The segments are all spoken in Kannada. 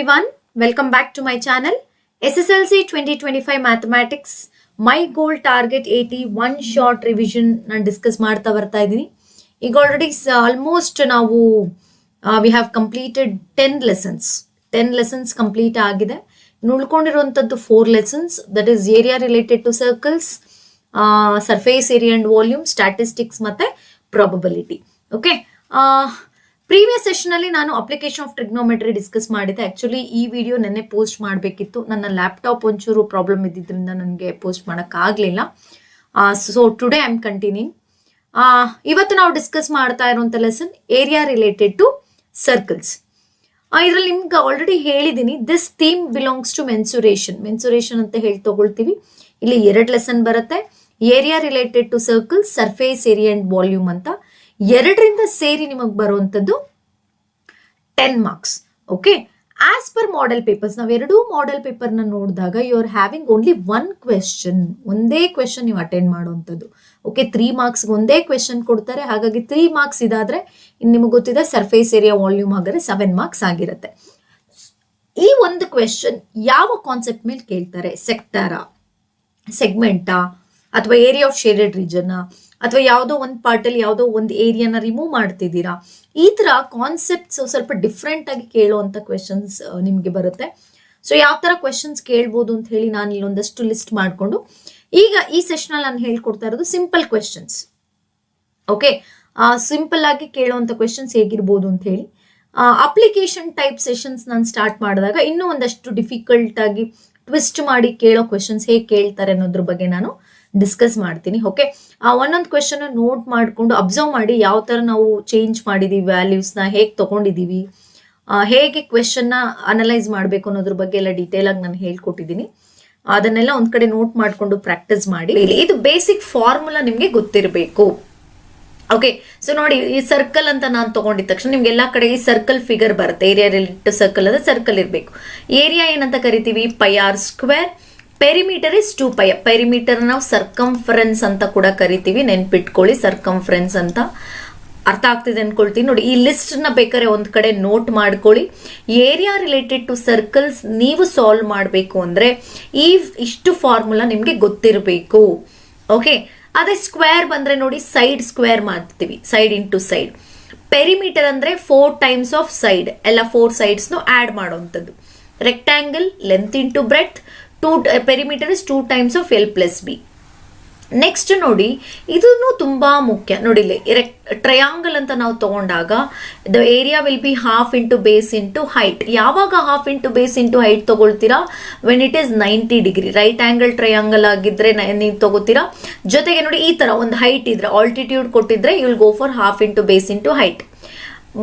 Everyone, welcome back to my channel. SSLC 2025 Mathematics My Goal Target 80 one short revision ನಾನು ಡಿಸ್ಕಸ್ ಮಾಡ್ತಾ ಬರ್ತಾ ಇದ್ದೀನಿ. ಈಗ ಆಲ್ರೆಡಿ ಆಲ್ಮೋಸ್ಟ್ ನಾವು we have completed 10 lessons. 10 lessons complete ಆಗಿದೆ. ಇನ್ನು ಉಳ್ಕೊಂಡಿರುವಂಥದ್ದು 4 lessons, that is area related to circles, surface area and volume, statistics ಮತ್ತೆ probability. Okay. ಪ್ರೀವಿಯಸ್ ಸೆಷನ್ ಅಲ್ಲಿ ನಾನು ಅಪ್ಲಿಕೇಶನ್ ಆಫ್ ಟ್ರಿಗ್ನೋಮೆಟ್ರಿ ಡಿಸ್ಕಸ್ ಮಾಡಿದ್ದೆ. ಆಕ್ಚುಲಿ ಈ ವಿಡಿಯೋ ನೆನ್ನೆ ಪೋಸ್ಟ್ ಮಾಡಬೇಕಿತ್ತು, ನನ್ನ ಲ್ಯಾಪ್ಟಾಪ್ ಒಂಚೂರು ಪ್ರಾಬ್ಲಮ್ ಇದ್ದಿದ್ದರಿಂದ ನನಗೆ ಪೋಸ್ಟ್ ಮಾಡೋಕ್ಕಾಗಲಿಲ್ಲ. So today I am continuing. ಇವತ್ತು ನಾವು ಡಿಸ್ಕಸ್ ಮಾಡ್ತಾ ಇರುವಂಥ lesson area related to circles. ಇದರಲ್ಲಿ ನಿಮ್ಗೆ ಆಲ್ರೆಡಿ ಹೇಳಿದ್ದೀನಿ, this theme belongs to mensuration ಅಂತ ಹೇಳಿ ತಗೊಳ್ತೀವಿ. ಇಲ್ಲಿ 2 ಲೆಸನ್ ಬರುತ್ತೆ, area related to circles, surface area and volume ಅಂತ. 2ರಿಂದ ಸೇರಿ ನಿಮಗೆ ಬರುವಂಥದ್ದು 10 marks. Okay, as per model papers ನಾವು 2 ಮಾಡೆಲ್ ಪೇಪರ್ನ ನೋಡಿದಾಗ you are having only 1 question, ಒಂದೇ ಕ್ವೆಶನ್ ನೀವು ಅಟೆಂಡ್ ಮಾಡುವಂಥದ್ದು. ಓಕೆ, 3 ಮಾರ್ಕ್ಸ್ಗೆ ಒಂದೇ ಕ್ವೆಶನ್ ಕೊಡ್ತಾರೆ. ಹಾಗಾಗಿ 3 ಮಾರ್ಕ್ಸ್ ಇದಾದರೆ ಇನ್ನು ನಿಮಗೆ ಗೊತ್ತಿದೆ ಸರ್ಫೇಸ್ ಏರಿಯಾ ವಾಲ್ಯೂಮ್ ಹಾಗಾದ್ರೆ 7 ಮಾರ್ಕ್ಸ್ ಆಗಿರುತ್ತೆ. ಈ ಒಂದು ಕ್ವೆಶನ್ ಯಾವ ಕಾನ್ಸೆಪ್ಟ್ ಮೇಲೆ ಕೇಳ್ತಾರೆ? ಸೆಕ್ಟಾರಾ, ಸೆಗ್ಮೆಂಟಾ, ಅಥವಾ ಏರಿಯಾ ಆಫ್ ಶೇಡೆಡ್ ರೀಜನ್, ಅಥವಾ ಯಾವುದೋ ಒಂದು ಪಾರ್ಟಲ್ಲಿ ಯಾವುದೋ ಒಂದು ಏರಿಯಾನ ರಿಮೂವ್ ಮಾಡ್ತಿದ್ದೀರಾ? ಈ ಥರ ಕಾನ್ಸೆಪ್ಟ್ಸ್ ಸ್ವಲ್ಪ ಡಿಫ್ರೆಂಟ್ ಆಗಿ ಕೇಳುವಂಥ ಕ್ವೆಶನ್ಸ್ ನಿಮಗೆ ಬರುತ್ತೆ. ಸೊ ಯಾವ ಥರ ಕ್ವೆಶನ್ಸ್ ಕೇಳ್ಬೋದು ಅಂತ ಹೇಳಿ ನಾನು ಇಲ್ಲೊಂದಷ್ಟು ಲಿಸ್ಟ್ ಮಾಡಿಕೊಂಡು ಈಗ ಈ ಸೆಷನಲ್ಲಿ ನಾನು ಹೇಳ್ಕೊಡ್ತಾ ಇರೋದು ಸಿಂಪಲ್ ಕ್ವೆಶನ್ಸ್. ಓಕೆ, ಸಿಂಪಲ್ ಆಗಿ ಕೇಳುವಂಥ ಕ್ವೆಶನ್ಸ್ ಹೇಗಿರ್ಬೋದು ಅಂತ ಹೇಳಿ. ಅಪ್ಲಿಕೇಶನ್ ಟೈಪ್ ಸೆಷನ್ಸ್ ನಾನು ಸ್ಟಾರ್ಟ್ ಮಾಡಿದಾಗ ಇನ್ನೂ ಒಂದಷ್ಟು ಡಿಫಿಕಲ್ಟ್ ಆಗಿ ಟ್ವಿಸ್ಟ್ ಮಾಡಿ ಕೇಳೋ ಕ್ವೆಶನ್ಸ್ ಹೇಗೆ ಕೇಳ್ತಾರೆ ಅನ್ನೋದ್ರ ಬಗ್ಗೆ ನಾನು ಡಿಸ್ಕಸ್ ಮಾಡ್ತೀನಿ. ಓಕೆ, ಒಂದೊಂದು ಕ್ವೆಶನ್ ನೋಟ್ ಮಾಡಿಕೊಂಡು ಅಬ್ಸರ್ವ್ ಮಾಡಿ ಯಾವ ಥರ ನಾವು ಚೇಂಜ್ ಮಾಡಿದ್ದೀವಿ, ವ್ಯಾಲ್ಯೂಸ್ನ ಹೇಗೆ ತೊಗೊಂಡಿದ್ದೀವಿ, ಹೇಗೆ ಕ್ವೆಶನ್ನ ಅನಲೈಸ್ ಮಾಡಬೇಕು ಅನ್ನೋದ್ರ ಬಗ್ಗೆ ಎಲ್ಲ ಡೀಟೇಲ್ ಆಗಿ ನಾನು ಹೇಳ್ಕೊಟ್ಟಿದ್ದೀನಿ. ಅದನ್ನೆಲ್ಲ ಒಂದು ಕಡೆ ನೋಟ್ ಮಾಡಿಕೊಂಡು ಪ್ರಾಕ್ಟೀಸ್ ಮಾಡಿ. ಇದು ಬೇಸಿಕ್ ಫಾರ್ಮುಲಾ ನಿಮಗೆ ಗೊತ್ತಿರಬೇಕು. ಓಕೆ, ಸೊ ನೋಡಿ, ಈ ಸರ್ಕಲ್ ಅಂತ ನಾನು ತೊಗೊಂಡಿದ ತಕ್ಷಣ ನಿಮ್ಗೆ ಎಲ್ಲ ಕಡೆ ಈ ಸರ್ಕಲ್ ಫಿಗರ್ ಬರುತ್ತೆ. ಏರಿಯಾ ರಿಲೇಟೆಡ್ ಸರ್ಕಲ್ ಅಂದರೆ ಸರ್ಕಲ್ ಇರಬೇಕು. ಏರಿಯಾ ಏನಂತ ಕರಿತೀವಿ? πr². Perimeter is 2π. ಪೆರಿಮೀಟರ್ ನಾವು ಸರ್ಕಂಫರೆನ್ಸ್ ಅಂತ ಕೂಡ ಕರಿತೀವಿ, ನೆನ್ಪಿಟ್ಕೊಳ್ಳಿ. ಸರ್ಕಂಫರೆನ್ಸ್ ಅಂತ ಅರ್ಥ ಆಗ್ತಿದೆ ಅನ್ಕೊಳ್ತೀನಿ. ನೋಡಿ, ಈ ಲಿಸ್ಟ್ನ ಬೇಕಾದ್ರೆ ಒಂದು ಕಡೆ ನೋಟ್ ಮಾಡ್ಕೊಳ್ಳಿ. ಏರಿಯಾ ರಿಲೇಟೆಡ್ ಟು ಸರ್ಕಲ್ಸ್ ನೀವು ಸಾಲ್ವ್ ಮಾಡಬೇಕು ಅಂದರೆ ಇಷ್ಟು ಫಾರ್ಮುಲಾ ನಿಮಗೆ ಗೊತ್ತಿರಬೇಕು. ಓಕೆ, ಅದೇ ಸ್ಕ್ವೇರ್ ಬಂದರೆ ನೋಡಿ, ಸೈಡ್ ಸ್ಕ್ವೇರ್ ಮಾಡ್ತೀವಿ, ಸೈಡ್ ಇಂಟು ಸೈಡ್. ಪೆರಿಮೀಟರ್ ಅಂದರೆ 4 ಟೈಮ್ಸ್ ಆಫ್ ಸೈಡ್, ಎಲ್ಲ 4 ಸೈಡ್ಸ್ನು ಆ್ಯಡ್ ಮಾಡೋವಂಥದ್ದು. Rectangle length into breadth, perimeter is 2 times of L + B. Next ನೋಡಿ, ಇದನ್ನು ತುಂಬ ಮುಖ್ಯ. ನೋಡಿ, ಇಲ್ಲಿ ಟ್ರಯಾಂಗಲ್ ಅಂತ ನಾವು ತಗೊಂಡಾಗ the area will be half into base into height. ಯಾವಾಗ half into base into height ತಗೊಳ್ತೀರಾ? When it is 90 degree. Right angle triangle ಆಗಿದ್ರೆ ನೀವು ತಗೋತೀರಾ. ಜೊತೆಗೆ ನೋಡಿ, ಈ ತರ ಒಂದು ಹೈಟ್ ಇದ್ರೆ, ಆಲ್ಟಿಟ್ಯೂಡ್ ಕೊಟ್ಟಿದ್ರೆ you will go for half into base into height.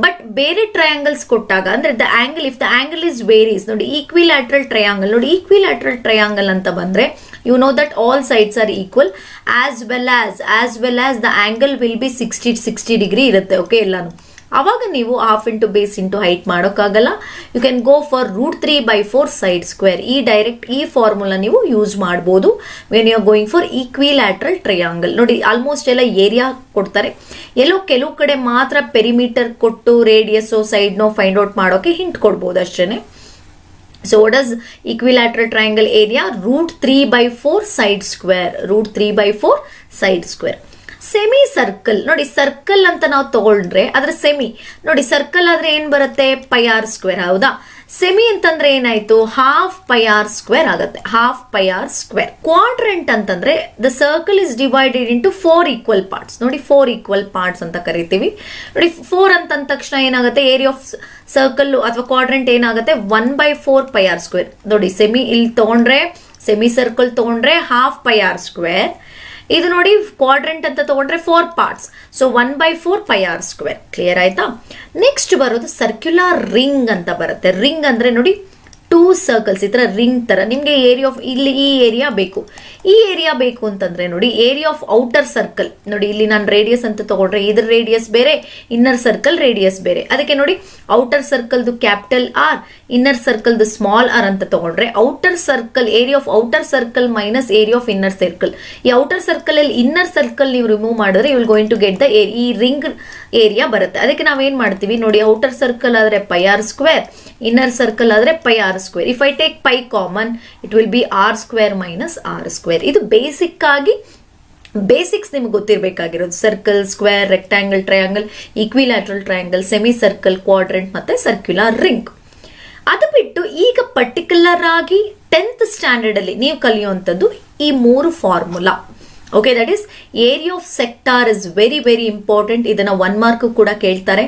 But ಬೇರೆ ಟ್ರಯಾಂಗಲ್ಸ್ ಕೊಟ್ಟಾಗ ಅಂದ್ರೆ the angle, if the angle is varies, ನೋಡಿ ಈಕ್ವಿಲ್ಯಾಟ್ರಲ್ ಟ್ರಯಾಂಗಲ್. ನೋಡಿ, ಈಕ್ವಿಲ್ಯಾಟ್ರಲ್ ಟ್ರಯಾಂಗಲ್ ಅಂತ ಬಂದ್ರೆ you know that all sides are equal as well as the angle will be 60 degree ಇರುತ್ತೆ. ಓಕೆ, ಎಲ್ಲಾನು. ಅವಾಗ ನೀವು half into base into height ಮಾಡೋಕ್ಕಾಗಲ್ಲ. You can go for √3/4 side square. ಈ ಫಾರ್ಮುಲಾ ನೀವು ಯೂಸ್ ಮಾಡ್ಬೋದು when you are going for equilateral triangle. ನೋಡಿ, ಆಲ್ಮೋಸ್ಟ್ ಎಲ್ಲ ಏರಿಯಾ ಕೊಡ್ತಾರೆ, ಕೆಲವು ಕಡೆ ಮಾತ್ರ ಪೆರಿಮೀಟರ್ ಕೊಟ್ಟು ರೇಡಿಯಸ್ಸೋ ಸೈಡ್ನೋ ಫೈಂಡ್ ಔಟ್ ಮಾಡೋಕೆ ಹಿಂಟ್ ಕೊಡ್ಬೋದು ಅಷ್ಟೇ. So what does equilateral triangle area? √3/4 side square. √3/4 side square. Semi circle ನೋಡಿ, ಸರ್ಕಲ್ ಅಂತ ನಾವು ತಗೊಂಡ್ರೆ ಅದ್ರ ಸೆಮಿ ನೋಡಿ, ಸರ್ಕಲ್ ಆದ್ರೆ ಏನ್ ಬರುತ್ತೆ? πr². ಹೌದಾ? ಸೆಮಿ ಅಂತಂದ್ರೆ ಏನಾಯ್ತು? ½ πr² ಆಗುತ್ತೆ. ½ πr². ಕ್ವಾಡ್ರೆಂಟ್ ಅಂತಂದ್ರೆ the circle is divided into 4 equal parts. ನೋಡಿ, 4 ಈಕ್ವಲ್ ಪಾರ್ಟ್ಸ್ ಅಂತ ಕರಿತೀವಿ. ನೋಡಿ, 4 ಅಂತಂದ ತಕ್ಷಣ ಏನಾಗುತ್ತೆ? ಏರಿಯಾ ಆಫ್ ಸರ್ಕಲ್ ಅಥವಾ ಕ್ವಾಡ್ರೆಂಟ್ ಏನಾಗುತ್ತೆ? 1/4 πr². ನೋಡಿ, ಸೆಮಿ ಇಲ್ಲಿ ತಗೊಂಡ್ರೆ, ಸೆಮಿ ಸರ್ಕಲ್ ತಗೊಂಡ್ರೆ ½ πr². ಇದು ನೋಡಿ, ಕ್ವಾಡ್ರೆಂಟ್ ಅಂತ ತಗೊಂಡ್ರೆ 4 ಪಾರ್ಟ್ಸ್. So 1/4 πr². ಕ್ಲಿಯರ್ ಆಯ್ತಾ? ನೆಕ್ಸ್ಟ್ ಬರೋದು ಸರ್ಕ್ಯುಲರ್ ರಿಂಗ್ ಅಂತ ಬರುತ್ತೆ. ರಿಂಗ್ ಅಂದ್ರೆ ನೋಡಿ, 2 ಸರ್ಕಲ್ಸ್ ಈ ತರ ರಿಂಗ್ ತರ. ನಿಮ್ಗೆ ಏರಿಯಾ ಆಫ್ ಇಲ್ಲಿ ಈ ಏರಿಯಾ ಬೇಕು ಅಂತಂದ್ರೆ ನೋಡಿ, ಏರಿಯಾ ಆಫ್ ಔಟರ್ ಸರ್ಕಲ್. ನೋಡಿ, ಇಲ್ಲಿ ನಾನು ರೇಡಿಯಸ್ ಅಂತ ತಗೊಂಡ್ರೆ ಇದ್ರ ರೇಡಿಯಸ್ ಬೇರೆ, ಇನ್ನರ್ ಸರ್ಕಲ್ ರೇಡಿಯಸ್ ಬೇರೆ. ಅದಕ್ಕೆ ನೋಡಿ, ಔಟರ್ ಸರ್ಕಲ್ದು capital R, inner circle small r ಅಂತ ತಗೊಂಡ್ರೆ outer circle area of outer circle minus area of inner circle. ಈ ಔಟರ್ ಸರ್ಕಲ್ ಅಲ್ಲಿ ಇನ್ನರ್ ಸರ್ಕಲ್ ನೀವು ರಿಮೂವ್ ಮಾಡಿದ್ರೆ you will going to get the ಈ ರಿಂಗ್ ಏರಿಯಾ ಬರುತ್ತೆ. ಅದಕ್ಕೆ ನಾವೇನ್ ಮಾಡ್ತೀವಿ ನೋಡಿ, ಔಟರ್ ಸರ್ಕಲ್ ಆದ್ರೆ pi r square, inner circle ಆದ್ರೆ pi r square. If I take pi common it will be r square minus R square. ಇದು ಬೇಸಿಕ್ಸ್ ನಿಮ್ಗೆ ಗೊತ್ತಿರಬೇಕಾಗಿರೋದು. Circle, square, rectangle, triangle, equilateral triangle, semi circle, quadrant ಮತ್ತೆ ಸರ್ಕ್ಯುಲರ್ ರಿಂಗ್. ಅದು ಬಿಟ್ಟು ಈಗ ಪರ್ಟಿಕ್ಯುಲರ್ ಆಗಿ 10th ಸ್ಟ್ಯಾಂಡರ್ಡ್ ಅಲ್ಲಿ ನೀವು ಕಲಿಯುವಂಥದ್ದು ಈ 3 formula. Okay, that is area of sector is very very important. ಇದನ್ನ 1 ಮಾರ್ಕ್ ಕೂಡ ಕೇಳ್ತಾರೆ,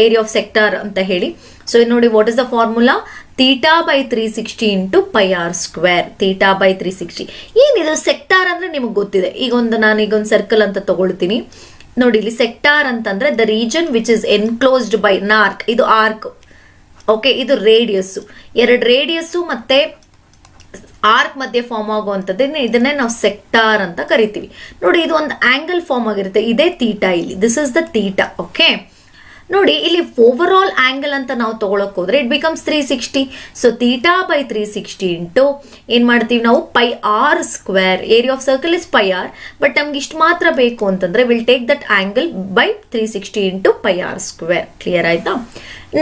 ಏರಿಯಾ ಆಫ್ ಸೆಕ್ಟಾರ್ ಅಂತ ಹೇಳಿ. ಸೊ ನೋಡಿ, what is the formula? θ/360 into pi r square. θ/360 ಏನಿದು ಸೆಕ್ಟಾರ್ ಅಂದ್ರೆ ನಿಮಗೆ ಗೊತ್ತಿದೆ. ನಾನೀಗೊಂದು ಸರ್ಕಲ್ ಅಂತ ತಗೊಳ್ತೀನಿ ನೋಡಿ. ಇಲ್ಲಿ ಸೆಕ್ಟಾರ್ ಅಂತಂದ್ರೆ the region which is enclosed by arc. ಇದು ಆರ್ಕ್, ಓಕೆ, ಇದು ರೇಡಿಯಸ್. 2 ರೇಡಿಯಸ್ ಮತ್ತೆ ಆರ್ಕ್ ಮಧ್ಯೆ ಫಾರ್ಮ್ ಆಗುವಂಥದ್ದು ಇದನ್ನೇ ನಾವು ಸೆಕ್ಟಾರ್ ಅಂತ ಕರಿತೀವಿ. ನೋಡಿ, ಇದು ಒಂದು ಆಂಗಲ್ ಫಾರ್ಮ್ ಆಗಿರುತ್ತೆ, ಇದೇ ಥೀಟಾ. ಇಲ್ಲಿ this is the theta. Okay, ನೋಡಿ ಇಲ್ಲಿ ಓವರ್ ಆಲ್ ಆಂಗಲ್ ಅಂತ ನಾವು ತಗೊಳಕ್ ಹೋದ್ರೆ ಇಟ್ ಬಿಕಮ್ಸ್ 360. ಸೊ θ/360 ಇಂಟು ಏನ್ ಮಾಡ್ತೀವಿ ನಾವು, pi r square. Area of circle is pi r, but ನಮ್ಗೆ ಇಷ್ಟು ಮಾತ್ರ ಬೇಕು ಅಂತಂದ್ರೆ will take that angle by 360 into pi r square. Clear ಆಯ್ತಾ?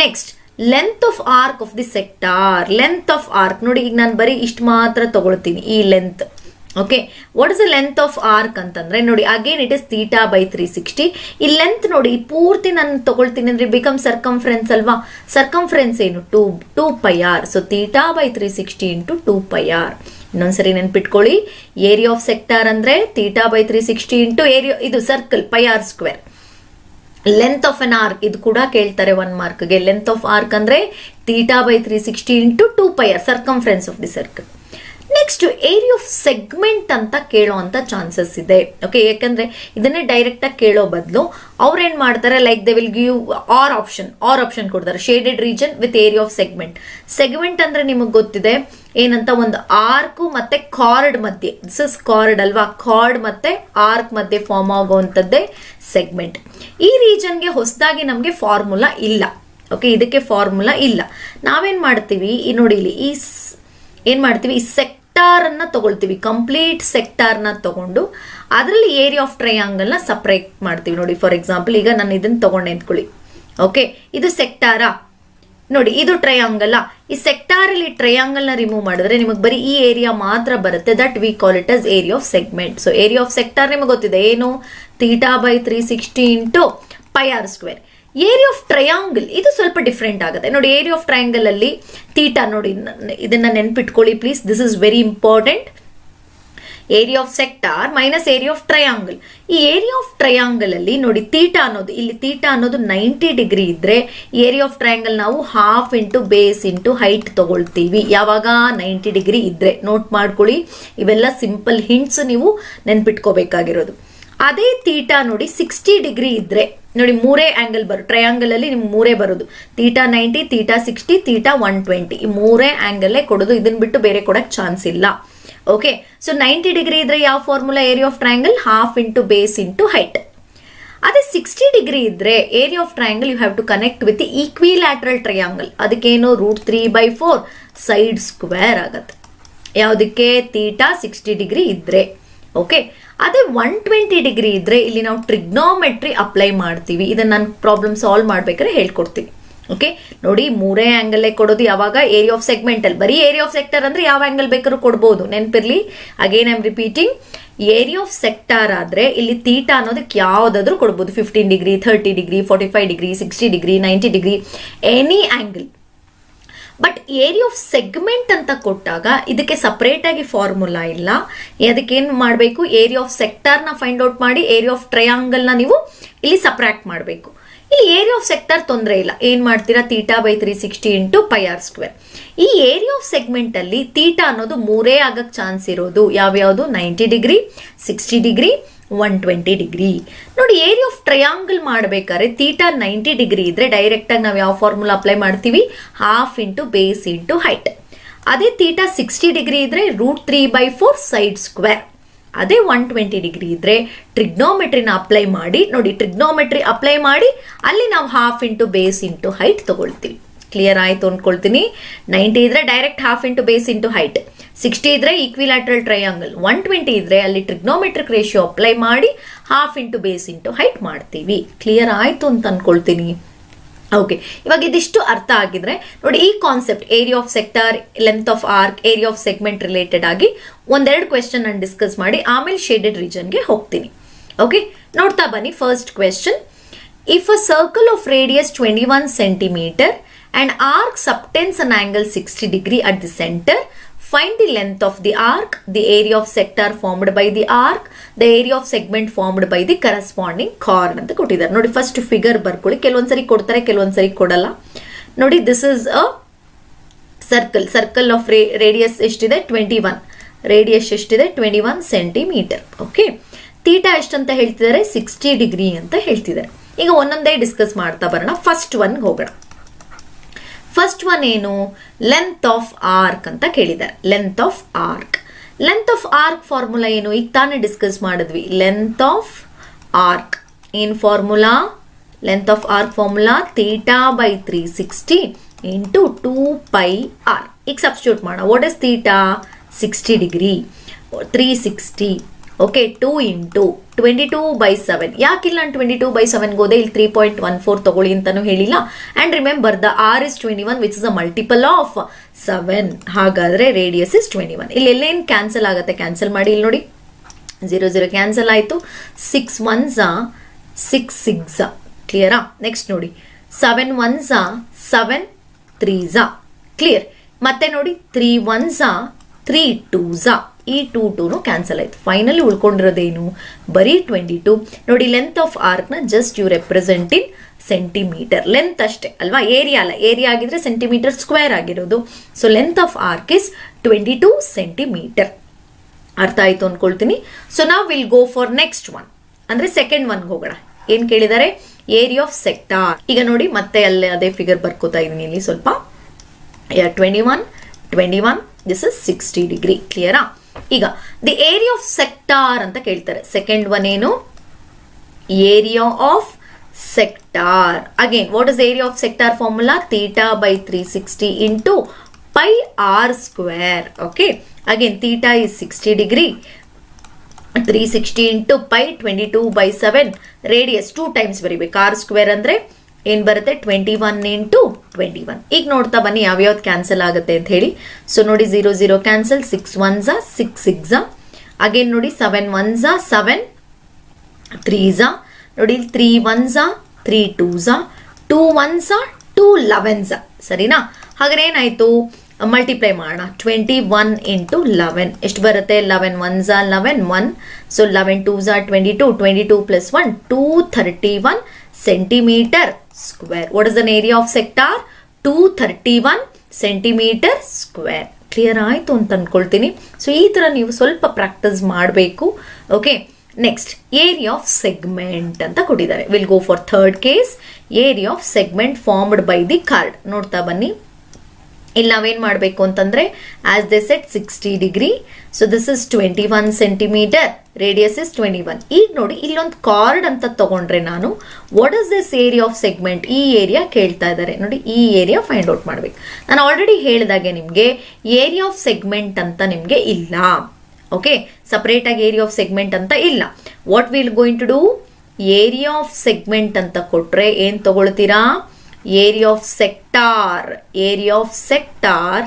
Next, length of arc of the sector. Length of arc ನೋಡಿ, ಈಗ ನಾನು ಬರೀ ಇಷ್ಟು ಮಾತ್ರ ತಗೊಳ್ತೀನಿ, ಈ length. Okay, what is the length of arc ಅಂತಂದ್ರೆ ನೋಡಿ, ಅಗೇನ್ ಇಟ್ ಇಸ್ θ/360. ಈ ಲೆಂತ್ ನೋಡಿ ಪೂರ್ತಿ ನಾನು ತಗೊಳ್ತೀನಿ ಅಂದ್ರೆ ಬಿಕಮ್ ಸರ್ಕಂಫರೆನ್ಸ್ ಅಲ್ವಾ. ಸರ್ಕಂಫರೆನ್ಸ್ ಏನು? 2 pi r. So θ/360 into 2 pi r. ಇನ್ನೊಂದ್ಸರಿ ನೆನ್ಪಿಟ್ಕೊಳ್ಳಿ, ಏರಿಯಾ ಆಫ್ ಸೆಕ್ಟಾರ್ ಅಂದ್ರೆ θ/360 ಇಂಟು ಏರಿಯಾ ಇದು circle pi r square. Length of an arc ಇದು ಕೂಡ ಕೇಳ್ತಾರೆ 1 ಮಾರ್ಕ್ಗೆ. ಲೆಂತ್ ಆಫ್ ಆರ್ಕ್ ಅಂದ್ರೆ θ/360 into 2 pi r, circumference of the circle. Next, area of segment ಅಂತ ಕೇಳೋವಂಥ ಚಾನ್ಸಸ್ ಇದೆ. ಓಕೆ, ಯಾಕಂದ್ರೆ ಇದನ್ನೇ ಡೈರೆಕ್ಟ್ ಆಗಿ ಕೇಳೋ ಬದಲು ಅವ್ರೇನ್ ಮಾಡ್ತಾರೆ, like they will give our option ಕೊಡ್ತಾರೆ. Shaded region with area of segment. Segment ಅಂದ್ರೆ ನಿಮಗೆ ಗೊತ್ತಿದೆ ಏನಂತ, ಒಂದು ಆರ್ಕ್ ಮತ್ತೆ ಕಾರ್ಡ್ ಮಧ್ಯೆ, ದಿಸ್ ಇಸ್ ಕಾರ್ಡ್ ಅಲ್ವಾ, ಕಾರ್ಡ್ ಮತ್ತೆ ಆರ್ಕ್ ಮಧ್ಯೆ ಫಾರ್ಮ್ ಆಗುವಂಥದ್ದೇ ಸೆಗ್ಮೆಂಟ್. ಈ ರೀಜನ್ಗೆ ಹೊಸದಾಗಿ ನಮಗೆ ಫಾರ್ಮುಲಾ ಇಲ್ಲ. ಓಕೆ, ಇದಕ್ಕೆ ಫಾರ್ಮುಲಾ ಇಲ್ಲ. ನಾವೇನ್ ಮಾಡ್ತೀವಿ, ಈ ನೋಡಿ ಇಲ್ಲಿ ಏನ್ ಮಾಡ್ತೀವಿ, ಈ ಸೆಕ್ಟಾರ್ ಅನ್ನ ತಗೊಳ್ತೀವಿ, ಕಂಪ್ಲೀಟ್ ಸೆಕ್ಟಾರ್ ನ ತಗೊಂಡು ಅದರಲ್ಲಿ ಏರಿಯಾ ಆಫ್ ಟ್ರಯಾಂಗಲ್ ನ ಸಪರೇಟ್ ಮಾಡ್ತೀವಿ. ನೋಡಿ, ಫಾರ್ ಎಕ್ಸಾಂಪಲ್ ಈಗ ನಾನು ಇದನ್ನ ತಗೊಂಡೆ ಅಂದ್ಕೊಳ್ಳಿ. ಓಕೆ, ಇದು ಸೆಕ್ಟಾರಾ ನೋಡಿ, ಇದು ಟ್ರಯಾಂಗಲ್. ಈ ಸೆಕ್ಟಾರ್ ಅಲ್ಲಿ ಟ್ರಯಾಂಗಲ್ ನ ರಿಮೂವ್ ಮಾಡಿದ್ರೆ ನಿಮಗೆ ಬರೀ ಈ ಏರಿಯಾ ಮಾತ್ರ ಬರುತ್ತೆ. That we call it as area of segment. So area of sector ನಿಮಗೆ ಗೊತ್ತಿದೆ ಏನು, θ/360 into pi r square. Area of triangle ಇದು ಸ್ವಲ್ಪ ಡಿಫ್ರೆಂಟ್ ಆಗುತ್ತೆ ನೋಡಿ. ಏರಿಯಾ ಆಫ್ ಟ್ರಯಾಂಗಲ್ ಅಲ್ಲಿ ಥೀಟಾ ನೋಡಿ, ಇದನ್ನ ನೆನ್ಪಿಟ್ಕೊಳ್ಳಿ please, this is very important. Area of sector minus area of triangle. ಈ ಏರಿಯಾ ಆಫ್ ಟ್ರಯಾಂಗಲ್ ಅಲ್ಲಿ ನೋಡಿ, ಥೀಟಾ ಅನ್ನೋದು ಇಲ್ಲಿ ಥೀಟಾ ಅನ್ನೋದು 90 ಡಿಗ್ರಿ ಇದ್ರೆ ಏರಿಯಾ ಆಫ್ ಟ್ರಯಾಂಗಲ್ ನಾವು half into base into height ತಗೊಳ್ತೀವಿ. ಯಾವಾಗ 90 ಡಿಗ್ರಿ ಇದ್ರೆ. ನೋಟ್ ಮಾಡ್ಕೊಳ್ಳಿ, ಇವೆಲ್ಲ ಸಿಂಪಲ್ ಹಿಂಟ್ಸ್ ನೀವು ನೆನ್ಪಿಟ್ಕೋಬೇಕಾಗಿರೋದು. ಅದೇ ಥೀಟಾ ನೋಡಿ 60 ಡಿಗ್ರಿ ಇದ್ರೆ ನೋಡಿ, 3 ಆಂಗಲ್ ಟ್ರಯಾಂಗಲ್ ಅಲ್ಲಿ ನಿಮ್ಗೆ 3 ಬರೋದು. θ90, θ60, θ120. ಈ 3 ಆಂಗಲ್ ಕೊಡೋದು. ಇದನ್ನ ಬಿಟ್ಟು ಬೇರೆ ಕೊಡಕ್ ಚಾನ್ಸ್ ಇಲ್ಲ. ಓಕೆ, ಸೊ 90 ಡಿಗ್ರಿ ಇದ್ರೆ ಯಾವ formula, area of triangle half into base into height. ಅದೇ 60 ಡಿಗ್ರಿ ಇದ್ರೆ area of triangle you have to connect with equilateral triangle. ಅದಕ್ಕೇನು √3/4 ಸೈಡ್ ಸ್ಕ್ವೇರ್ ಆಗತ್ತೆ. ಯಾವುದಕ್ಕೆ? θ60 ಡಿಗ್ರಿ ಇದ್ರೆ. ಓಕೆ, ಅದೇ 120 ಡಿಗ್ರಿ ಇದ್ರೆ ಇಲ್ಲಿ ನಾವು ಟ್ರಿಗ್ನೋಮೆಟ್ರಿ ಅಪ್ಲೈ ಮಾಡ್ತೀವಿ. ಇದನ್ನ ನಾನು ಪ್ರಾಬ್ಲಮ್ ಸಾಲ್ವ್ ಮಾಡ್ಬೇಕಾದ್ರೆ ಹೇಳ್ಕೊಡ್ತೀನಿ. ಓಕೆ, ನೋಡಿ 3 ಆಂಗಲ್ ಕೊಡೋದು. ಯಾವಾಗ? ಏರಿಯಾ ಆಫ್ ಸೆಗ್ಮೆಂಟ್ ಅಲ್ಲಿ. ಬರೀ ಏರಿಯಾ ಆಫ್ ಸೆಕ್ಟರ್ ಅಂದ್ರೆ ಯಾವ ಆಂಗಲ್ ಬೇಕಾದ್ರೂ ಕೊಡ್ಬೋದು, ನೆನ್ಪಿರ್ಲಿ. Again I am repeating, area of sector ಆದ್ರೆ ಇಲ್ಲಿ ಥೀಟಾ ಅನ್ನೋದಕ್ಕೆ ಯಾವ್ದಾದ್ರು ಕೊಡ್ಬೋದು. 15 degree, 30 degree, 45 degree, 60 degree, 90 degree, any angle. But area of segment ಅಂತ ಕೊಟ್ಟಾಗ ಇದಕ್ಕೆ ಸಪರೇಟ್ ಆಗಿ ಫಾರ್ಮುಲಾ ಇಲ್ಲ. ಅದಕ್ಕೆ ಏನ್ ಮಾಡಬೇಕು, ಏರಿಯಾ ಆಫ್ ಸೆಕ್ಟಾರ್ ನ ಫೈಂಡ್ ಔಟ್ ಮಾಡಿ ಏರಿಯಾ ಆಫ್ ಟ್ರಯಾಂಗಲ್ ನ ನೀವು ಇಲ್ಲಿ ಸಪರೇಟ್ ಮಾಡಬೇಕು. ಇಲ್ಲಿ ಏರಿಯಾ ಆಫ್ ಸೆಕ್ಟಾರ್ ತೊಂದರೆ ಇಲ್ಲ. ಏನ್ ಮಾಡ್ತೀರಾ, θ/360 ಇಂಟು ಪೈ ಆರ್ ಸ್ಕ್ವೇರ್. ಈ ಏರಿಯಾ ಆಫ್ ಸೆಗ್ಮೆಂಟ್ ಅಲ್ಲಿ ಥೀಟಾ ಅನ್ನೋದು 3 ಆಗಕ್ ಚಾನ್ಸ್ ಇರೋದು. ಯಾವ್ಯಾವುದು? 90 ಡಿಗ್ರಿ, 60 ಡಿಗ್ರಿ, 120 ಡಿಗ್ರಿ. ನೋಡಿ, ಏರಿಯಾ ಆಫ್ ಟ್ರಯಾಂಗಲ್ ಮಾಡ್ಬೇಕಾದ್ರೆ θ90 ಡಿಗ್ರಿ ಇದ್ರೆ ಡೈರೆಕ್ಟ್ ಆಗಿ ನಾವು ಯಾವ ಫಾರ್ಮುಲಾ ಅಪ್ಲೈ ಮಾಡ್ತೀವಿ, half into base into height. ಅದೇ θ60 ಡಿಗ್ರಿ ಇದ್ರೆ √3/4 ಸೈಡ್ ಸ್ಕ್ವೇರ್. ಅದೇ 120 ಡಿಗ್ರಿ ಇದ್ರೆ ಟ್ರಿಗ್ನೋಮೆಟ್ರಿನ ಅಪ್ಲೈ ಮಾಡಿ. ನೋಡಿ, ಟ್ರಿಗ್ನೋಮೆಟ್ರಿ ಅಪ್ಲೈ ಮಾಡಿ ಅಲ್ಲಿ ನಾವು half into base into height ತಗೊಳ್ತೀವಿ. ಕ್ಲಿಯರ್ ಆಯಿತು ಅಂದ್ಕೊಳ್ತೀನಿ. 90 ಇದ್ರೆ direct half into base into height, 60 ಇದ್ರೆ ಈಕ್ವಿಲ್ಯಾಟ್ರಲ್ ಟ್ರಯಾಂಗಲ್, 120 ಇದ್ರೆ ಅಲ್ಲಿ ಟ್ರಿಗ್ನೋಮೆಟ್ರಿಕ್ ರೇಷಿಯೋ ಅಪ್ಲೈ ಮಾಡಿ half into base into height ಮಾಡ್ತೀವಿ. ಕ್ಲಿಯರ್ ಆಯಿತು ಅಂತ ಅಂದ್ಕೊಳ್ತೀನಿ. ಓಕೆ, ಇವಾಗ ಇದಿಷ್ಟು ಅರ್ಥ ಆಗಿದ್ರೆ ನೋಡಿ, ಈ concept area of sector, length of arc, area of segment related ಆಗಿ ಒಂದೆರಡು ಕ್ವೆಶ್ಚನ್ ನಾನು ಡಿಸ್ಕಸ್ ಮಾಡಿ ಆಮೇಲೆ ಶೇಡೆಡ್ ರೀಜನ್ಗೆ ಹೋಗ್ತೀನಿ. ಓಕೆ, ನೋಡ್ತಾ ಬನ್ನಿ. First question, if a circle of radius 21 centimetre and arc subtends an angle 60 degree at the center, find the length of the arc, the area of sector formed by the arc, the area of segment formed by the corresponding chord ಅಂತ ಕೊಟ್ಟಿದ್ದಾರೆ. ನೋಡಿ, ಫಸ್ಟ್ ಫಿಗರ್ ಬರ್ಕೊಳ್ಳಿ. ಕೆಲವೊಂದ್ಸರಿ ಕೊಡ್ತಾರೆ, ಕೆಲವೊಂದ್ಸರಿ ಕೊಡಲ್ಲ. ನೋಡಿ, this is a circle of radius ಎಷ್ಟಿದೆ 21, ರೇಡಿಯಸ್ ಎಷ್ಟಿದೆ 21 ಸೆಂಟಿಮೀಟರ್. ಓಕೆ, ತೀಟಾ ಎಷ್ಟಂತ ಹೇಳ್ತಿದ್ದಾರೆ 60 ಡಿಗ್ರಿ ಅಂತ ಹೇಳ್ತಿದ್ದಾರೆ. ಈಗ ಒಂದೊಂದೇ ಡಿಸ್ಕಸ್ ಮಾಡ್ತಾ ಬರೋಣ. ಫಸ್ಟ್ ಒನ್ ಹೋಗೋಣ. ಫಸ್ಟ್ ಒನ್ ಏನು, ಲೆಂತ್ ಆಫ್ ಆರ್ಕ್ ಅಂತ ಕೇಳಿದ್ದಾರೆ. Length of arc, length of arc formula ಏನು, ಈಗ ತಾನೇ ಡಿಸ್ಕಸ್ ಮಾಡಿದ್ವಿ. ಲೆಂತ್ ಆಫ್ ಆರ್ಕ್ ಏನು formula, length of arc formula theta by 360 into 2πr. ಈಗ ಸಬ್ಸ್ಟಿಟ್ಯೂಟ್ ಮಾಡೋಣ. What is theta, 60 degree, 360. Okay, 2 into 22/7. ಯಾಕಿಲ್ಲ ನಾನು 22/7 ಹೋದೆ, ಇಲ್ಲಿ 3.14 ತಗೊಳ್ಳಿ ಅಂತಾನು ಹೇಳಿಲ್ಲ. And remember the R is 21 which is a multiple of 7. ಹಾಗಾದ್ರೆ ರೇಡಿಯಸ್ ಇಸ್ 21. ಇಲ್ಲಿ ಎಲ್ಲೇನು ಕ್ಯಾನ್ಸಲ್ ಆಗುತ್ತೆ, ಕ್ಯಾನ್ಸಲ್ ಮಾಡಿ. ಇಲ್ಲಿ ನೋಡಿ, 0 0 ಕ್ಯಾನ್ಸಲ್ ಆಯಿತು. 6 1s 6 6. ಕ್ಲಿಯರಾ? ನೆಕ್ಸ್ಟ್ ನೋಡಿ, 7 1s 7 3s. ಕ್ಲಿಯರ್? ಮತ್ತೆ ನೋಡಿ, 3 1s 3 2s. ಈ 2 2 ಕ್ಯಾನ್ಸಲ್ ಆಯ್ತು. ಫೈನಲಿ ಉಳ್ಕೊಂಡಿರೋದೇನು, ಬರೀ 22. ನೋಡಿ, ಲೆಂತ್ ಆಫ್ ಆರ್ಕ್ ನ just you represent in centimetre. Length ಅಷ್ಟೇ ಅಲ್ವಾ, ಏರಿಯಾ ಅಲ್ಲ. ಏರಿಯಾ ಆಗಿದ್ರೆ ಸೆಂಟಿಮೀಟರ್ ಸ್ಕ್ವೇರ್ ಆಗಿರೋದು. So length of arc is 22 centimetre. ಅರ್ಥ ಆಯ್ತು ಅನ್ಕೊಳ್ತೀನಿ. ಸೊ ನಾವು will go for next one, ಅಂದ್ರೆ ಸೆಕೆಂಡ್ ಒನ್ ಹೋಗೋಣ. ಏನ್ ಕೇಳಿದ್ದಾರೆ, ಏರಿಯಾ ಆಫ್ ಸೆಕ್ಟಾರ್. ಈಗ ನೋಡಿ, ಮತ್ತೆ ಅಲ್ಲೇ ಅದೇ ಫಿಗರ್ ಬರ್ಕೋತಾ ಇದೀನಿ ಇಲ್ಲಿ ಸ್ವಲ್ಪ. 21 ದಿಸ್ ಇಸ್ 60 ಡಿಗ್ರಿ. ಕ್ಲಿಯರಾ? ಈಗ ದಿ ಏರಿಯಾ ಆಫ್ ಸೆಕ್ಟಾರ್ ಅಂತ ಕೇಳ್ತಾರೆ. ಸೆಕೆಂಡ್ ಒನ್ ಏನು, area of sector. Again what is area of sector formula, theta by 360 into πr². Okay, again theta is 60 degree, 360 into π 22/7. Radius 2 times ಬರೀಬೇಕು. r² ಅಂದ್ರೆ ಏನ್ ಬರುತ್ತೆ, 21 ಇಂಟು 21. ಈಗ ನೋಡ್ತಾ ಬನ್ನಿ ಯಾವ್ಯಾವ್ದು ಕ್ಯಾನ್ಸಲ್ ಆಗುತ್ತೆ ಅಂತ ಹೇಳಿ. ಸೊ ನೋಡಿ, 0 0 ಕ್ಯಾನ್ಸಲ್, 6 1s 6 6. ಅಗೇನ್ ನೋಡಿ, 7 1s 7 3s. ನೋಡಿ, 3 1s 3 2s, 2 1s 2 11s. ಸರಿನಾ? ಹಾಗಾದ್ರೆ ಏನಾಯ್ತು, ಮಲ್ಟಿಪ್ಲೈ ಮಾಡೋಣ. 21 ಇಂಟು 11 ಎಷ್ಟು ಬರುತ್ತೆ, 11 1s 11 1. So 11 2s 22, 22 plus 1 231 centimeter square. What is the area of sector? 231 centimeter square. Clear ಆಯಿತು ಅಂತ ಅನ್ಕೊಳ್ತೀನಿ. ಸೊ ಈ ಥರ ನೀವು ಸ್ವಲ್ಪ ಪ್ರಾಕ್ಟೀಸ್ ಮಾಡಬೇಕು. Okay, next area of segment ಅಂತ ಕೊಟ್ಟಿದ್ದಾರೆ. Will go for third case, area of segment formed by the card. ನೋಡ್ತಾ ಬನ್ನಿ. ಇಲ್ಲಿ ನಾವೇನ್ ಮಾಡಬೇಕು ಅಂತಂದ್ರೆ, as they set 60 degree. So this is 21 centimetre, radius is 21. ಈಗ ನೋಡಿ, ಇಲ್ಲೊಂದು ಕಾರ್ಡ್ ಅಂತ ತಗೊಂಡ್ರೆ ನಾನು, what is this area of segment, ಈ ಏರಿಯಾ ಕೇಳ್ತಾ ಇದ್ದಾರೆ. ನೋಡಿ, ಈ ಏರಿಯಾ ಫೈಂಡ್ ಔಟ್ ಮಾಡ್ಬೇಕು. ನಾನು ಆಲ್ರೆಡಿ ಹೇಳಿದಾಗೆ ನಿಮ್ಗೆ ಏರಿಯಾ ಆಫ್ ಸೆಗ್ಮೆಂಟ್ ಅಂತ ನಿಮ್ಗೆ ಇಲ್ಲ. ಓಕೆ, ಸಪರೇಟ್ ಆಗಿ ಏರಿಯಾ ಆಫ್ ಸೆಗ್ಮೆಂಟ್ ಅಂತ ಇಲ್ಲ. What will going to do, area of segment ಅಂತ ಕೊಟ್ರೆ ಏನ್ ತಗೊಳ್ತೀರಾ, area of sector. Area of sector,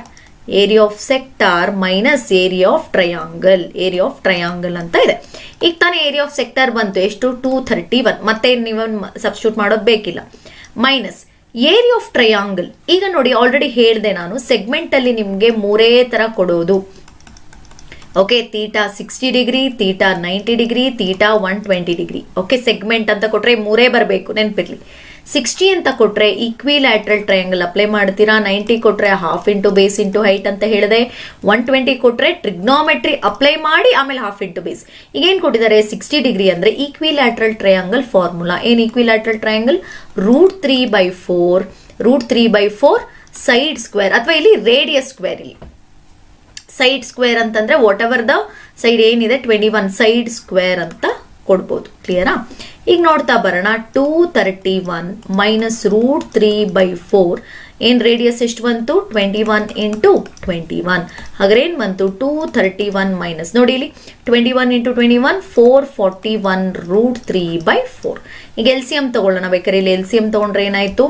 area of sector minus area of triangle. Area of triangle ಅಂತ ಇದೆ. ಈಗ ತಾನೇ ಏರಿಯಾ ಆಫ್ ಸೆಕ್ಟಾರ್ ಬಂತು, ಎಷ್ಟು 231. ಮತ್ತೆ ನೀವು ಸಬ್ಸ್ಟಿಟ್ಯೂಟ್ ಮಾಡೋದು ಬೇಕಿಲ್ಲ. Minus area of triangle. ಈಗ ನೋಡಿ, ಆಲ್ರೆಡಿ ಹೇಳಿದೆ ನಾನು, ಸೆಗ್ಮೆಂಟ್ ಅಲ್ಲಿ ನಿಮ್ಗೆ 3 ತರ ಕೊಡೋದು. Okay, theta 60 degree, theta 90 degree, theta 120 degree. Okay, segment ಅಂತ ಕೊಟ್ರೆ 3 ಬರಬೇಕು, ನೆನ್ಪಿರ್ಲಿ. 60 ಅಂತ ಕೊಟ್ರೆ ಈಕ್ವಿಲ್ಯಾಟ್ರಲ್ ಟ್ರಯಾಂಗಲ್ ಅಪ್ಲೈ ಮಾಡ್ತೀರಾ. 90 ಕೊಟ್ರೆ half into base into height ಅಂತ ಹೇಳಿದೆ. 120 ಕೊಟ್ರೆ ಟ್ರಿಗ್ನೋಮೆಟ್ರಿ ಅಪ್ಲೈ ಮಾಡಿ ಆಮೇಲೆ ಹಾಫ್ ಇಂಟು ಬೇಸ್. ಈಗ ಏನ್ ಕೊಟ್ಟಿದ್ದಾರೆ, 60 ಡಿಗ್ರಿ ಅಂದ್ರೆ ಈಕ್ವಿಲ್ಯಾಟ್ರಲ್ ಟ್ರಯಾಂಗಲ್ ಫಾರ್ಮುಲಾ. ಏನ್ ಈಕ್ವಿಲ್ಯಾಟ್ರಲ್ ಟ್ರಯಾಂಗಲ್, √3/4 ಸೈಡ್ ಸ್ಕ್ವೇರ್, ಅಥವಾ ಇಲ್ಲಿ ರೇಡಿಯಸ್ ಸ್ಕ್ವೇರ್. ಇಲ್ಲಿ ಸೈಡ್ ಸ್ಕ್ವೇರ್ ಅಂತಂದ್ರೆ ವಾಟ್ ಎವರ್ ದ ಸೈಡ್ ಏನಿದೆ 21 ಸೈಡ್ ಸ್ಕ್ವೇರ್ ಅಂತ ಕೊಡ್ಬೋದು. ಕ್ಲಿಯರಾ? ಈಗ ನೋಡ್ತಾ ಬರೋಣ. 231 ಮೈನಸ್ √3/4 ಏನು ರೇಡಿಯಸ್ ಎಷ್ಟು ಬಂತು 21 ಇಂಟು 21 ಹಾಗಾದ್ರೆ ಏನು ಬಂತು 231 ಮೈನಸ್ ನೋಡಿ ಇಲ್ಲಿ 21 ಇಂಟು 21 441 ರೂಟ್ 3/4. ಈಗ ಎಲ್ ಸಿ ಎಮ್ ತಗೊಳ್ಳೋಣ ಬೇಕಾದ್ರೆ ಇಲ್ಲಿ ಎಲ್ ಸಿ ಎಮ್ ತಗೊಂಡ್ರೆ ಏನಾಯ್ತು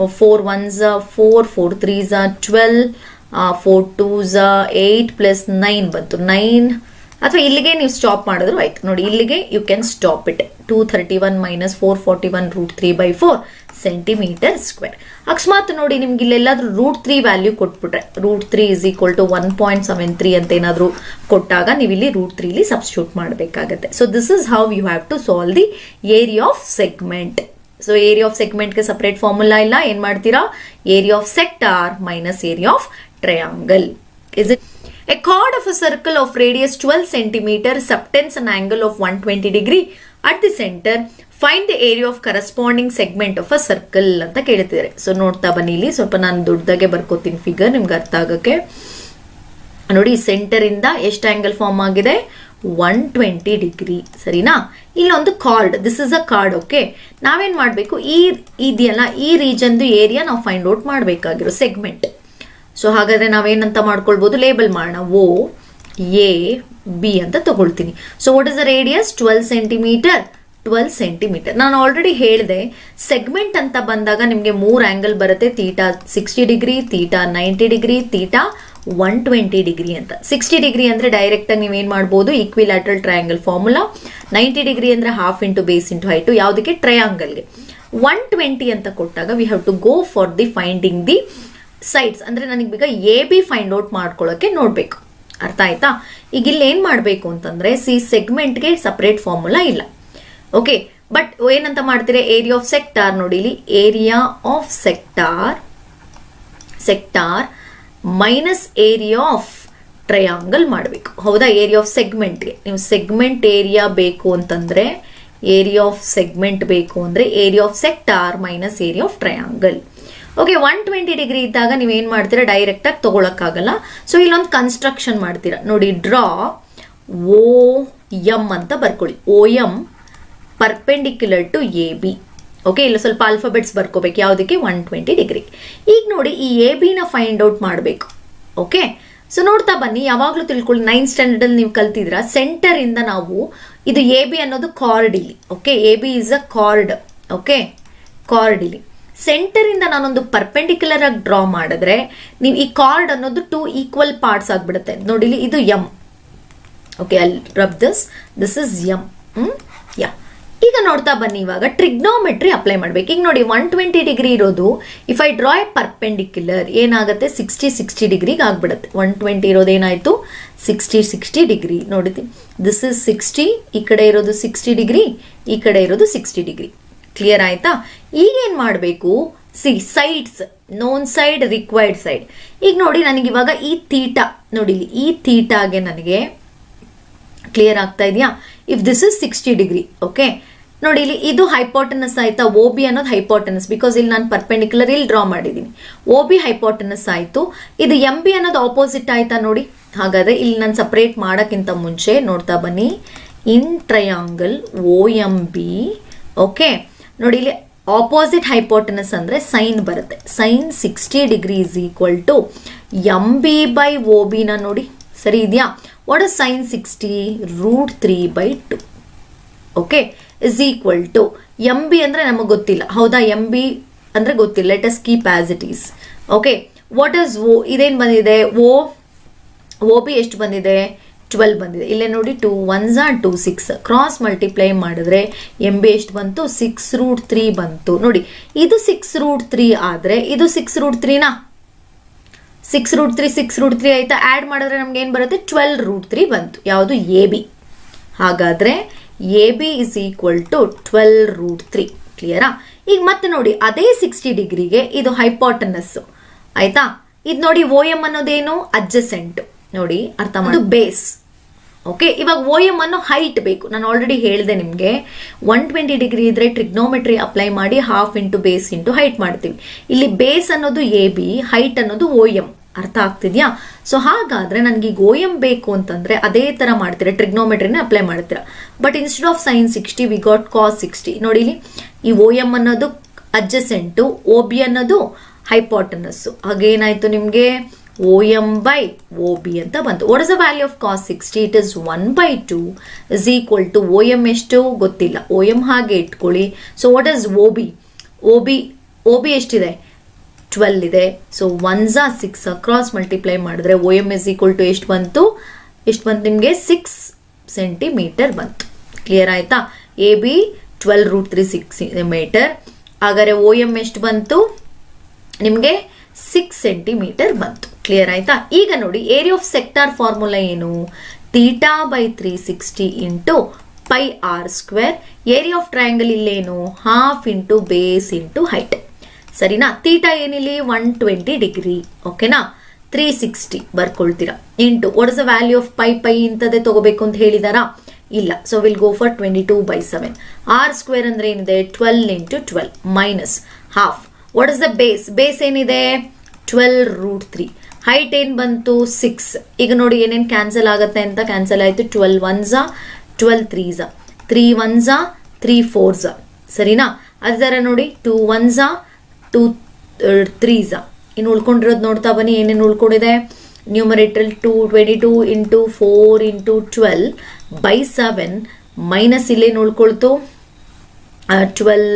4 1s 4 4 3s 12 4 2s 8 ಪ್ಲಸ್ 9 ಬಂತು 9 ಅಥವಾ ಇಲ್ಲಿಗೆ ನೀವು ಸ್ಟಾಪ್ ಮಾಡಿದ್ರು ಆಯ್ತು ನೋಡಿ ಇಲ್ಲಿಗೆ you can stop it 231 minus 441 root 3/4 centimetre square. ಅಕಸ್ಮಾತ್ ನೋಡಿ ನಿಮ್ಗೆ ಇಲ್ಲೆಲ್ಲಾದ್ರೂ ರೂಟ್ 3 ವ್ಯಾಲ್ಯೂ ಕೊಟ್ಬಿಟ್ರೆ ರೂಟ್ 3 ಇಸ್ ಈಕ್ವಲ್ ಟು 1.73 ಅಂತ ಏನಾದರೂ ಕೊಟ್ಟಾಗ ನೀವು ಇಲ್ಲಿ ರೂಟ್ 3 ಸಬ್ಸ್ಟಿಟ್ಯೂಟ್ ಮಾಡಬೇಕಾಗತ್ತೆ. So this is how you have to solve the area of segment. So area of ಸೆಗ್ಮೆಂಟ್ಗೆ ಸಪ್ರೇಟ್ ಫಾರ್ಮುಲಾ ಇಲ್ಲ, ಏನ್ ಮಾಡ್ತೀರಾ area of sector minus area of triangle. Is it a chord of a circle of radius 12 cm subtends an angle of 120 degree at the center. Find the area of corresponding segment of a circle ಅಂತ ಕೇಳ್ತಿದ್ದಾರೆ. ಸೊ ನೋಡ್ತಾ ಬನ್ನಿ ಇಲ್ಲಿ ಸ್ವಲ್ಪ ನಾನು ದೊಡ್ಡದಾಗೆ ಬರ್ಕೋತೀನಿ ಫಿಗರ್ ನಿಮ್ಗೆ ಅರ್ಥ ಆಗಕ್ಕೆ. ನೋಡಿ ಸೆಂಟರ್ ಇಂದ ಎಷ್ಟು ಆಂಗಲ್ ಫಾರ್ಮ್ ಆಗಿದೆ 120 ಡಿಗ್ರಿ ಸರಿನಾ. ಇಲ್ಲೊಂದು card, this is a card. Okay, ನಾವೇನ್ ಮಾಡಬೇಕು ಈ ಇದೆಯಲ್ಲ ಈ ರೀಜನ್ದು ಏರಿಯಾ ನಾವು ಫೈಂಡ್ ಔಟ್ ಮಾಡಬೇಕಾಗಿರೋ ಸೆಗ್ಮೆಂಟ್. ಸೊ ಹಾಗಾದ್ರೆ ನಾವೇನಂತ ಮಾಡ್ಕೊಳ್ಬಹುದು ಲೇಬಲ್ ಮಾಡೋಣ ಓ ಎ ಬಿ ಅಂತ ತಗೊಳ್ತೀನಿ. So what is the radius 12 centimetre 12 centimetre. ನಾನು ಆಲ್ರೆಡಿ ಹೇಳಿದೆ ಸೆಗ್ಮೆಂಟ್ ಅಂತ ಬಂದಾಗ ನಿಮಗೆ 3 ಆಂಗಲ್ ಬರುತ್ತೆ, theta 60 degree, theta 90 degree, theta 120 degree ಅಂತ. 60 ಡಿಗ್ರಿ ಅಂದ್ರೆ ಡೈರೆಕ್ಟ್ ಆಗಿ ನೀವೇನ್ ಮಾಡ್ಬೋದು ಈಕ್ವಿಲ್ಯಾಟ್ರಲ್ ಟ್ರಯಾಂಗಲ್ ಫಾರ್ಮುಲಾ. 90 ಡಿಗ್ರಿ ಅಂದ್ರೆ half into base into height ಯಾವುದಕ್ಕೆ ಟ್ರಯಾಂಗಲ್ಗೆ. 120 ಅಂತ ಕೊಟ್ಟಾಗ we have to go for the finding the sides. ಅಂದ್ರೆ ನನಗೆ ಈಗ ಎ ಬಿ ಫೈಂಡ್ ಔಟ್ ಮಾಡ್ಕೊಳ್ಳೋಕೆ ನೋಡ್ಬೇಕು, ಅರ್ಥ ಆಯ್ತಾ. ಈಗ ಇಲ್ಲಿ ಏನ್ ಮಾಡ್ಬೇಕು ಅಂತಂದ್ರೆ ಸೆಗ್ಮೆಂಟ್ಗೆ ಸಪರೇಟ್ ಫಾರ್ಮುಲಾ ಇಲ್ಲ. ಓಕೆ, ಬಟ್ ಏನಂತ ಮಾಡ್ತೀರಾ ಏರಿಯಾ ಆಫ್ ಸೆಕ್ಟಾರ್. ನೋಡಿ ಇಲ್ಲಿ area of sector minus area of triangle ಮಾಡಬೇಕು, ಹೌದಾ. ಏರಿಯಾ ಆಫ್ ಸೆಗ್ಮೆಂಟ್ಗೆ ನೀವು ಸೆಗ್ಮೆಂಟ್ ಏರಿಯಾ ಬೇಕು ಅಂತಂದ್ರೆ ಏರಿಯಾ ಆಫ್ ಸೆಗ್ಮೆಂಟ್ ಬೇಕು ಅಂದ್ರೆ area of sector minus area of triangle. Okay, 120 degree ಇದ್ದಾಗ ನೀವೇನ್ ಮಾಡ್ತೀರಾ ಡೈರೆಕ್ಟ್ ಆಗಿ ತಗೊಳಕ್ಕಾಗಲ್ಲ. ಸೊ ಇಲ್ಲೊಂದು ಕನ್ಸ್ಟ್ರಕ್ಷನ್ ಮಾಡ್ತೀರಾ ನೋಡಿ, ಡ್ರಾ ಓ ಎಂ ಅಂತ ಬರ್ಕೊಳ್ಳಿ. O M perpendicular to A B. Okay, ಇಲ್ಲ ಸ್ವಲ್ಪ ಆಲ್ಫಾಬೆಟ್ಸ್ ಬರ್ಕೋಬೇಕು ಯಾವುದಕ್ಕೆ 120 ಡಿಗ್ರಿ. ಈಗ ನೋಡಿ ಈ ಎ ಬಿನ ಫೈಂಡ್ ಔಟ್ ಮಾಡಬೇಕು. ಓಕೆ, ಸೊ ನೋಡ್ತಾ ಬನ್ನಿ, ಯಾವಾಗಲೂ ತಿಳ್ಕೊಳ್ಳಿ 9th ಸ್ಟ್ಯಾಂಡರ್ಡ್ ಅಲ್ಲಿ ನೀವು ಕಲ್ತಿದ್ರ ಸೆಂಟರ್ ಇಂದ ನಾವು ಇದು ಎ ಬಿ ಅನ್ನೋದು ಕಾರ್ಡ್ ಇಲ್ಲಿ. Okay, A B is a card. Okay, card ಇಲ್ಲಿ ಸೆಂಟರ್ ಇಂದ ನಾನೊಂದು ಪರ್ಪೆಂಡಿಕ್ಯುಲರ್ ಆಗಿ ಡ್ರಾ ಮಾಡಿದ್ರೆ ನೀವು ಈ ಕಾರ್ಡ್ ಅನ್ನೋದು 2 ಈಕ್ವಲ್ ಪಾರ್ಟ್ಸ್ ಆಗ್ಬಿಡುತ್ತೆ. ನೋಡಿ ಇಲ್ಲಿ ಇದು M. Okay, I rub this is M. Yeah, ಈಗ ನೋಡ್ತಾ ಬನ್ನಿ ಇವಾಗ ಟ್ರಿಗ್ನೋಮೆಟ್ರಿ ಅಪ್ಲೈ ಮಾಡ್ಬೇಕು. ಈಗ ನೋಡಿ 120 ಡಿಗ್ರಿ ಇರೋದು if I draw A perpendicular ಏನಾಗುತ್ತೆ 60 ಡಿಗ್ರಿಗೆ ಆಗ್ಬಿಡುತ್ತೆ. 120 ಇರೋದು ಏನಾಯ್ತು 60 ಡಿಗ್ರಿ. ನೋಡಿದ್ವಿ ದಿಸ್ ಇಸ್ 60, ಈ ಕಡೆ ಇರೋದು 60 ಡಿಗ್ರಿ, ಈ ಕಡೆ ಇರೋದು 60 ಡಿಗ್ರಿ. ಕ್ಲಿಯರ್ ಆಯ್ತಾ. ಈಗ ಏನ್ ಮಾಡಬೇಕು sides known side required side. ಈಗ ನೋಡಿ ನನಗೆ ಇವಾಗ ಈ ತೀಟಾ ನೋಡಿ ಈ ತೀಟಾಗೆ ನನಗೆ ಕ್ಲಿಯರ್ ಆಗ್ತಾ ಇದೆಯಾ. If this is 60 degree. Okay, ನೋಡಿ ಇಲ್ಲಿ ಇದು ಹೈಪೋಟೆನಸ್ ಆಯ್ತಾ. ಓ ಬಿ ಅನ್ನೋದು ಹೈಪೋಟೆನಸ್ ಬಿಕಾಸ್ ಇಲ್ಲಿ ನಾನು ಪರ್ಪೆಂಡಿಕ್ಯುಲರ್ ಇಲ್ಲಿ ಡ್ರಾ ಮಾಡಿದ್ದೀನಿ. ಓ ಬಿ ಹೈಪೋಟೆನಸ್ ಆಯ್ತು. ಇದು ಎಂ ಬಿ ಅನ್ನೋದು ಆಪೋಸಿಟ್ ಆಯ್ತಾ ನೋಡಿ. ಹಾಗಾದ್ರೆ ಇಲ್ಲಿ ನಾನು ಸಪರೇಟ್ ಮಾಡೋಕ್ಕಿಂತ ಮುಂಚೆ ನೋಡ್ತಾ ಬನ್ನಿ in triangle O M B. Okay, ನೋಡಿ ಇಲ್ಲಿ ಆಪೋಸಿಟ್ ಹೈಪೋಟೆನಸ್ ಅಂದ್ರೆ ಸೈನ್ ಬರುತ್ತೆ. Sine 60 degree is equal to M B by O B ನ ನೋಡಿ ಸರಿ ಇದೆಯಾ. What is sine 60 root 3/2. Okay, is equal to M B ಅಂದ್ರೆ ನಮಗೆ ಗೊತ್ತಿಲ್ಲ, ಹೌದಾ. ಎಂ ಬಿ ಅಂದ್ರೆ ಗೊತ್ತಿಲ್ಲ, let us keep as it is. Okay, what is O ಇದೇನ್ ಬಂದಿದೆ ಓ ಬಿ ಎಷ್ಟು ಬಂದಿದೆ 12 ಬಂದಿದೆ. ಇಲ್ಲೇ ನೋಡಿ 2 1s 2 6 ಕ್ರಾಸ್ ಮಲ್ಟಿಪ್ಲೈ ಮಾಡಿದ್ರೆ ಎಂ ಬಿ ಎಷ್ಟು ಬಂತು 6 ರೂಟ್ 3 ಬಂತು. ನೋಡಿ ಇದು 6 ರೂಟ್ 3 ಆದ್ರೆ ಇದು 6 ರೂಟ್ 3 ನಾ 6 ರೂಟ್ 3 ಆಯ್ತಾ. ಆಡ್ ಮಾಡಿದ್ರೆ ನಮ್ಗೆ ಏನ್ ಬರುತ್ತೆ 12 ರೂಟ್ 3 ಬಂತು. ಯಾವುದು ಎ ಬಿ. ಹಾಗಾದ್ರೆ A B is equal to 12 root 3. ಕ್ಲಿಯರಾ. ಈಗ ಮತ್ತೆ ನೋಡಿ ಅದೇ 60 ಡಿಗ್ರಿಗೆ ಇದು ಹೈಪೋಟೆನಸ್ ಆಯ್ತಾ. ಇದು ನೋಡಿ ಓ ಎಂ ಅನ್ನೋದೇನು ಅಡ್ಜಸೆಂಟ್ ನೋಡಿ ಅರ್ಥ ಮಾಡೋದು ಬೇಸ್. ಓಕೆ, ಇವಾಗ ಓ ಎಂ ಅನ್ನೋ ಹೈಟ್ ಬೇಕು. ನಾನು ಆಲ್ರೆಡಿ ಹೇಳಿದೆ ನಿಮಗೆ 120 ಡಿಗ್ರಿ ಇದ್ರೆ ಟ್ರಿಗ್ನೋಮೆಟ್ರಿ ಅಪ್ಲೈ ಮಾಡಿ half into base into height ಮಾಡ್ತೀವಿ. ಇಲ್ಲಿ ಬೇಸ್ ಅನ್ನೋದು ಎ ಬಿ, ಹೈಟ್ ಅನ್ನೋದು ಓ ಎಂ. ಅರ್ಥ ಆಗ್ತಿದ್ಯಾ. ಸೊ ಹಾಗಾದ್ರೆ ನನಗೆ ಈಗ ಓ ಎಂ ಬೇಕು ಅಂತಂದ್ರೆ ಅದೇ ತರ ಮಾಡ್ತೀರಾ, ಟ್ರಿಗ್ನೋಮೆಟ್ರಿನ ಅಪ್ಲೈ ಮಾಡ್ತೀರಾ. But instead of sine 60 we got cos 60. ನೋಡಿ ಇಲ್ಲಿ ಈ ಓ ಎಂ ಅನ್ನೋದು ಅಡ್ಜಸೆಂಟು, ಓ ಬಿ ಅನ್ನೋದು ಹೈಪಾಟನಸ್. ಹಾಗೇನಾಯ್ತು ನಿಮಗೆ OM by OB ಅಂತ ಬಂತು. What is the value of cos 60? It is 1/2 is equal to OM ಎಷ್ಟು ಗೊತ್ತಿಲ್ಲ, OM ಹಾಗೆ ಇಟ್ಕೊಳ್ಳಿ. ಸೊ ವಾಟ್ ಇಸ್ OB ಎಷ್ಟಿದೆ? 12 ಇದೆ. ಸೊ 1s 6 ಕ್ರಾಸ್ ಮಲ್ಟಿಪ್ಲೈ ಮಾಡಿದ್ರೆ OM ಇಸ್ ಈಕ್ವಲ್ ಟು ಎಷ್ಟು ಬಂತು ನಿಮಗೆ? 6 ಸೆಂಟಿಮೀಟರ್ ಬಂತು. ಕ್ಲಿಯರ್ ಆಯ್ತಾ? AB 12√3 centimetre. ಹಾಗಾದ್ರೆ OM ಎಷ್ಟು ಬಂತು ನಿಮಗೆ? 6 ಸೆಂಟಿಮೀಟರ್ ಬಂತು. ಕ್ಲಿಯರ್ ಆಯ್ತಾ? ಈಗ ನೋಡಿ ಏರಿಯಾ ಆಫ್ ಸೆಕ್ಟಾರ್ ಫಾರ್ಮುಲಾ ಏನು? θ/360 into pi r square. Area of triangle ಇಲ್ಲೇನು? Half into base into height. ಸರಿನಾ? ಥೀಟಾ ಏನಿಲ್ಲಿ 120 ಡಿಗ್ರಿ. ಓಕೆನಾ? 360 ಬರ್ಕೊಳ್ತೀರಾ. Into what is the value of pi ಇಂಥದ್ದೇ ತಗೋಬೇಕು ಅಂತ ಹೇಳಿದಾರಾ? ಇಲ್ಲ. So will go for 22/7. r square ಅಂದ್ರೆ ಏನಿದೆ? 12 into 12 minus half. What is the base ಏನಿದೆ? 12√3. ಹೈಟ್ ಏನ್ ಬಂತು? 6. ಈಗ ನೋಡಿ ಏನೇನು ಕ್ಯಾನ್ಸಲ್ ಆಗುತ್ತೆ ಅಂತ. ಕ್ಯಾನ್ಸಲ್ ಆಯ್ತು. 12 1s 12 3s 3 1s 3 4s. ಸರಿನಾ? ಅದೇ ತರ ನೋಡಿ 2 1s 2 3s. ಇನ್ನು ಉಳ್ಕೊಂಡಿರೋದು ನೋಡ್ತಾ ಬನ್ನಿ. ಏನೇನು ಉಳ್ಕೊಂಡಿದೆ? ನ್ಯೂಮರೇಟರ್ 22 ಇಂಟು 4 ಇಂಟು 12/7 ಮೈನಸ್ ಇಲ್ಲೇನು ಉಳ್ಕೊಳ್ತು? 12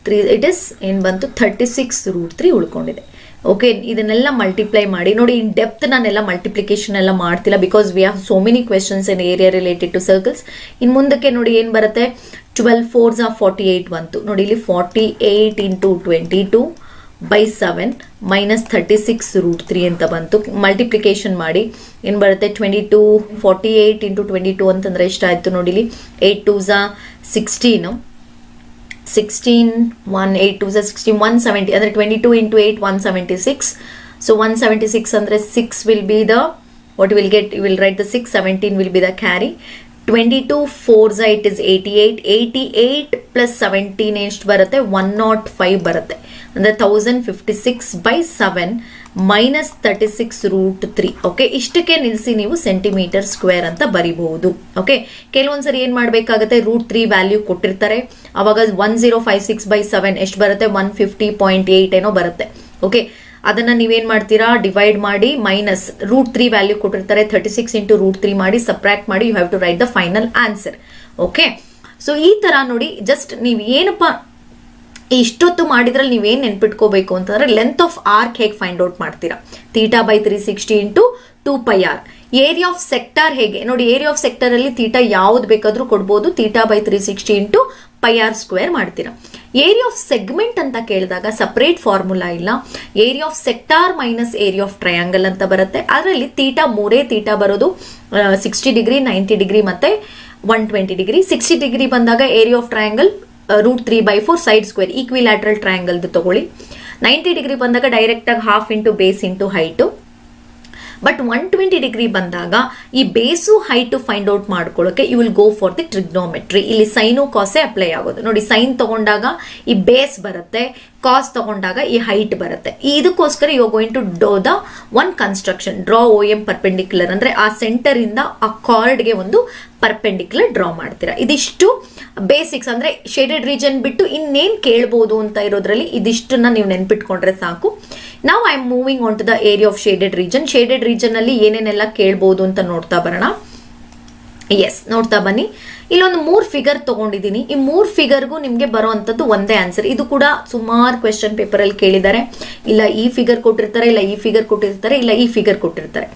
3 ಇಟ್ ಇಸ್ ಏನು ಬಂತು? 36√3 ಉಳ್ಕೊಂಡಿದೆ. ಓಕೆ, ಇದನ್ನೆಲ್ಲ ಮಲ್ಟಿಪ್ಲೈ ಮಾಡಿ ನೋಡಿ. ಇನ್ ಡೆಪ್ತ್ ನಾನೆಲ್ಲ ಮಲ್ಟಿಪ್ಲಿಕೇಶನ್ ಎಲ್ಲ ಮಾಡ್ತಿಲ್ಲ, because we have so many questions in area related to circles. ಇನ್ನು ಮುಂದಕ್ಕೆ ನೋಡಿ ಏನು ಬರುತ್ತೆ? 12 4s 48 ಬಂತು ನೋಡಿ. ಇಲ್ಲಿ 48 ಇಂಟು 22/7 ಮೈನಸ್ 36√3 ಅಂತ ಬಂತು. ಮಲ್ಟಿಪ್ಲಿಕೇಶನ್ ಮಾಡಿ ಏನು ಬರುತ್ತೆ? 48 ಇಂಟು 22 ಅಂತಂದ್ರೆ ಎಷ್ಟಾಯ್ತು ನೋಡಿ. ಇಲ್ಲಿ 8 2s 16 16 1 8 2s 16 170 ಅಂದ್ರೆ 22 into 8 176. So 176 ಅಂದ್ರೆ 6 will be the what you will get, you will write the 6, 17 will be the carry. 22 4s it is 88 plus 17 ಎಷ್ಟು ಬರುತ್ತೆ? 105 ಬರುತ್ತೆ. ಅಂದ್ರೆ 1056/7 ಮೈನಸ್ 36√3. ಓಕೆ, ಇಷ್ಟಕ್ಕೆ ನಿಲ್ಲಿಸಿ ನೀವು ಸೆಂಟಿಮೀಟರ್ ಸ್ಕ್ವೇರ್ ಅಂತ ಬರಿಬಹುದು. ಓಕೆ, ಕೆಲವೊಂದ್ಸರಿ ಏನ್ ಮಾಡ್ಬೇಕಾಗತ್ತೆ? √3 ವ್ಯಾಲ್ಯೂ ಕೊಟ್ಟಿರ್ತಾರೆ, ಅವಾಗ 1056/7 ಎಷ್ಟು ಬರುತ್ತೆ? 150.8 ಏನೋ ಬರುತ್ತೆ. ಓಕೆ, ಅದನ್ನ ನೀವೇನ್ ಮಾಡ್ತೀರಾ? ಡಿವೈಡ್ ಮಾಡಿ ಮೈನಸ್ √3 ವ್ಯಾಲ್ಯೂ ಕೊಟ್ಟಿರ್ತಾರೆ, 36 ಇಂಟು √3 ಮಾಡಿ ಸಬ್ಟ್ರಾಕ್ಟ್ ಮಾಡಿ, you have to write the final answer. Okay, so ಈ ತರ ನೋಡಿ. ಜಸ್ಟ್ ನೀವು ಏನಪ್ಪಾ ಇಷ್ಟೊತ್ತು ಮಾಡಿದ್ರಲ್ಲಿ ನೀವೇನು ನೆನ್ಪಿಟ್ಕೋಬೇಕು ಅಂತಂದ್ರೆ ಲೆಂತ್ ಆಫ್ ಆರ್ಕ್ ಹೇಗೆ ಫೈಂಡ್ ಔಟ್ ಮಾಡ್ತೀರಾ? θ/360 into 2πr. Area of sector ಹೇಗೆ ನೋಡಿ? ಏರಿಯಾ ಆಫ್ ಸೆಕ್ಟರ್ ಅಲ್ಲಿ ಥೀಟಾ ಯಾವ್ದು ಬೇಕಾದ್ರೂ ಕೊಡ್ಬೋದು. θ/360 ಇಂಟು πr ಸ್ಕ್ವೇರ್ ಮಾಡ್ತೀರಾ. ಏರಿಯಾ ಆಫ್ ಸೆಗ್ಮೆಂಟ್ ಅಂತ ಕೇಳಿದಾಗ ಸಪರೇಟ್ ಫಾರ್ಮುಲಾ ಇಲ್ಲ. Area of sector minus area of triangle ಅಂತ ಬರುತ್ತೆ. ಅದರಲ್ಲಿ ಮೂರೇ ಥೀಟಾ ಬರೋದು, 60 ಡಿಗ್ರಿ 90 ಡಿಗ್ರಿ ಮತ್ತೆ 120 ಡಿಗ್ರಿ. 60 ಡಿಗ್ರಿ ಬಂದಾಗ area of triangle √3/4 side square equilateral triangle ತಗೊಳ್ಳಿ. 90 ಡಿಗ್ರಿ ಬಂದಾಗ ಡೈರೆಕ್ಟ್ ಆಗಿ half into base into height. But 120 degree ಬಂದಾಗ ಈ ಬೇಸು ಹೈಟು ಫೈಂಡ್ ಔಟ್ ಮಾಡ್ಕೊಳ್ಳೋಕೆ you will go for the trigonometry. ಇಲ್ಲಿ ಸೈನು ಕಾಸೇ ಅಪ್ಲೈ ಆಗೋದು ನೋಡಿ. ಸೈನ್ ತಗೊಂಡಾಗ ಈ ಬೇಸ್ ಬರುತ್ತೆ, ಕಾಸ್ ತಗೊಂಡಾಗ ಈ ಹೈಟ್ ಬರುತ್ತೆ. ಇದಕ್ಕೋಸ್ಕರ you are going to do the one construction. Draw OM perpendicular ಅಂದ್ರೆ ಆ ಸೆಂಟರ್ ಇಂದ ಆ ಕಾರ್ಡ್ಗೆ ಒಂದು ಪರ್ಪೆಂಡಿಕ್ಯುಲರ್ ಡ್ರಾ ಮಾಡ್ತೀರಾ. ಇದಿಷ್ಟು ಬೇಸಿಕ್ಸ್. ಅಂದ್ರೆ ಶೇಡೆಡ್ ರೀಜನ್ ಬಿಟ್ಟು ಇನ್ನೇನ್ ಕೇಳ್ಬೋದು ಅಂತ ಇರೋದ್ರಲ್ಲಿ ಇದಿಷ್ಟನ್ನ ನೀವು ನೆನ್ಪಿಟ್ಕೊಂಡ್ರೆ ಸಾಕು. ನಾವು I am moving on to the area of shaded region. Shaded region ಅಲ್ಲಿ ಏನೇನೆಲ್ಲ ಕೇಳ್ಬೋದು ಅಂತ ನೋಡ್ತಾ ಬರೋಣ. ಎಸ್, ನೋಡ್ತಾ ಬನ್ನಿ. ಇಲ್ಲೊಂದು 3 ಫಿಗರ್ ತಗೊಂಡಿದ್ದೀನಿ. ಈ 3 ಫಿಗರ್ಗೂ ನಿಮ್ಗೆ ಬರುವಂತದ್ದು ಒಂದೇ ಆನ್ಸರ್. ಇದು ಕೂಡ ಸುಮಾರು ಕ್ವೆಶ್ಚನ್ ಪೇಪರ್ ಅಲ್ಲಿ ಕೇಳಿದ್ದಾರೆ. ಇಲ್ಲ ಈ ಫಿಗರ್ ಕೊಟ್ಟಿರ್ತಾರೆ, ಇಲ್ಲ ಈ ಫಿಗರ್ ಕೊಟ್ಟಿರ್ತಾರೆ, ಇಲ್ಲ ಈ ಫಿಗರ್ ಕೊಟ್ಟಿರ್ತಾರೆ.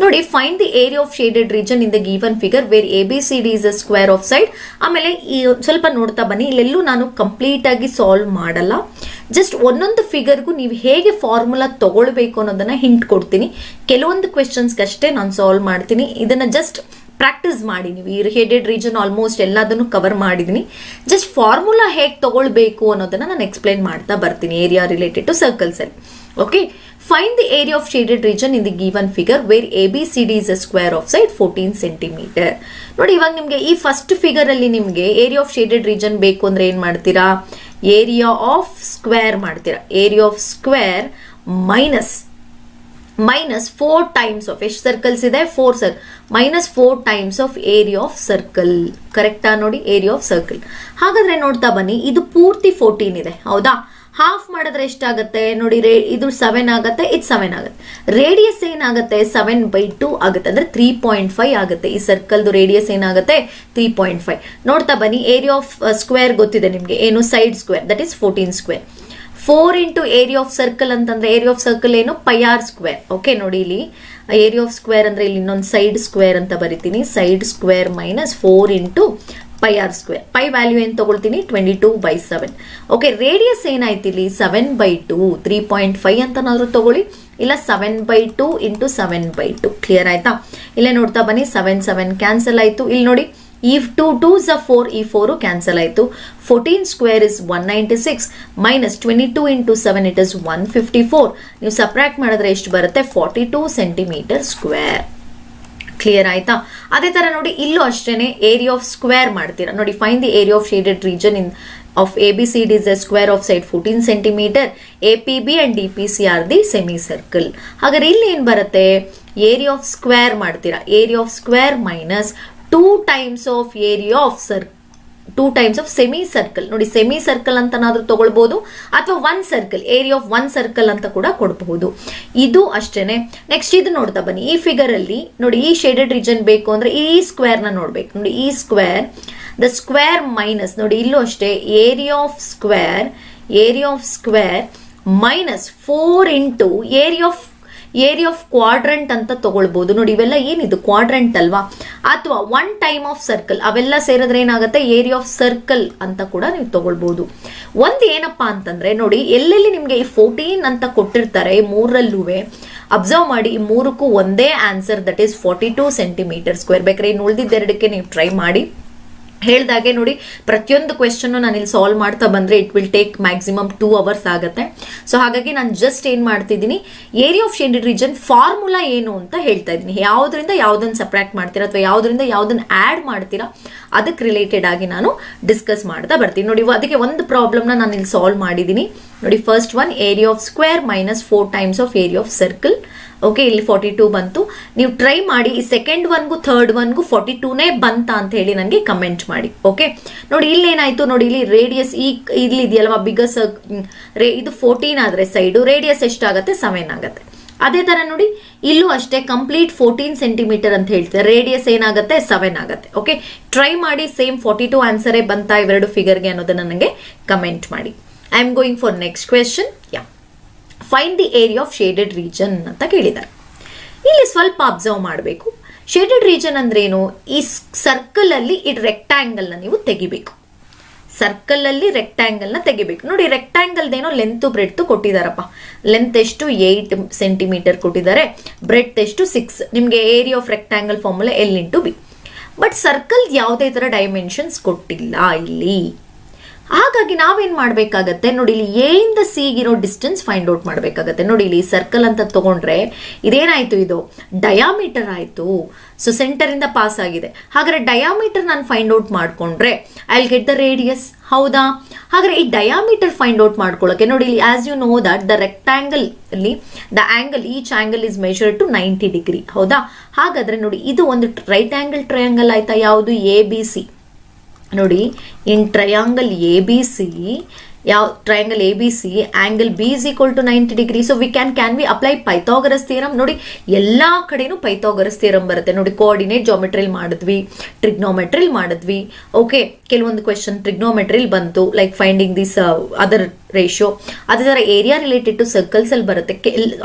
ನೋಡಿ, find the area of shaded region in the given figure where ABCD is a square of side. ಆಮೇಲೆ ಈ ಸ್ವಲ್ಪ ನೋಡ್ತಾ ಬನ್ನಿ. ಇಲ್ಲೆಲ್ಲೂ ನಾನು ಕಂಪ್ಲೀಟ್ ಆಗಿ ಸಾಲ್ವ್ ಮಾಡಲ್ಲ. ಜಸ್ಟ್ ಒಂದೊಂದು ಫಿಗರ್ಗೂ ನೀವು ಹೇಗೆ ಫಾರ್ಮುಲಾ ತಗೊಳ್ಬೇಕು ಅನ್ನೋದನ್ನ ಹಿಂಟ್ ಕೊಡ್ತೀನಿ. ಕೆಲವೊಂದು ಕ್ವೆಶ್ಚನ್ಸ್ಗಷ್ಟೇ ನಾನು ಸಾಲ್ವ್ ಮಾಡ್ತೀನಿ. ಇದನ್ನ ಜಸ್ಟ್ ಪ್ರಾಕ್ಟೀಸ್ ಮಾಡಿ. ನೀವು ಈ ಶೇಡೆಡ್ ರೀಜನ್ ಆಲ್ಮೋಸ್ಟ್ ಎಲ್ಲದನ್ನು ಕವರ್ ಮಾಡಿದ್ದೀನಿ. ಜಸ್ಟ್ ಫಾರ್ಮುಲಾ ಹೇಗೆ ತಗೊಳ್ಬೇಕು ಅನ್ನೋದನ್ನ ನಾನು ಎಕ್ಸ್ಪ್ಲೈನ್ ಮಾಡ್ತಾ ಬರ್ತೀನಿ ಏರಿಯಾ ರಿಲೇಟೆಡ್ ಟು ಸರ್ಕಲ್ಸ್ ಅಲ್ಲಿ. Okay, find the area of shaded region in the given figure where ABCD is a square of side 14 centimetre. ನೋಡಿ, ಇವಾಗ ನಿಮ್ಗೆ ಈ ಫಸ್ಟ್ ಫಿಗರ್ ಅಲ್ಲಿ ನಿಮ್ಗೆ ಏರಿಯಾ ಆಫ್ ಶೇಡೆಡ್ ರೀಜನ್ ಬೇಕು ಅಂದ್ರೆ ಏನ್ ಮಾಡ್ತೀರಾ? ಏರಿಯಾ ಆಫ್ ಸ್ಕ್ವೇರ್ ಮಾಡ್ತೀರಾ. Area of square minus 4 times of ಎಷ್ಟು ಸರ್ಕಲ್ಸ್ ಇದೆ? 4 sir. Minus 4 times of area of circle. ಕರೆಕ್ಟಾ? ನೋಡಿ, ಏರಿಯಾ ಆಫ್ ಸರ್ಕಲ್. ಹಾಗಾದ್ರೆ ನೋಡ್ತಾ ಬನ್ನಿ, ಇದು ಪೂರ್ತಿ 14 ಇದೆ, ಹೌದಾ? ಹಾಫ್ ಮಾಡಿದ್ರೆ ಎಷ್ಟಾಗುತ್ತೆ ನೋಡಿ, ಇದು 7 ಆಗುತ್ತೆ, ಇದು 7 ಆಗುತ್ತೆ. ರೇಡಿಯಸ್ ಏನಾಗುತ್ತೆ 7/2 ಆಗುತ್ತೆ, ಅಂದ್ರೆ 3.5 ಆಗುತ್ತೆ. ಈ ಸರ್ಕಲ್ದು ರೇಡಿಯಸ್ ಏನಾಗುತ್ತೆ 3.5. ನೋಡ್ತಾ ಬನ್ನಿ, ಏರಿಯಾ ಆಫ್ ಸ್ಕ್ವೇರ್ ಗೊತ್ತಿದೆ ನಿಮ್ಗೆ, ಏನು side square, that is 14 square. 4 into area of circle ಅಂತಂದ್ರೆ ಏರಿಯಾ ಆಫ್ ಸರ್ಕಲ್ ಏನು πr ಸ್ಕ್ವೇರ್. ಓಕೆ ನೋಡಿ, ಇಲ್ಲಿ ಏರಿಯಾ ಆಫ್ ಸ್ಕ್ವೇರ್ ಅಂದ್ರೆ ಇಲ್ಲಿ ಇನ್ನೊಂದು ಸೈಡ್ ಸ್ಕ್ವೇರ್ ಅಂತ ಬರಿತೀನಿ, side square minus 4 into πr square. Pi value ಏನು ತಗೊಳ್ತೀನಿ 22/7. ಓಕೆ, ರೇಡಿಯಸ್ ಏನಾಯ್ತು ಇಲ್ಲಿ 7/2, 3.5 ಅಂತನಾದ್ರೂ ತಗೊಳ್ಳಿ, ಇಲ್ಲ 7/2 ಇಂಟು 7/2. ಕ್ಲಿಯರ್ ಆಯ್ತಾ? ಇಲ್ಲೇ ನೋಡ್ತಾ ಬನ್ನಿ, 7 7 ಕ್ಯಾನ್ಸಲ್ ಆಯ್ತು. ಇಲ್ಲಿ ನೋಡಿ, ಈ 2 2s 4, ಈ 4 ಕ್ಯಾನ್ಸಲ್ ಆಯ್ತು. 14 square is 196 minus 22 into 7 it is 154. ನೀವು ಸಬ್ಟ್ರಾಕ್ಟ್ ಮಾಡಿದ್ರೆ ಎಷ್ಟು ಬರುತ್ತೆ 42 ಸೆಂಟಿಮೀಟರ್ ಸ್ಕ್ವೇರ್. ಕ್ಲಿಯರ್ ಆಯ್ತಾ? ಅದೇ ತರ ನೋಡಿ, ಇಲ್ಲೂ ಅಷ್ಟೇನೆ ಏರಿಯಾ ಆಫ್ ಸ್ಕ್ವೇರ್ ಮಾಡ್ತೀರಾ ನೋಡಿ. Find the area of shaded region in of ABCD is a square of side 14 centimeter. APB and DPC are the semicircle. ಹಾಗಾದ್ರೆ ಇಲ್ಲಿ ಏನ್ ಬರುತ್ತೆ, ಏರಿಯಾ ಆಫ್ ಸ್ಕ್ವೇರ್ ಮಾಡ್ತೀರಾ. Area of square minus 2 times of area of circle, 2 times of semi circle. ನೋಡಿ, ಸೆಮಿ ಸರ್ಕಲ್ ಅಂತನಾದ್ರೂ ತಗೊಳ್ಬಹುದು, ಅಥವಾ 1 ಸರ್ಕಲ್, ಏರಿಯಾ ಆಫ್ 1 ಸರ್ಕಲ್ ಅಂತ ಕೂಡ ಕೊಡಬಹುದು. ಇದು ಅಷ್ಟೇನೆ. ನೆಕ್ಸ್ಟ್ ಇದು ನೋಡ್ತಾ ಬನ್ನಿ, ಈ ಫಿಗರ್ ಅಲ್ಲಿ ನೋಡಿ, ಈ ಶೇಡೆಡ್ ರೀಜನ್ ಬೇಕು ಅಂದ್ರೆ ಈ ಸ್ಕ್ವೇರ್ ನ ನೋಡ್ಬೇಕು ನೋಡಿ. ಈ ಸ್ಕ್ವೇರ್, ದ ಸ್ಕ್ವೇರ್ ಮೈನಸ್ ನೋಡಿ, ಇಲ್ಲೂ ಅಷ್ಟೇ area of square minus 4 into area of quadrant ಅಂತ ತಗೊಳ್ಬಹುದು. ನೋಡಿ, ಇವೆಲ್ಲ ಏನಿದು ಕ್ವಾಡ್ರಂಟ್ ಅಲ್ವಾ, ಅಥವಾ 1 ಟೈಮ್ ಆಫ್ ಸರ್ಕಲ್, ಅವೆಲ್ಲ ಸೇರಿದ್ರೆ ಏನಾಗುತ್ತೆ ಏರಿಯಾ ಆಫ್ ಸರ್ಕಲ್ ಅಂತ ಕೂಡ ನೀವು ತಗೊಳ್ಬಹುದು. ಒಂದ್ ಏನಪ್ಪಾ ಅಂತಂದ್ರೆ ನೋಡಿ, ಎಲ್ಲೆಲ್ಲಿ ನಿಮ್ಗೆ ಈ 14 ಅಂತ ಕೊಟ್ಟಿರ್ತಾರೆ ಮೂರಲ್ಲೂ ಅಬ್ಸರ್ವ್ ಮಾಡಿ, ಈ ಮೂರಕ್ಕೂ ಒಂದೇ answer, that is 42 centimetre square. ಬೇಕಾದ್ರೆ ಇನ್ನು ಉಳಿದಿದ್ದೆರಡಕ್ಕೆ ನೀವು ಟ್ರೈ ಮಾಡಿ. ಹೇಳ್ದಾಗೆ ನೋಡಿ, ಪ್ರತಿಯೊಂದು ಕ್ವೆಶ್ಚನ್ ನಾನು ಇಲ್ಲಿ ಸಾಲ್ವ್ ಮಾಡ್ತಾ ಬಂದ್ರೆ it will take maximum 2 hours ಆಗುತ್ತೆ. ಸೊ ಹಾಗಾಗಿ ನಾನು ಜಸ್ಟ್ ಏನ್ ಮಾಡ್ತಿದ್ದೀನಿ, area of shaded region formula ಏನು ಅಂತ ಹೇಳ್ತಾ ಇದ್ದೀನಿ. ಯಾವ್ದ್ರಿಂದ ಯಾವ್ದನ್ನ ಸಬ್ಟ್ರಾಕ್ಟ್ ಮಾಡ್ತೀರಾ ಅಥವಾ ಯಾವ್ದ್ರಿಂದ ಯಾವ್ದನ್ನ ಆಡ್ ಮಾಡ್ತೀರಾ ಅದಕ್ಕೆ ರಿಲೇಟೆಡ್ ಆಗಿ ನಾನು ಡಿಸ್ಕಸ್ ಮಾಡ್ತಾ ಬರ್ತೀನಿ. ನೋಡಿ, ಅದಕ್ಕೆ ಒಂದು ಪ್ರಾಬ್ಲಮ್ನ ನಾನು ಇಲ್ಲಿ ಸಾಲ್ವ್ ಮಾಡಿದ್ದೀನಿ ನೋಡಿ. First one, area of square minus 4 times of area of circle. Okay, ಇಲ್ಲಿ 42 ಬಂತು. ನೀವು ಟ್ರೈ ಮಾಡಿ, ಈ ಸೆಕೆಂಡ್ ಒನ್ಗೂ ಥರ್ಡ್ ಒನ್ಗೂ 42ನೇ ಬಂತ ಅಂತ ಹೇಳಿ ನನಗೆ ಕಮೆಂಟ್ ಮಾಡಿ. ಓಕೆ ನೋಡಿ, ಇಲ್ಲಿ ಏನಾಯ್ತು ನೋಡಿ, ಇಲ್ಲಿ ರೇಡಿಯಸ್ ಇಲ್ಲಿ ಇದೆಯಲ್ವಾ ಬಿಗಸ್, ಇದು 14 ಆದ್ರೆ ಸೈಡು, ರೇಡಿಯಸ್ ಎಷ್ಟಾಗತ್ತೆ 7 ಆಗತ್ತೆ. ಅದೇ ತರ ನೋಡಿ, ಇಲ್ಲೂ ಅಷ್ಟೇ ಕಂಪ್ಲೀಟ್ 14 ಸೆಂಟಿಮೀಟರ್ ಅಂತ ಹೇಳ್ತಾರೆ, ರೇಡಿಯಸ್ ಏನಾಗುತ್ತೆ 7 ಆಗತ್ತೆ. ಓಕೆ, ಟ್ರೈ ಮಾಡಿ, ಸೇಮ್ 42 ಆನ್ಸರೇ ಬಂತಾ ಇವೆರಡು ಫಿಗರ್ಗೆ ಅನ್ನೋದನ್ನ ನನಗೆ ಕಮೆಂಟ್ ಮಾಡಿ. I am going for next question. Yeah, find the area of shaded region ಅಂತ ಕೇಳಿದ್ದಾರೆ. ಇಲ್ಲಿ ಸ್ವಲ್ಪ ಅಬ್ಸರ್ವ್ ಮಾಡಬೇಕು. ಶೇಡೆಡ್ ರೀಜನ್ ಅಂದ್ರೆ ಏನು, ಈ ಸರ್ಕಲ್ ಅಲ್ಲಿ ಈ ರೆಕ್ಟಾಂಗಲ್ ನ ನೀವು ತೆಗಿಬೇಕು. ಸರ್ಕಲ್ ಅಲ್ಲಿ ರೆಕ್ಟಾಂಗಲ್ ನ ತೆಗಿಬೇಕು. ನೋಡಿ, ರೆಕ್ಟಾಂಗಲ್ ಏನೋ ಲೆಂತ್ ಬ್ರೆಡ್ತ್ ಕೊಟ್ಟಿದಾರಪ್ಪ. ಲೆಂತ್ ಎಷ್ಟು 8 ಸೆಂಟಿಮೀಟರ್ ಕೊಟ್ಟಿದ್ದಾರೆ, ಬ್ರೆಡ್ತ್ ಎಷ್ಟು 6. ನಿಮ್ಗೆ area of rectangle formula L into B. But circle ಯಾವುದೇ ತರ ಡೈಮೆನ್ಷನ್ಸ್ ಕೊಟ್ಟಿಲ್ಲ ಇಲ್ಲಿ. ಹಾಗಾಗಿ ನಾವೇನ್ ಮಾಡ್ಬೇಕಾಗತ್ತೆ ನೋಡಿ, ಇಲ್ಲಿ ಎ ಇಂದ ಸಿ ಗಿರೋ ಡಿಸ್ಟೆನ್ಸ್ ಫೈಂಡ್ ಔಟ್ ಮಾಡ್ಬೇಕಾಗತ್ತೆ. ನೋಡಿ, ಇಲ್ಲಿ ಸರ್ಕಲ್ ಅಂತ ತಗೊಂಡ್ರೆ ಇದೇನಾಯ್ತು, ಇದು ಡಯಾಮೀಟರ್ ಆಯ್ತು. ಸೊ ಸೆಂಟರ್ ಇಂದ ಪಾಸ್ ಆಗಿದೆ. ಹಾಗಾದ್ರೆ ಡಯಾಮೀಟರ್ ನಾನು ಫೈಂಡ್ ಔಟ್ ಮಾಡ್ಕೊಂಡ್ರೆ I will get the radius. ಹೌದಾ? ಹಾಗಾದ್ರೆ ಈ ಡಯಾಮೀಟರ್ ಫೈಂಡ್ ಔಟ್ ಮಾಡ್ಕೊಳ್ಳೋಕೆ ನೋಡಿ, ಇಲ್ಲಿ as you know that the rectangle ಅಲ್ಲಿ the angle, each angle is measure to 90 degree. ಹೌದಾ? ಹಾಗಾದ್ರೆ ನೋಡಿ, ಇದು ಒಂದು ರೈಟ್ ಆಂಗಲ್ ಟ್ರಯಾಂಗಲ್ ಆಯ್ತಾ, ಯಾವುದು ABC. ನೋಡಿ, ಇನ್ ಟ್ರಯಾಂಗಲ್ ABC, ಯಾವ triangle ABC, angle B is equal to 90 degree. So can we apply Pythagoras theorem. ನೋಡಿ, ಎಲ್ಲಾ ಕಡೆನೂ ಪೈಥಾಗರಸ್ ಥಿಯರಮ್ ಬರುತ್ತೆ. ನೋಡಿ, ಕೋಆರ್ಡಿನೇಟ್ ಜಾಮೆಟ್ರಿಲ್ ಮಾಡಿದ್ವಿ, ಟ್ರಿಗ್ನೋಮೆಟ್ರಿಲ್ ಮಾಡಿದ್ವಿ. ಓಕೆ, ಕೆಲವೊಂದು ಕ್ವೆಶನ್ ಟ್ರಿಗ್ನೋಮೆಟ್ರಿಲ್ ಬಂತು, like finding this other ratio. ಅದೇ ತರ ಏರಿಯಾ ರಿಲೇಟೆಡ್ ಟು ಸರ್ಕಲ್ಸ್ ಅಲ್ಲಿ ಬರುತ್ತೆ.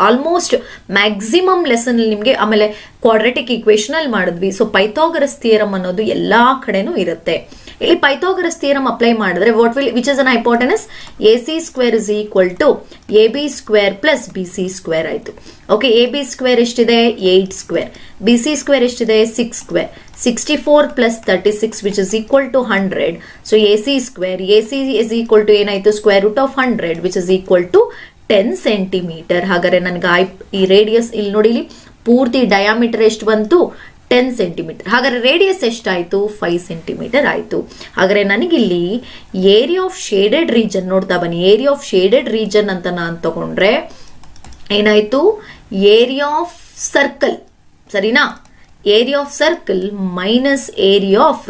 ಆಲ್ಮೋಸ್ಟ್ ಮ್ಯಾಕ್ಸಿಮಮ್ ಲೆಸನ್ ನಿಮಗೆ. ಆಮೇಲೆ ಕ್ವಾಡ್ರೆಟಿಕ್ ಇಕ್ವೇಶನ್ ಅಲ್ಲಿ ಮಾಡಿದ್ವಿ. ಸೊ ಪೈಥಾಗರಸ್ ಥಿಯರಮ್ ಅನ್ನೋದು ಎಲ್ಲಾ ಕಡೆನೂ ಇರುತ್ತೆ. ಇಲ್ಲಿ ಪೈಥಾಗರಸ್ ಥಿಯರಮ್ ಅಪ್ಲೈ ಮಾಡಿದ್ರೆ which is an hypotenuse, AC square is equal to AB square plus BC square ಆಯ್ತು. ಓಕೆ, AB ಸ್ಕ್ವೇರ್ ಎಷ್ಟಿದೆ 8 ಸ್ಕ್ವೇರ್, BC ಸ್ಕ್ವೇರ್ ಎಷ್ಟಿದೆ 6 square, 64 plus 36 which is equal to 100. So AC square, AC is equal to ಏನಾಯ್ತು square root of 100 which is equal to 10 centimetre. ಹಾಗಾದ್ರೆ ನನಗೆ ಈ ರೇಡಿಯಸ್ ಇಲ್ಲಿ ನೋಡಿ, ಇಲ್ಲಿ ಪೂರ್ತಿ ಡಯಾಮೀಟರ್ ಎಷ್ಟು ಬಂತು 10 ಸೆಂಟಿಮೀಟರ್. ಹಾಗಾದ್ರೆ ರೇಡಿಯಸ್ ಎಷ್ಟಾಯ್ತು 5 ಸೆಂಟಿಮೀಟರ್ ಆಯ್ತು. ಹಾಗಾದ್ರೆ ನನಗಿಲ್ಲಿ ಏರಿಯಾ ಆಫ್ ಶೇಡೆಡ್ ರೀಜನ್ ನೋಡ್ತಾ ಬನ್ನಿ. ಏರಿಯಾ ಆಫ್ ಶೇಡೆಡ್ ರೀಜನ್ ಅಂತ ನಾನು ತಗೊಂಡ್ರೆ ಏನಾಯ್ತು, ಏರಿಯಾ ಆಫ್ ಸರ್ಕಲ್, ಸರಿನಾ, area of circle minus area of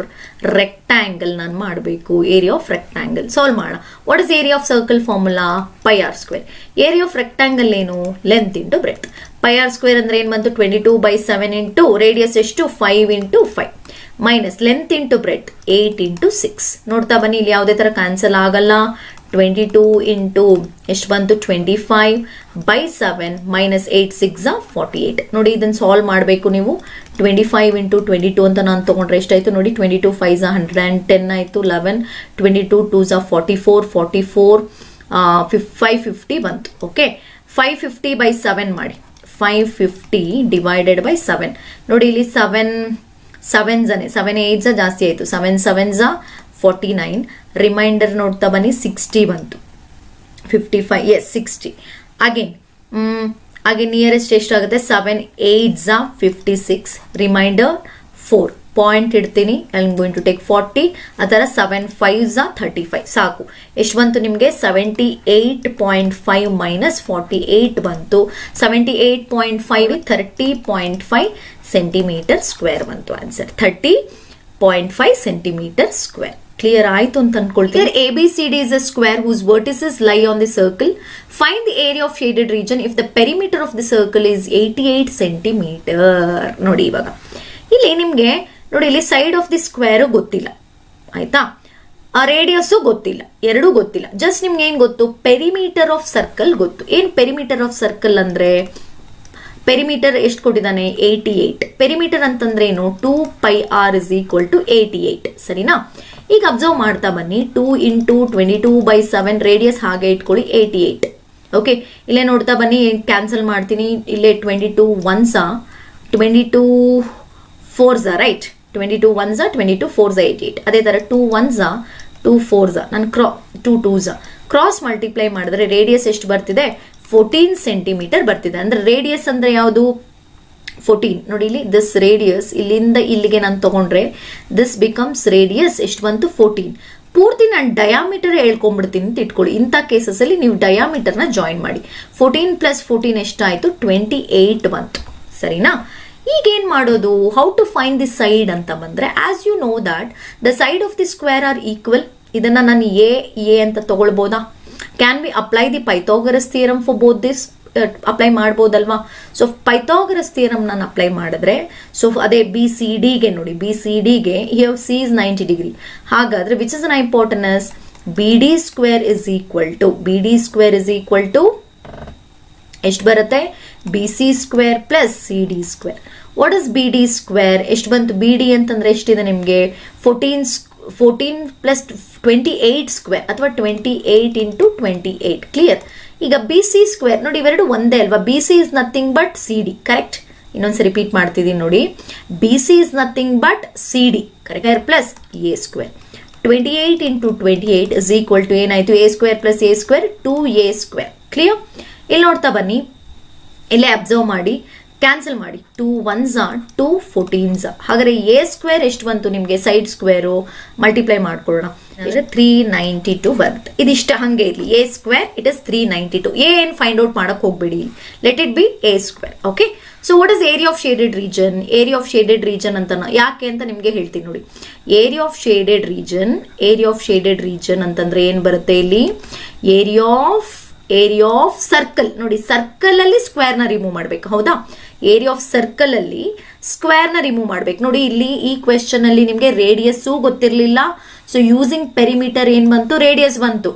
rectangle ನಾನು ಮಾಡಬೇಕು. ಏರಿಯಾ ಆಫ್ ರೆಕ್ಟ್ಯಾಂಗಲ್ ಸಾಲ್ವ್ ಮಾಡೋಣ. What is area of circle formula? Pi r square. Area of rectangle ಏನು? Length into breadth. Pi r square ಅಂದ್ರೆ ಏನು ಬಂತು? 22/7 ಇಂಟು ರೇಡಿಯಸ್ ಎಷ್ಟು? 5 into 5 minus length into breadth 8 into 6. ನೋಡ್ತಾ ಬನ್ನಿ, ಇಲ್ಲಿ ಯಾವುದೇ ತರ ಕ್ಯಾನ್ಸಲ್ ಆಗಲ್ಲ. 22 ಇಂಟು ಎಷ್ಟು ಬಂತು? 25/7 ಮೈನಸ್ 8 6 48. ನೋಡಿ, ಇದನ್ನು ಸಾಲ್ವ್ ಮಾಡಬೇಕು ನೀವು. 25 ಇಂಟು 22 ಅಂತ ನಾನು ತಗೊಂಡ್ರೆ ಎಷ್ಟಾಯ್ತು ನೋಡಿ? 22 5 110 ಆಯ್ತು. 11 22 2 44 44 550 ಬಂತು. ಓಕೆ, 550/7 ಮಾಡಿ. 550 ಡಿವೈಡೆಡ್ ಬೈ 7. ನೋಡಿ, ಇಲ್ಲಿ 7 8 ಜಾಸ್ತಿ ಆಯ್ತು. 7 7 49. ರಿಮೈಂಡರ್ ನೋಡ್ತಾ ಬನ್ನಿ, 60 ಬಂತು. 55, ಎಸ್ 60. ಅಗೇನ್ ನಿಯರೆಸ್ಟ್ ಎಷ್ಟಾಗುತ್ತೆ? 7 8 56. ರಿಮೈಂಡರ್ 4. ಪಾಯಿಂಟ್ ಇಡ್ತೀನಿ. I am going to take 40. ಆ ಥರ 7 5 35. ಸಾಕು. ಎಷ್ಟು ಬಂತು ನಿಮಗೆ? 78.5 ಮೈನಸ್ 48 ಬಂತು. 78.5 30.5 ಸೆಂಟಿಮೀಟರ್ ಸ್ಕ್ವೇರ್ ಬಂತು ಆನ್ಸರ್. 30.5 centimetre square. ಕ್ಲಿಯರ್ ಆಯ್ತು ಅಂತ ಅನ್ಕೊಳ್ತೀನಿ. ABCD is a square whose vertices lie on the circle. Find the area of shaded region if the perimeter of the circle is 88 centimeter. ನೋಡಿ, ಇವಾಗ ಇಲ್ಲಿ ನಿಮ್ಗೆ ನೋಡಿ, ಇಲ್ಲಿ ಸೈಡ್ ಆಫ್ ದಿ ಸ್ಕ್ವೇರ್ ಗೊತ್ತಿಲ್ಲ, ಆಯ್ತಾ? ಆ ರೇಡಿಯಸ್ಸು ಗೊತ್ತಿಲ್ಲ, ಎರಡೂ ಗೊತ್ತಿಲ್ಲ. ಜಸ್ಟ್ ನಿಮ್ಗೆ ಏನ್ ಗೊತ್ತು? ಪೆರಿಮೀಟರ್ ಆಫ್ ಸರ್ಕಲ್ ಗೊತ್ತು. ಏನ್ ಪೆರಿಮೀಟರ್ ಆಫ್ ಸರ್ಕಲ್ ಅಂದ್ರೆ? ಪೆರಿಮೀಟರ್ ಎಷ್ಟು ಕೊಟ್ಟಿದ್ದಾನೆ? 88. ಪೆರಿಮೀಟರ್ ಅಂತಂದ್ರೆ ಏನು? 2πr is equal to 88. ಸರಿನಾ? ಈಗ ಅಬ್ಸರ್ವ್ ಮಾಡ್ತಾ ಬನ್ನಿ. 2 ಇಂಟು 22/7 ರೇಡಿಯಸ್ ಹಾಗೆ ಇಟ್ಕೊಳ್ಳಿ, 88. ಓಕೆ, ಇಲ್ಲೇ ನೋಡ್ತಾ ಬನ್ನಿ, ಕ್ಯಾನ್ಸಲ್ ಮಾಡ್ತೀನಿ. ಇಲ್ಲೇ 22 1s 22 4s right. 22 1s 22 4s 88. ಅದೇ ತರ 2 1s 2 4s ನಾನು 2 2s ಕ್ರಾಸ್ ಮಲ್ಟಿಪ್ಲೈ ಮಾಡಿದ್ರೆ ರೇಡಿಯಸ್ ಎಷ್ಟು ಬರ್ತಿದೆ? 14 ಸೆಂಟಿಮೀಟರ್ ಬರ್ತಿದೆ. ಅಂದ್ರೆ ರೇಡಿಯಸ್ ಅಂದ್ರೆ ಯಾವುದು? 14. ನೋಡಿ, ಇಲ್ಲಿ ದಿಸ್ ರೇಡಿಯಸ್ ಇಲ್ಲಿಂದ ಇಲ್ಲಿಗೆ ನಾನು ತಗೊಂಡ್ರೆ ದಿಸ್ ಬಿಕಮ್ಸ್ ರೇಡಿಯಸ್ ಎಷ್ಟು ಬಂತು? 14. ಪೂರ್ತಿ ನಾನು ಡಯಾಮೀಟರ್ ಹೇಳ್ಕೊಂಡ್ಬಿಡ್ತೀನಿ ಅಂತ ಇಟ್ಕೊಳ್ಳಿ. ಇಂಥ ಕೇಸಸ್ ಅಲ್ಲಿ ನೀವು ಡಯಾಮೀಟರ್ನ ಜಾಯಿನ್ ಮಾಡಿ. 14 + 14 ಎಷ್ಟಾಯ್ತು? 28 ಬಂತು. ಸರಿನಾ? ಈಗ ಏನ್ ಮಾಡೋದು? How to find the side ಅಂತ ಬಂದ್ರೆ, as you know that the side of the square are equal. ಇದನ್ನ ನಾನು ಎ ಅಂತ ತಗೊಳ್ಬೋದಾ? Can we apply the Pythagoras theorem for both this? Apply ಮಾಡ್ಬೋದಲ್ವಾ? ಸೊ ಪೈಥಾಗರಸ್ ಥಿಯರಮ್ ನಾನು ಅಪ್ಲೈ ಮಾಡಿದ್ರೆ, ಸೊ ಅದೇ BCD ಗೆ ನೋಡಿ, BCD ಗೆ ಹಿಯರ್ C is 90 ಡಿಗ್ರಿ. ಹಾಗಾದ್ರೆ which is an hypotenuse? BD square is equal to ಎಷ್ಟು ಬರುತ್ತೆ? BC square plus CD square. What is BD square? ಎಷ್ಟು ಬಂತು? BD ಅಂತಂದ್ರೆ ಎಷ್ಟಿದೆ ನಿಮಗೆ? 14 ಪ್ಲಸ್ 28 ಸ್ಕ್ವೇರ್ ಅಥವಾ 28 ಇಂಟು 28. ಕ್ಲಿಯರ್? ಈಗ BC ಸ್ಕ್ವೇರ್ ನೋಡಿ, ಇವೆರಡು ಒಂದೇ ಅಲ್ವಾ? BC is nothing but CD. Correct? ಇನ್ನೊಂದ್ಸರಿ ರಿಪೀಟ್ ಮಾಡ್ತಿದ್ದೀನಿ ನೋಡಿ. BC is nothing but CD. Correct? Plus A square. 28 into 28 is equal to ಏನಾಯ್ತು? A square plus A square 2A square. Clear? ಇಲ್ಲಿ ನೋಡ್ತಾ ಬನ್ನಿ, ಇಲ್ಲೇ ಅಬ್ಸರ್ವ್ ಮಾಡಿ, ಕ್ಯಾನ್ಸಲ್ ಮಾಡಿ. 2 1s 2 14s. ಹಾಗಾದ್ರೆ A ಸ್ಕ್ವೇರ್ ಎಷ್ಟು ಬಂತು ನಿಮಗೆ? ಸೈಡ್ ಸ್ಕ್ವೇರು ಮಲ್ಟಿಪ್ಲೈ ಮಾಡ್ಕೊಳ್ಳೋಣ. 392 ಬರುತ್ತೆ. ಇದಿಷ್ಟ ಹಂಗೆ ಇರಲಿ. A square it is 392. A ಏನ್ ಫೈಂಡ್ ಔಟ್ ಮಾಡಕ್ ಹೋಗ್ಬೇಡಿ, let it be A square. Okay, so what is area of shaded region? Area of shaded region ಅಂತ ಯಾಕೆ ಅಂತ ನಿಮ್ಗೆ ಹೇಳ್ತೀನಿ ನೋಡಿ. ಏರಿಯಾ ಆಫ್ ಶೇಡೆಡ್ ರೀಜನ್ ಅಂತಂದ್ರೆ ಏನ್ ಬರುತ್ತೆ ಇಲ್ಲಿ? Area of circle. ನೋಡಿ, ಸರ್ಕಲ್ ಅಲ್ಲಿ ಸ್ಕ್ವೇರ್ ನ ರಿಮೂವ್ ಮಾಡ್ಬೇಕು, ಹೌದಾ? ಏರಿಯಾ ಆಫ್ ಸರ್ಕಲ್ ಅಲ್ಲಿ ಸ್ಕ್ವೇರ್ ನ ರಿಮೂವ್ ಮಾಡ್ಬೇಕು. ನೋಡಿ, ಇಲ್ಲಿ ಈ ಕ್ವೆಶ್ಚನ್ ಅಲ್ಲಿ ನಿಮ್ಗೆ ರೇಡಿಯಸ್ ಗೊತ್ತಿರ್ಲಿಲ್ಲ. ಸೊ ಯೂಸಿಂಗ್ ಪೆರಿಮೀಟರ್ ಏನ್ ಬಂತು? ರೇಡಿಯಸ್ ಬಂತು.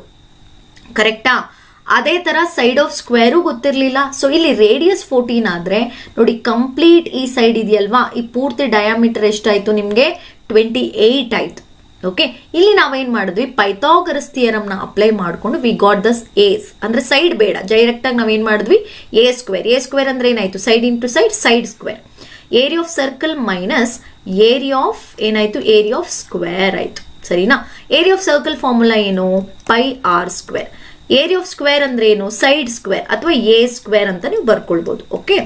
ಕರೆಕ್ಟಾ? ಅದೇ ತರ ಸೈಡ್ ಆಫ್ ಸ್ಕ್ವೇರು ಗೊತ್ತಿರ್ಲಿಲ್ಲ. ಸೊ ಇಲ್ಲಿ ರೇಡಿಯಸ್ 14 ಆದ್ರೆ ನೋಡಿ, ಕಂಪ್ಲೀಟ್ ಈ ಸೈಡ್ ಇದೆಯಲ್ವಾ, ಈ ಪೂರ್ತಿ ಡಯಾಮೀಟರ್ ಎಷ್ಟಾಯ್ತು ನಿಮ್ಗೆ? 28 ಆಯ್ತು. ಓಕೆ, ಇಲ್ಲಿ ನಾವೇನ್ ಮಾಡಿದ್ವಿ? ಪೈಥಾಗರಸ್ ಥಿಯರಮ್ ನ ಅಪ್ಲೈ ಮಾಡ್ಕೊಂಡು ವಿ ಗಾಟ್ ದಸ್ ಏಸ್ ಅಂದ್ರೆ ಸೈಡ್ ಬೇಡ, ಡೈರೆಕ್ಟ್ ಆಗಿ ನಾವೇನ್ ಮಾಡಿದ್ವಿ? A ಸ್ಕ್ವೇರ್ ಅಂದ್ರೆ ಏನಾಯ್ತು? Side into side square. Area of circle minus area of ಏನಾಯ್ತು? ಏರಿಯಾ ಆಫ್ ಸ್ಕ್ವೇರ್ ಆಯ್ತು. ಸರಿನಾ? ಏರಿಯಾ ಆಫ್ ಸರ್ಕಲ್ ಫಾರ್ಮುಲಾ ಏನು? πr square. Area of square ಅಂದ್ರೆ ಏನು? ಸೈಡ್ ಸ್ಕ್ವೇರ್ ಅಥವಾ A ಸ್ಕ್ವೇರ್ ಅಂತ ನೀವು ಬರ್ಕೊಳ್ಬಹುದು. ಓಕೆ,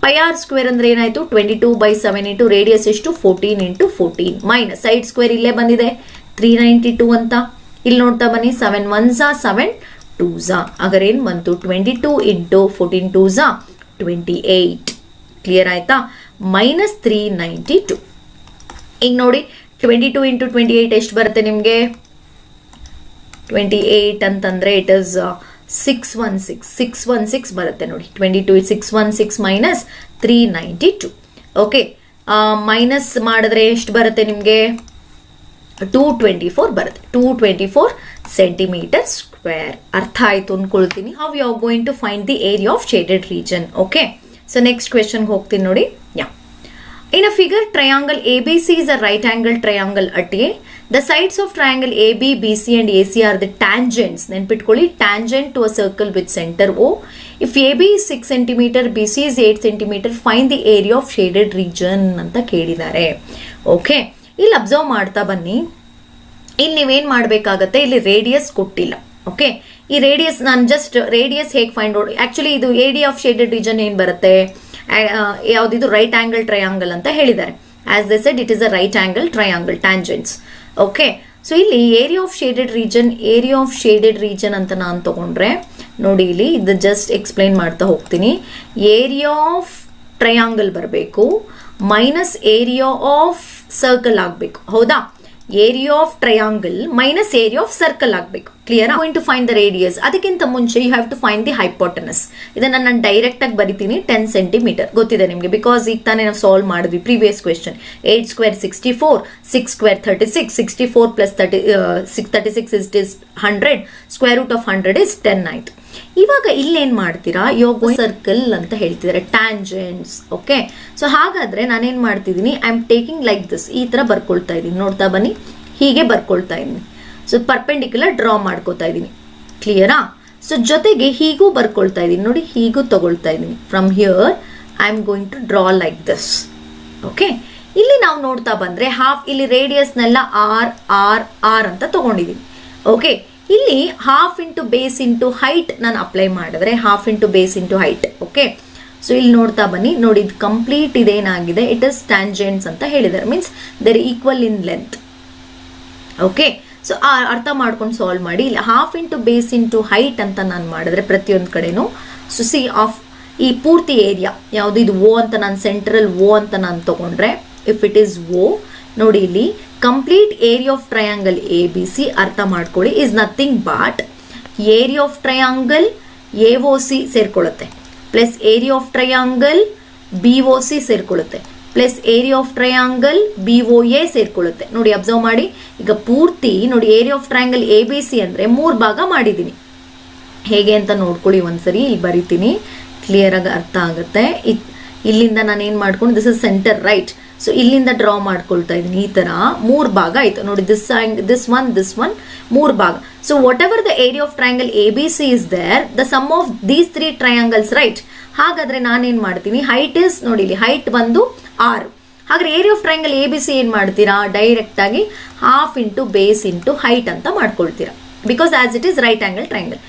πr ಸ್ಕ್ವೇರ್ ಅಂದ್ರೆ ಏನಾಯ್ತು? 22/7 ಇಂಟು ರೇಡಿಯಸ್ ಎಷ್ಟು? 14 ಇಂಟು 14 ಮೈನಸ್ ಸೈಡ್ ಸ್ಕ್ವೇರ್ ಇಲ್ಲೇ ಬಂದಿದೆ 392 ಅಂತ. ಇಲ್ಲಿ ನೋಡ್ತಾ ಬನ್ನಿ, 7 1s 7 2s. ಹಾಗಾದ್ರೆ ಏನ್ ಬಂತು? 22 ಇಂಟು 14 2s 28. ಕ್ಲಿಯರ್ ಆಯ್ತಾ? minus 392. ಈಗ ನೋಡಿ 22 into 28 ಎಷ್ಟು ಬರುತ್ತೆ ನಿಮಗೆ? 28 ಅಂತಂದ್ರೆ ಇಟ್ ಇಸ್ 616 ಬರುತ್ತೆ ನೋಡಿ. 22 616 minus 392. ಓಕೆ, ಮೈನಸ್ ಮಾಡಿದ್ರೆ ಎಷ್ಟು ಬರುತ್ತೆ ನಿಮಗೆ? 224 ಬರುತ್ತೆ. 224 centimeter square. ಅರ್ಥ ಆಯ್ತು ಅನ್ಕೊಳ್ತೀನಿ. How you are going to find the area of shaded region? Okay, so next question ಹೋಗ್ತೀನಿ ನೋಡಿ. In a figure, triangle ABC is a right angle triangle at A. The sides of triangle AB, BC and AC are the tangents. ನೆನ್ಪಿಟ್ಕೊಳ್ಳಿ, tangent to a circle with center O. If AB is 6 cm, BC is 8 cm, find the area of shaded region ಅಂತ ಕೇಳಿದ್ದಾರೆ. ಓಕೆ, ಇಲ್ಲಿ ಅಬ್ಸರ್ವ್ ಮಾಡ್ತಾ ಬನ್ನಿ. ಇಲ್ಲಿ ನೀವೇನ್ ಮಾಡಬೇಕಾಗತ್ತೆ, ಇಲ್ಲಿ ರೇಡಿಯಸ್ ಕೊಟ್ಟಿಲ್ಲ. ಓಕೆ, ಈ ರೇಡಿಯಸ್ ನಾನು ಜಸ್ಟ್ ರೇಡಿಯಸ್ ಹೇಗೆ ಫೈಂಡ್ ಔಟ್, ಆಕ್ಚುಲಿ ಇದು ಏರಿಯಾ ಆಫ್ ಶೇಡೆಡ್ ರೀಜನ್ ಏನ್ ಬರುತ್ತೆ, ಯಾವ್ದಿದು ರೈಟ್ ಆಂಗಲ್ ಟ್ರಯಾಂಗಲ್ ಅಂತ ಹೇಳಿದ್ದಾರೆ. As they said it is a right angle triangle, tangents. Okay, so ಇಲ್ಲಿ ಏರಿಯಾ ಆಫ್ ಶೇಡೆಡ್ ರೀಜನ್ ಅಂತ ನಾನು ತಗೊಂಡ್ರೆ ನೋಡಿ, ಇಲ್ಲಿ ಇದು ಜಸ್ಟ್ ಎಕ್ಸ್ಪ್ಲೈನ್ ಮಾಡ್ತಾ ಹೋಗ್ತೀನಿ. ಏರಿಯಾ ಆಫ್ ಟ್ರಯಾಂಗಲ್ ಬರಬೇಕು ಮೈನಸ್ ಏರಿಯಾ ಆಫ್ ಸರ್ಕಲ್ ಆಗಬೇಕು. ಹೌದಾ? Area of triangle minus area of circle ಆಗಬೇಕು. Clear? Going to find the radius. ಅದಕ್ಕಿಂತ ಮುಂಚೆ you have to find the hypotenuse. ಇದನ್ನ ನಾನು ಡೈರೆಕ್ಟ್ ಆಗಿ ಬರಿತೀನಿ. 10 ಸೆಂಟಿಮೀಟರ್ ಗೊತ್ತಿದೆ ನಿಮಗೆ, ಬಿಕಾಸ್ ಈಗ ತಾನೇ ನಾವು ಸಾಲ್ವ್ ಮಾಡಿದ್ವಿ previous question. 8 square 64, 6 square 36, 64 plus 36 is 100, square root of 100 is 10 ಆಯ್ತು. ಇವಾಗ ಇಲ್ಲೇನ್ ಮಾಡ್ತೀರಾ, ಯೋಗ ಸರ್ಕಲ್ ಅಂತ ಹೇಳ್ತಿದ್ದಾರೆ, ಟ್ಯಾಂಜೆಂಟ್ಸ್. ಓಕೆ, ಸೊ ಹಾಗಾದ್ರೆ ನಾನೇನ್ ಮಾಡ್ತಿದ್ದೀನಿ, I am taking like this, ಈ ತರ ಬರ್ಕೊಳ್ತಾ ಇದ್ದೀನಿ. ನೋಡ್ತಾ ಬನ್ನಿ, ಹೀಗೆ ಬರ್ಕೊಳ್ತಾ ಇದ್ದೀನಿ. ಸೊ ಪರ್ಪೆಂಡಿಕ್ಯುಲರ್ ಡ್ರಾ ಮಾಡ್ಕೋತಾ ಇದ್ದೀನಿ. ಕ್ಲಿಯರಾ? ಸೊ ಜೊತೆಗೆ ಹೀಗೂ ಬರ್ಕೊಳ್ತಾ ಇದ್ದೀನಿ ನೋಡಿ, ಹೀಗೂ ತಗೊಳ್ತಾ ಇದ್ದೀನಿ. From here I am going to draw like this. Okay, ಇಲ್ಲಿ ನಾವು ನೋಡ್ತಾ ಬಂದ್ರೆ ಹಾಫ್, ಇಲ್ಲಿ ರೇಡಿಯಸ್ನೆಲ್ಲ ಆರ್ ಆರ್ ಆರ್ ಅಂತ ತಗೊಂಡಿದ್ದೀನಿ. ಓಕೆ, ಇಲ್ಲಿ half into base into height ನಾನು ಅಪ್ಲೈ ಮಾಡಿದ್ರೆ half into base into height. Okay, so ಇಲ್ಲಿ ನೋಡ್ತಾ ಬನ್ನಿ, ನೋಡಿ ಇದು ಕಂಪ್ಲೀಟ್ ಇದೇನಾಗಿದೆ, ಇಟ್ ಇಸ್ ಟ್ಯಾಂಜೆಂಟ್ಸ್ ಅಂತ ಹೇಳಿದ್ದಾರೆ. Means they're equal in length. Okay, so ಅರ್ಥ ಮಾಡ್ಕೊಂಡು ಸಾಲ್ವ್ ಮಾಡಿ. ಇಲ್ಲಿ half into base into height ಅಂತ ನಾನು ಮಾಡಿದ್ರೆ ಪ್ರತಿಯೊಂದು ಕಡೆನೂ, ಸೊ ಸಿ ಆಫ್ ಈ ಪೂರ್ತಿ ಏರಿಯಾ ಯಾವುದು, ಇದು ಓ ಅಂತ ನಾನು ಸೆಂಟ್ರಲ್ ಓ ಅಂತ ನಾನು ತಗೊಂಡ್ರೆ, ಇಫ್ ಇಟ್ ಈಸ್ ಓ, ನೋಡಿ ಇಲ್ಲಿ complete area of triangle A B C ಅರ್ಥ ಮಾಡ್ಕೊಳ್ಳಿ, is nothing but area of triangle A O C ಸೇರ್ಕೊಳ್ಳುತ್ತೆ, plus area of triangle B O C ಸೇರ್ಕೊಳ್ಳುತ್ತೆ, plus area of triangle B O A ಸೇರ್ಕೊಳ್ಳುತ್ತೆ. ನೋಡಿ ಅಬ್ಸರ್ವ್ ಮಾಡಿ, ಈಗ ಪೂರ್ತಿ ನೋಡಿ area of triangle A B C ಅಂದರೆ 3 ಭಾಗ ಮಾಡಿದ್ದೀನಿ. ಹೇಗೆ ಅಂತ ನೋಡ್ಕೊಳ್ಳಿ ಒಂದ್ಸರಿ, ಇಲ್ಲಿ ಬರಿತೀನಿ, ಕ್ಲಿಯರ್ ಆಗಿ ಅರ್ಥ ಆಗುತ್ತೆ. ಇಲ್ಲಿಂದ ನಾನು ಏನು ಮಾಡ್ಕೊಂಡು, this is centre right, so ಇಲ್ಲಿಂದ ಡ್ರಾ ಮಾಡ್ಕೊಳ್ತಾ ಇದ್ದೀನಿ. ಈ ತರ 3 ಭಾಗ ಆಯ್ತು ನೋಡಿ, ದಿಸ್ ಒನ್ 3 ಭಾಗ. So whatever the area of triangle A B C is there, the sum of these 3 triangles right. ಹಾಗಾದ್ರೆ ನಾನೇನ್ ಮಾಡ್ತೀನಿ, ಹೈಟ್ ಇಸ್ ನೋಡಿ ಇಲ್ಲಿ ಹೈಟ್ ಬಂದು 6. ಹಾಗಾದ್ರೆ area of triangle A B C ಏನ್ ಮಾಡ್ತೀರಾ, ಡೈರೆಕ್ಟ್ ಆಗಿ half into base into height ಅಂತ ಮಾಡ್ಕೊಳ್ತೀರಾ, because as it is right angle triangle.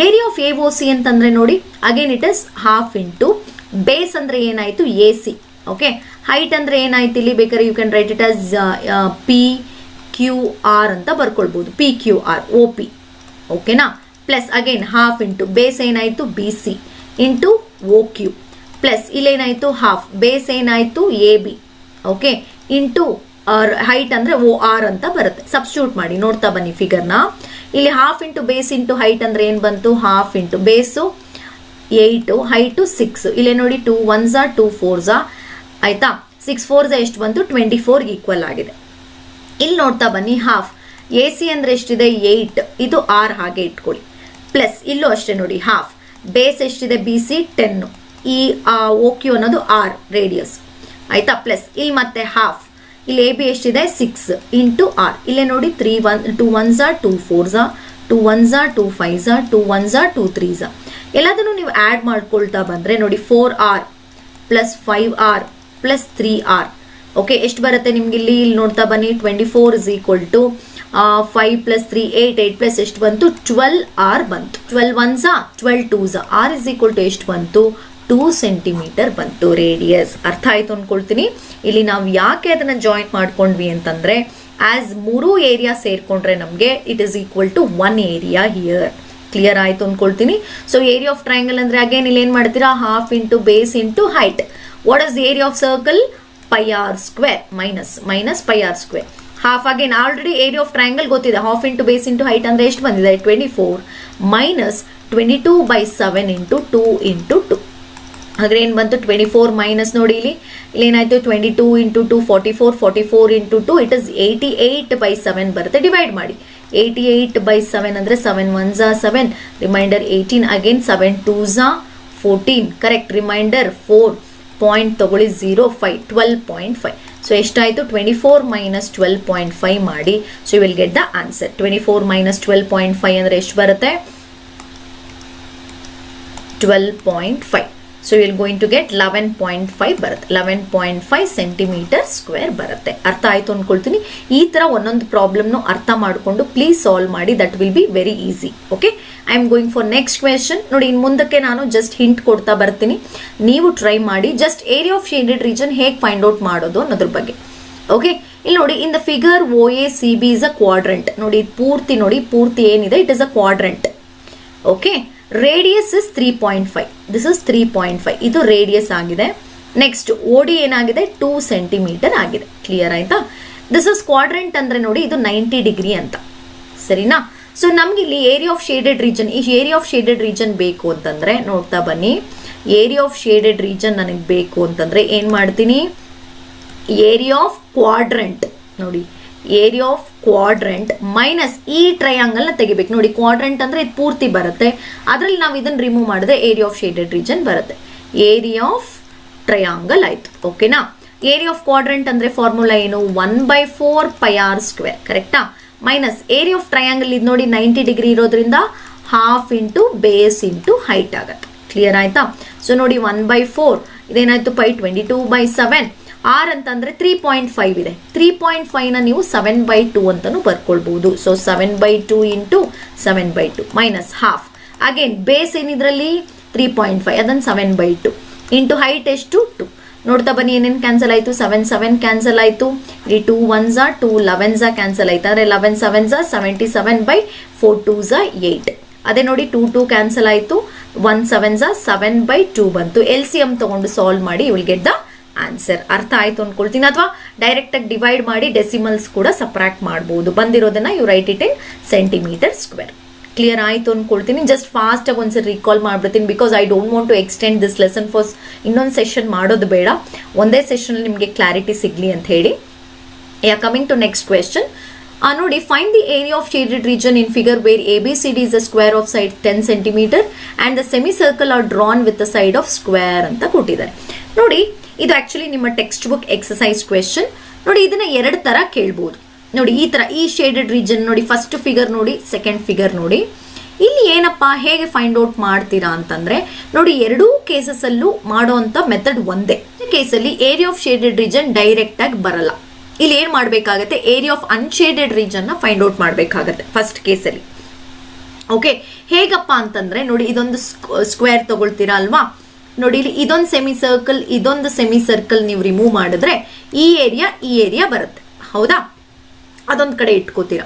Area of A O C ಅಂತಂದ್ರೆ ನೋಡಿ again it is half into base ಅಂದ್ರೆ ಏನಾಯ್ತು ಎ ಸಿ. ಓಕೆ, ಹೈಟ್ ಅಂದ್ರೆ ಏನಾಯ್ತು ಇಲ್ಲಿ, ಬೇಕಾದ್ರೆ you can write it as P Q R ಅಂತ ಬರ್ಕೊಳ್ಬಹುದು, P Q R O P. ಓಕೆನಾ? Plus again half into base ಏನಾಯ್ತು B C into O Q, plus ಇಲ್ಲೇನಾಯ್ತು ಹಾಫ್ ಬೇಸ್ ಏನಾಯ್ತು A B. Okay, into height ಅಂದ್ರೆ ಒ ಆರ್ ಅಂತ ಬರುತ್ತೆ. ಸಬ್ಸ್ಟಿಟ್ಯೂಟ್ ಮಾಡಿ ನೋಡ್ತಾ ಬನ್ನಿ ಫಿಗರ್ನ. ಇಲ್ಲಿ half into base into height ಅಂದ್ರೆ ಏನ್ ಬಂತು, ಹಾಫ್ ಇಂಟು ಬೇಸು 8, ಹೈಟು 6. ಇಲ್ಲೇ ನೋಡಿ 2 1s 2 4s ಆಯ್ತಾ, 6 4s ಎಷ್ಟು ಬಂತು, 24 ಈಕ್ವಲ್ ಆಗಿದೆ. ಇಲ್ಲಿ ನೋಡ್ತಾ ಬನ್ನಿ, ಹಾಫ್ ಎ ಸಿ ಅಂದ್ರೆ ಎಷ್ಟಿದೆ 8, ಇದು ಆರ್ ಹಾಗೆ ಇಟ್ಕೊಳ್ಳಿ. ಪ್ಲಸ್ ಇಲ್ಲೂ ಅಷ್ಟೇ ನೋಡಿ, ಹಾಫ್ ಬೇಸ್ ಎಷ್ಟಿದೆ ಬಿ ಸಿ 10, ಈ ಓ ಕ್ಯೂ ಅನ್ನೋದು ಆರ್ ರೇಡಿಯಸ್ ಆಯ್ತಾ. ಪ್ಲಸ್ ಇಲ್ಲಿ ಮತ್ತೆ ಹಾಫ್, ಇಲ್ಲಿ ಎ ಬಿ ಎಷ್ಟಿದೆ 6 ಇಂಟು ಆರ್. ಇಲ್ಲೇ ನೋಡಿ 2 1s 2 4s 2 1s 2 5s 2 1s 2 3s ಎಲ್ಲದನ್ನು ನೀವು ಆ್ಯಡ್ ಮಾಡ್ಕೊಳ್ತಾ ಬಂದರೆ ನೋಡಿ 4r plus 5r plus 3r. Okay, ಎಷ್ಟು ಬರುತ್ತೆ ನಿಮ್ಗೆ ಇಲ್ಲಿ ನೋಡ್ತಾ ಬನ್ನಿ, 24 is equal to 5 plus 3 8, 8 plus ಎಷ್ಟು ಬಂತು 12r ಬಂತು. 12 1s 12 2s, r is equal to ಎಷ್ಟು ಬಂತು 2 ಸೆಂಟಿಮೀಟರ್ ಬಂತು ರೇಡಿಯಸ್. ಅರ್ಥ ಆಯ್ತು ಅನ್ಕೊಳ್ತೀನಿ. ಇಲ್ಲಿ ನಾವು ಯಾಕೆ ಅದನ್ನ ಜಾಯಿಂಟ್ ಮಾಡ್ಕೊಂಡ್ವಿ ಅಂತಂದ್ರೆ, ಆಸ್ 3 ಏರಿಯಾ ಸೇರ್ಕೊಂಡ್ರೆ ನಮಗೆ it is equal to 1 area here. Clear ಆಯ್ತು ಅನ್ಕೊಳ್ತೀನಿ. ಸೊ ಏರಿಯಾ ಆಫ್ ಟ್ರಯಾಂಗಲ್ ಅಂದ್ರೆ ಅಗೇನ್ ಇಲ್ಲಿ ಏನ್ ಮಾಡ್ತೀರಾ, half into base into height. What is the area of circle? pi r square minus pi r square. Half again already area of triangle ಗೊತ್ತಿದೆ, half into base into height ಅಂದರೆ ಎಷ್ಟು ಬಂದಿದೆ? 24 ಮೈನಸ್ 22/7 ಇಂಟು 2 ಇಂಟು 2. ಹಾಗಾದ್ರೆ ಏನು ಬಂತು? 24 ಮೈನಸ್ ನೋಡಿ ಇಲ್ಲಿ ಏನಾಯ್ತು? 22 ಇಂಟು 2 44 ಇಂಟು 2 ಇಟ್ ಇಸ್ 88/7 ಬರುತ್ತೆ. ಡಿವೈಡ್ ಮಾಡಿ. 88/7 ಅಂದರೆ 7 1s are 7, reminder 18, again 7 2s are 14, correct. Reminder 4 point ತಗೊಳ್ಳಿ 0.5 12.5. ಸೊ ಎಷ್ಟಾಯಿತು? 24 ಮೈನಸ್ 12.5 ಮಾಡಿ. So you will get the answer. 24 minus 12.5 ಅಂದರೆ ಎಷ್ಟು ಬರುತ್ತೆ? 12.5. So you will going to get 11.5 ಬರುತ್ತೆ. 11.5 ಸೆಂಟಿಮೀಟರ್ ಸ್ಕ್ವೇರ್ ಬರುತ್ತೆ. ಅರ್ಥ ಆಯಿತು ಅಂದ್ಕೊಳ್ತೀನಿ. ಈ ಥರ ಒಂದೊಂದು ಪ್ರಾಬ್ಲಮ್ನು ಅರ್ಥ ಮಾಡಿಕೊಂಡು ಪ್ಲೀಸ್ ಸಾಲ್ವ್ ಮಾಡಿ. That will be very easy. Okay, I am going for next question. ನೋಡಿ, ಇನ್ನು ಮುಂದಕ್ಕೆ ನಾನು ಜಸ್ಟ್ ಹಿಂಟ್ ಕೊಡ್ತಾ ಬರ್ತೀನಿ, ನೀವು ಟ್ರೈ ಮಾಡಿ. Just area of shaded region ಹೇಗೆ ಫೈಂಡ್ ಔಟ್ ಮಾಡೋದು ಅನ್ನೋದ್ರ ಬಗ್ಗೆ. ಓಕೆ, ಇಲ್ಲಿ ನೋಡಿ, in the figure OACB is a quadrant. ನೋಡಿ ಪೂರ್ತಿ ನೋಡಿ, ಪೂರ್ತಿ ಏನಿದೆ it is a quadrant. Okay, radius is 3.5. This is 3.5. ಇದು ರೇಡಿಯಸ್ ಆಗಿದೆ. ನೆಕ್ಸ್ಟ್ OD ಏನಾಗಿದೆ? 2 ಸೆಂಟಿಮೀಟರ್ ಆಗಿದೆ. ಕ್ಲಿಯರ್ ಆಯ್ತಾ? ದಿಸ್ ಇಸ್ ಕ್ವಾಡ್ರೆಂಟ್ ಅಂದ್ರೆ ನೋಡಿ ಇದು 90 ಡಿಗ್ರಿ ಅಂತ, ಸರಿನಾ? ಸೊ ನಮ್ಗೆ ಇಲ್ಲಿ ಏರಿಯಾ ಆಫ್ ಶೇಡೆಡ್ ರೀಜನ್, ಈ ಏರಿಯಾ ಆಫ್ ಶೇಡೆಡ್ ರೀಜನ್ ಬೇಕು ಅಂತಂದ್ರೆ ನೋಡ್ತಾ ಬನ್ನಿ. ಏರಿಯಾ ಆಫ್ ಶೇಡೆಡ್ ರೀಜನ್ ನನಗೆ ಬೇಕು ಅಂತಂದ್ರೆ ಏನ್ ಮಾಡ್ತೀನಿ? ಏರಿಯಾ ಆಫ್ ಕ್ವಾಡ್ರೆಂಟ್ ನೋಡಿ, ಏರಿಯಾ ಆಫ್ ಕ್ವಾಡ್ರೆಂಟ್ ಮೈನಸ್ ಈ ಟ್ರಯಾಂಗಲ್ ನ ತೆಗಿಬೇಕು. ನೋಡಿ ಕ್ವಾಡ್ರೆಂಟ್ ಅಂದ್ರೆ ಇದು ಪೂರ್ತಿ ಬರುತ್ತೆ, ಅದ್ರಲ್ಲಿ ನಾವು ಇದನ್ನ ರಿಮೂವ್ ಮಾಡಿದ್ರೆ ಏರಿಯಾ ಆಫ್ ಶೇಡೆಡ್ ರೀಜನ್ ಬರುತ್ತೆ. ಏರಿಯಾ ಆಫ್ ಟ್ರಯಾಂಗಲ್ ಆಯ್ತು. ಓಕೆನಾ? ಏರಿಯಾ ಆಫ್ ಕ್ವಾಡ್ರೆಂಟ್ ಅಂದ್ರೆ ಫಾರ್ಮುಲಾ ಏನು? 1/4 pi r ಸ್ಕ್ವೇರ್, ಕರೆಕ್ಟಾ? ಮೈನಸ್ ಏರಿಯಾ ಆಫ್ ಟ್ರಯಾಂಗಲ್ ಇದು ನೋಡಿ 90 ಡಿಗ್ರಿ ಇರೋದ್ರಿಂದ half into base into height ಆಗುತ್ತೆ. ಕ್ಲಿಯರ್ ಆಯ್ತಾ? ಸೊ ನೋಡಿ 1/4 ಇದೇನಾಯ್ತು? ಪೈ 22/7. ಆರ್ ಅಂತಂದ್ರೆ 3.5 ಇದೆ. 3.5ನ ನೀವು 7/2 ಅಂತಾನು ಬರ್ಕೊಳ್ಬಹುದು. So 7/2 into 7/2 minus half. Again base ಏನಿದ್ರಲ್ಲಿ 3.5, ಅದನ್ನ 7/2 ಇಂಟು ಹೈಟ್ ಎಷ್ಟು? 2. ನೋಡ್ತಾ ಬನ್ನಿ ಏನೇನು ಕ್ಯಾನ್ಸಲ್ ಆಯಿತು? 7 ಕ್ಯಾನ್ಸಲ್ ಆಯಿತು. ಇಲ್ಲಿ 2 1s are 2 11s are cancel ಆಯ್ತು. ಅಂದರೆ 11 7s are 77/4 2s are 8. ಅದೇ ನೋಡಿ 2 2 ಕ್ಯಾನ್ಸಲ್ ಆಯಿತು. 1 7s are 7/2 ಬಂತು. LCM ತಗೊಂಡು ಸಾಲ್ವ್ ಮಾಡಿ, you will get the answer. ಅರ್ಥ ಆಯ್ತು ಅನ್ಕೊಳ್ತೀನಿ. ಅಥವಾ ಡೈರೆಕ್ಟ್ ಆಗಿ ಡಿವೈಡ್ ಮಾಡಿ ಡೆಸಿಮಲ್ಸ್ ಕೂಡ ಸಪ್ರಾಕ್ಟ್ ಮಾಡಬಹುದು. ಬಂದಿರೋದನ್ನ you write it in centimetre square. Clear ಆಯಿತು ಅನ್ಕೊಳ್ತೀನಿ. ಜಸ್ಟ್ ಫಾಸ್ಟ್ ಆಗಿ ಒಂದ್ಸರಿ ರೀಕಾಲ್ ಮಾಡ್ಬಿಡ್ತೀನಿ, because I don't want to extend this lesson for ಇನ್ನೊಂದು ಸೆಷನ್ ಮಾಡೋದು ಬೇಡ, ಒಂದೇ ಸೆಷನ್ ನಿಮಗೆ ಕ್ಲಾರಿಟಿ ಸಿಗ್ಲಿ ಅಂತ ಹೇಳಿ. Coming to next question. ನೋಡಿ, find the area of shaded region in figure where ABCD is a square of side 10 centimetre and the semi circle are drawn with the side of square ಅಂತ ಕೊಟ್ಟಿದ್ದಾರೆ. ನೋಡಿ, ಇದು ಆಕ್ಚುಲಿ ನಿಮ್ಮ ಟೆಕ್ಸ್ಟ್ ಬುಕ್ ಎಕ್ಸಸೈಸ್ ಕ್ವೆಶನ್. ನೋಡಿ, ಇದನ್ನ 2 ತರ ಕೇಳ್ಬೋದು. ನೋಡಿ, ಈ ತರ ಈ ಶೇಡೆಡ್ ರೀಜನ್ ನೋಡಿ, ಫಸ್ಟ್ ಫಿಗರ್ ನೋಡಿ, ಸೆಕೆಂಡ್ ಫಿಗರ್ ನೋಡಿ. ಇಲ್ಲಿ ಏನಪ್ಪಾ ಹೇಗೆ ಫೈಂಡ್ ಔಟ್ ಮಾಡ್ತೀರಾ ಅಂತಂದ್ರೆ ನೋಡಿ, ಎರಡೂ ಕೇಸಸ್ ಅಲ್ಲೂ ಮಾಡುವಂತ ಮೆಥಡ್ ಒಂದೇ. ಕೇಸಲ್ಲಿ area of shaded region direct ಆಗಿ ಬರಲ್ಲ. ಇಲ್ಲಿ ಏನ್ ಮಾಡ್ಬೇಕಾಗತ್ತೆ? ಏರಿಯಾ ಆಫ್ ಅನ್ಶೇಡೆಡ್ ರೀಜನ್ ನ ಫೈಂಡ್ ಔಟ್ ಮಾಡ್ಬೇಕಾಗತ್ತೆ ಫಸ್ಟ್ ಕೇಸಲ್ಲಿ. ಓಕೆ, ಹೇಗಪ್ಪ ಅಂತಂದ್ರೆ ನೋಡಿ, ಇದೊಂದು ಸ್ಕ್ವೇರ್ ತಗೊಳ್ತೀರಾ ಅಲ್ವಾ? ನೋಡಿ, ಇಲ್ಲಿ ಇದೊಂದು ಸೆಮಿ ಸರ್ಕಲ್, ಇದೊಂದು ಸೆಮಿ ಸರ್ಕಲ್ ನೀವು ರಿಮೂವ್ ಮಾಡಿದ್ರೆ ಈ ಏರಿಯಾ ಬರುತ್ತೆ. ಹೌದಾ? ಅದೊಂದು ಕಡೆ ಇಟ್ಕೋತೀರಾ.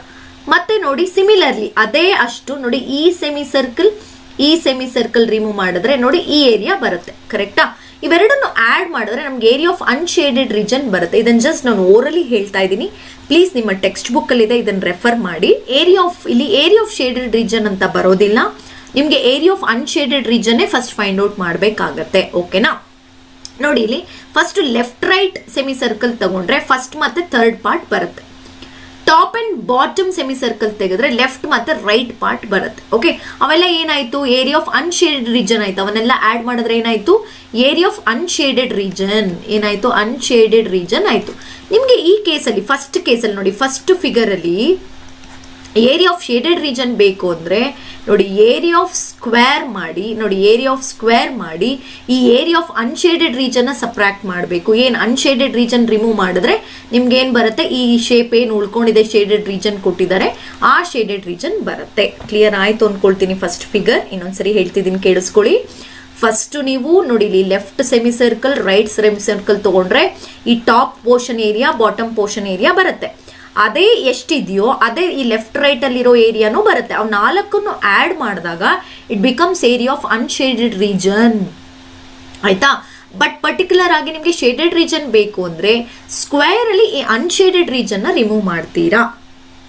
ಮತ್ತೆ ನೋಡಿ, ಸಿಮಿಲರ್ಲಿ ಅದೇ ಅಷ್ಟು ನೋಡಿ, ಈ ಸೆಮಿ ಸರ್ಕಲ್ ರಿಮೂವ್ ಮಾಡಿದ್ರೆ ನೋಡಿ ಈ ಏರಿಯಾ ಬರುತ್ತೆ. ಕರೆಕ್ಟಾ? ಇವೆರಡನ್ನು ಆಡ್ ಮಾಡಿದ್ರೆ ನಮ್ಗೆ ಏರಿಯಾ ಆಫ್ ಅನ್ಶೇಡೆಡ್ ರೀಜನ್ ಬರುತ್ತೆ. ಇದನ್ನ ಜಸ್ಟ್ ನಾನು ಓರಲಿ ಹೇಳ್ತಾ ಇದ್ದೀನಿ, ಪ್ಲೀಸ್ ನಿಮ್ಮ ಟೆಕ್ಸ್ಟ್ ಬುಕ್ ಅಲ್ಲಿ ಇದೆ, ಇದನ್ನ ರೆಫರ್ ಮಾಡಿ. ಇಲ್ಲಿ ಏರಿಯಾ ಆಫ್ ಶೇಡೆಡ್ ರೀಜನ್ ಅಂತ ಬರೋದಿಲ್ಲ, ನಿಮ್ಗೆ area of unshaded region first find out ಮಾಡಬೇಕಾಗತ್ತೆ. ಓಕೆನಾ? ನೋಡಿ, ಇಲ್ಲಿ first left right semi circle ತಗೊಂಡ್ರೆ ಫಸ್ಟ್ ಮತ್ತೆ ಥರ್ಡ್ ಪಾರ್ಟ್ ಬರುತ್ತೆ. Top and bottom semi circle ತೆಗೆದ್ರೆ ಲೆಫ್ಟ್ ಮತ್ತೆ ರೈಟ್ ಪಾರ್ಟ್ ಬರುತ್ತೆ. ಓಕೆ, ಅವೆಲ್ಲ ಏನಾಯ್ತು? ಏರಿಯಾ ಆಫ್ ಅನ್ಶೇಡೆಡ್ ರೀಜನ್ ಆಯ್ತು. ಅವನ್ನೆಲ್ಲ ಆಡ್ ಮಾಡಿದ್ರೆ ಏನಾಯ್ತು? ಏರಿಯಾ ಆಫ್ ಅನ್ಶೇಡೆಡ್ ರೀಜನ್ ಏನಾಯ್ತು? ಅನ್ಶೇಡೆಡ್ ರೀಜನ್ ಆಯ್ತು. ನಿಮ್ಗೆ ಈ ಕೇಸಲ್ಲಿ ಫಸ್ಟ್ ಕೇಸಲ್ಲಿ ನೋಡಿ, ಫಸ್ಟ್ ಫಿಗರ್ ಅಲ್ಲಿ ಏರಿಯಾ ಆಫ್ ಶೇಡೆಡ್ ರೀಜನ್ ಬೇಕು ಅಂದ್ರೆ ನೋಡಿ, ಏರಿಯಾ ಆಫ್ ಸ್ಕ್ವೇರ್ ಮಾಡಿ. ನೋಡಿ, ಏರಿಯಾ ಆಫ್ ಸ್ಕ್ವೇರ್ ಮಾಡಿ ಈ area of unshaded region subtract ಮಾಡಬೇಕು. ಏನ್ ಅನ್ಶೇಡೆಡ್ ರೀಜನ್ ರಿಮೂವ್ ಮಾಡಿದ್ರೆ ನಿಮ್ಗೆ ಏನ್ ಬರುತ್ತೆ? ಈ ಶೇಪ್ ಏನು ಉಳ್ಕೊಂಡಿದೆ, ಶೇಡೆಡ್ ರೀಜನ್ ಕೊಟ್ಟಿದ್ದಾರೆ, ಆ ಶೇಡೆಡ್ ರೀಜನ್ ಬರುತ್ತೆ. ಕ್ಲಿಯರ್ ಆಯ್ತು ಅನ್ಕೊಳ್ತೀನಿ. ಫಸ್ಟ್ ಫಿಗರ್ ಇನ್ನೊಂದ್ಸರಿ ಹೇಳ್ತಿದ್ದೀನಿ, ಕೇಳಿಸ್ಕೊಳ್ಳಿ. ಫಸ್ಟ್ ನೀವು ನೋಡಿ, ಇಲ್ಲಿ left semi circle, right semi circle ತಗೊಂಡ್ರೆ ಈ top portion area, bottom portion area ಬರುತ್ತೆ. ಅದೇ ಎಷ್ಟಿದೆಯೋ ಅದೇ ಈ ಲೆಫ್ಟ್ ರೈಟ್ ಅಲ್ಲಿರೋ ಏರಿಯಾನು ಬರುತ್ತೆ. ಅವು ನಾಲ್ಕನ್ನು ಆಡ್ ಮಾಡಿದಾಗ it becomes area of unshaded region. ಆಯ್ತಾ? ಬಟ್ ಪರ್ಟಿಕ್ಯುಲರ್ ಆಗಿ ನಿಮಗೆ ಶೇಡೆಡ್ ರೀಜನ್ ಬೇಕು ಅಂದರೆ ಸ್ಕ್ವೇರಲ್ಲಿ ಈ ಅನ್ಶೇಡೆಡ್ ರೀಜನ್ನ ರಿಮೂವ್ ಮಾಡ್ತೀರಾ.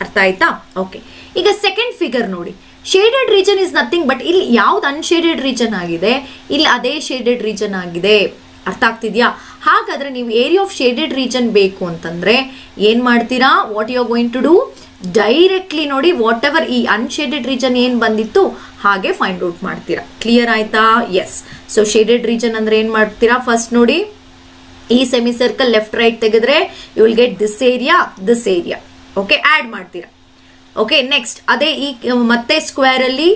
ಅರ್ಥ ಆಯ್ತಾ? ಓಕೆ, ಈಗ ಸೆಕೆಂಡ್ ಫಿಗರ್ ನೋಡಿ. Shaded region is nothing but ಇಲ್ಲಿ ಯಾವ್ದು ಅನ್ಶೇಡೆಡ್ ರೀಜನ್ ಆಗಿದೆ, ಇಲ್ಲಿ ಅದೇ ಶೇಡೆಡ್ ರೀಜನ್ ಆಗಿದೆ. ಅರ್ಥ ಆಗ್ತಿದ್ಯಾ? ಹಾಗಾದ್ರೆ ನೀವು ಏರಿಯಾ ಆಫ್ ಶೇಡೆಡ್ ರೀಜನ್ ಬೇಕು ಅಂತಂದ್ರೆ ಏನ್ ಮಾಡ್ತೀರಾ? What you are going to do? Directly ನೋಡಿ, ವಾಟ್ ಎವರ್ ಈ ಅನ್ಶೇಡೆಡ್ ರೀಜನ್ ಏನ್ ಬಂದಿತ್ತು ಹಾಗೆ ಫೈಂಡ್ ಔಟ್ ಮಾಡ್ತೀರಾ. ಕ್ಲಿಯರ್ ಆಯ್ತಾ? ಎಸ್. ಸೊ ಶೇಡೆಡ್ ರೀಜನ್ ಅಂದ್ರೆ ಏನ್ ಮಾಡ್ತೀರಾ? ಫಸ್ಟ್ ನೋಡಿ, ಈ ಸೆಮಿ ಸರ್ಕಲ್ ಲೆಫ್ಟ್ ರೈಟ್ ತೆಗೆದ್ರೆ you will get this area. Okay, add ಮಾಡ್ತೀರಾ. ಓಕೆ, ನೆಕ್ಸ್ಟ್ ಅದೇ ಈ ಮತ್ತೆ ಸ್ಕ್ವೇರ್ ಅಲ್ಲಿ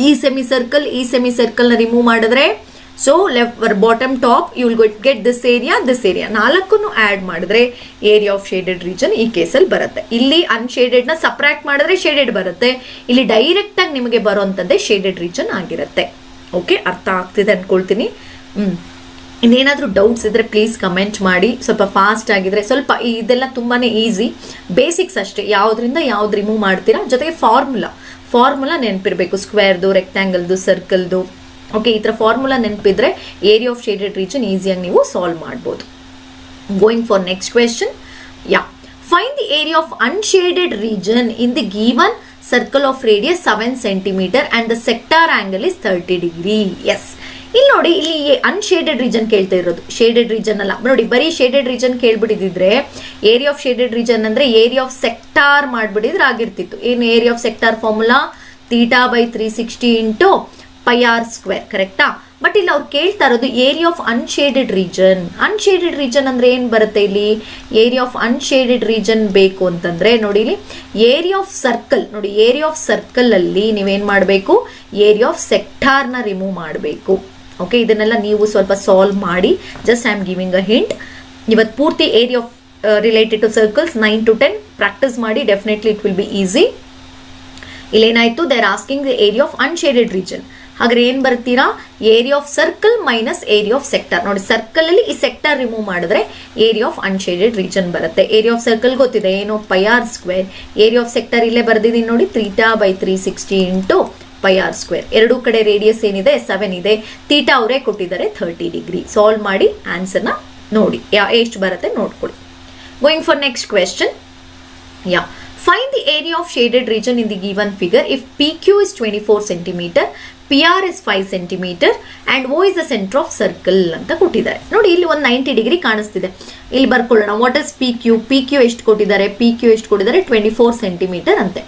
ಈ ಸೆಮಿ ಸರ್ಕಲ್ ನ ರಿಮೂವ್ ಮಾಡಿದ್ರೆ so left bottom top you will get this area. ನಾಲ್ಕನ್ನು add ಮಾಡಿದ್ರೆ ಏರಿಯಾ ಆಫ್ ಶೇಡೆಡ್ ರೀಜನ್ ಈ ಕೇಸಲ್ಲಿ ಬರುತ್ತೆ. ಇಲ್ಲಿ ಅನ್ಶೇಡೆಡ್ ನ ಸಪ್ರಾಕ್ಟ್ ಮಾಡಿದ್ರೆ ಶೇಡೆಡ್ ಬರುತ್ತೆ, ಇಲ್ಲಿ ಡೈರೆಕ್ಟ್ ಆಗಿ ನಿಮಗೆ ಬರುವಂತದ್ದೇ ಶೇಡೆಡ್ ರೀಜನ್ ಆಗಿರುತ್ತೆ. ಓಕೆ, ಅರ್ಥ ಆಗ್ತಿದೆ ಅನ್ಕೊಳ್ತೀನಿ. ಇನ್ನೇನಾದ್ರೂ ಡೌಟ್ಸ್ ಇದ್ರೆ ಪ್ಲೀಸ್ ಕಮೆಂಟ್ ಮಾಡಿ. ಸ್ವಲ್ಪ ಫಾಸ್ಟ್ ಆಗಿದ್ರೆ ಸ್ವಲ್ಪ ಇದೆಲ್ಲ ತುಂಬಾನೇ ಈಸಿ, ಬೇಸಿಕ್ಸ್ ಅಷ್ಟೇ. ಯಾವ್ದ್ರಿಂದ ಯಾವ್ದು ರಿಮೂವ್ ಮಾಡ್ತೀರಾ, ಜೊತೆಗೆ ಫಾರ್ಮುಲಾ ನೆನಪಿರ್ಬೇಕು, ಸ್ಕ್ವೇರ್ದು, ರೆಕ್ಟ್ಯಾಂಗಲ್ದು, ಸರ್ಕಲ್ದು. ಓಕೆ, ಈ ಥರ ಫಾರ್ಮುಲಾ ನೆನಪಿದ್ರೆ ಏರಿಯಾ ಆಫ್ ಶೇಡೆಡ್ ರೀಜನ್ ಈಸಿಯಾಗಿ ನೀವು ಸಾಲ್ವ್ ಮಾಡ್ಬೋದು. Going for next question. Find the area of unshaded region in the given circle of radius 7 cm and the sector angle is 30 degree. Yes, ಇಲ್ಲಿ ನೋಡಿ, ಇಲ್ಲಿ ಅನ್ಶೇಡೆಡ್ ರೀಜನ್ ಕೇಳ್ತಾ ಇರೋದು, ಶೇಡೆಡ್ ರೀಜನ್ ಅಲ್ಲ. ನೋಡಿ, ಬರೀ ಶೇಡೆಡ್ ರೀಜನ್ ಕೇಳ್ಬಿಟ್ಟಿದ್ರೆ ಏರಿಯಾ ಆಫ್ ಶೇಡೆಡ್ ರೀಜನ್ ಅಂದ್ರೆ ಏರಿಯಾ ಆಫ್ ಸೆಕ್ಟಾರ್ ಮಾಡ್ಬಿಟ್ಟಿದ್ರೆ ಆಗಿರ್ತಿತ್ತು. ಏನು area of sector formula? θ/360 into πr², ಕರೆಕ್ಟಾ? ಬಟ್ ಇಲ್ಲಿ ಅವ್ರು ಕೇಳ್ತಾ ಇರೋದು ಏರಿಯಾ ಆಫ್ ಅನ್ಶೇಡೆಡ್ ರೀಜನ್ ಅಂದ್ರೆ ಏನ್ ಬರುತ್ತೆ ಇಲ್ಲಿ? ಏರಿಯಾ ಆಫ್ ಅನ್ಶೇಡೆಡ್ ರೀಜನ್ ಬೇಕು ಅಂತಂದ್ರೆ ನೋಡಿ, ಇಲ್ಲಿ ಏರಿಯಾ ಆಫ್ ಸರ್ಕಲ್ ನೋಡಿ, ಏರಿಯಾ ಆಫ್ ಸರ್ಕಲ್ ಅಲ್ಲಿ ನೀವೇನ್ ಮಾಡಬೇಕು? ಏರಿಯಾ ಆಫ್ ಸೆಕ್ಟಾರ್ ನ ರಿಮೂವ್ ಮಾಡಬೇಕು. ಓಕೆ, ಇದನ್ನೆಲ್ಲ ನೀವು ಸ್ವಲ್ಪ ಸಾಲ್ವ್ ಮಾಡಿ. Just I am giving a hint. ಇವತ್ತು ಪೂರ್ತಿ area of related to circles 9 to 10 practice ಮಾಡಿ. Definitely it will be easy. ಇಲ್ಲೇನಾಯ್ತು? They are asking the area of unshaded region. ಹಾಗಾದ್ರೆ ಏನ್ ಬರ್ತೀರಾ? Area of circle minus area of sector. ನೋಡಿ, ಸರ್ಕಲ್ ಅಲ್ಲಿ ಈ ಸೆಕ್ಟಾರ್ ರಿಮೂವ್ ಮಾಡಿದ್ರೆ ಏರಿಯಾ ಆಫ್ ಅನ್ಶೇಡೆಡ್ ರೀಜನ್ ಬರುತ್ತೆ. ಏರಿಯಾ ಆಫ್ ಸರ್ಕಲ್ ಗೊತ್ತಿದೆ, ಏನು? πr². ಏರಿಯಾ ಆಫ್ ಸೆಕ್ಟಾರ್ ಇಲ್ಲೇ ಬರ್ದಿದ್ದೀನಿ ನೋಡಿ, θ/360 ಇಂಟು πr². ಎರಡೂ ಕಡೆ ರೇಡಿಯಸ್ ಏನಿದೆ? 7 ಇದೆ. ಥೀಟಾ ಅವರೇ ಕೊಟ್ಟಿದ್ದಾರೆ 30 degree. ಸಾಲ್ವ್ ಮಾಡಿ ಆನ್ಸರ್ನ ನೋಡಿ ಎಷ್ಟು ಬರುತ್ತೆ ನೋಡ್ಕೊಳ್ಳಿ. Going for next question. Find the area of shaded region in the given figure if PQ is 24 cm, PR is 5 cm and O is the center of circle ಅಂತ ಕೊಟ್ಟಿದ್ದಾರೆ. ನೋಡಿ, ಇಲ್ಲಿ ಒಂದು 90 degree ಕಾಣಿಸ್ತಿದೆ. ಇಲ್ಲಿ ಬರ್ಕೊಳ್ಳೋಣ. ವಾಟ್ ಇಸ್ PQ ಎಷ್ಟು ಕೊಟ್ಟಿದ್ದಾರೆ? PQ ಎಷ್ಟು ಕೊಟ್ಟಿದ್ದಾರೆ? 24 cm ಅಂತೆ.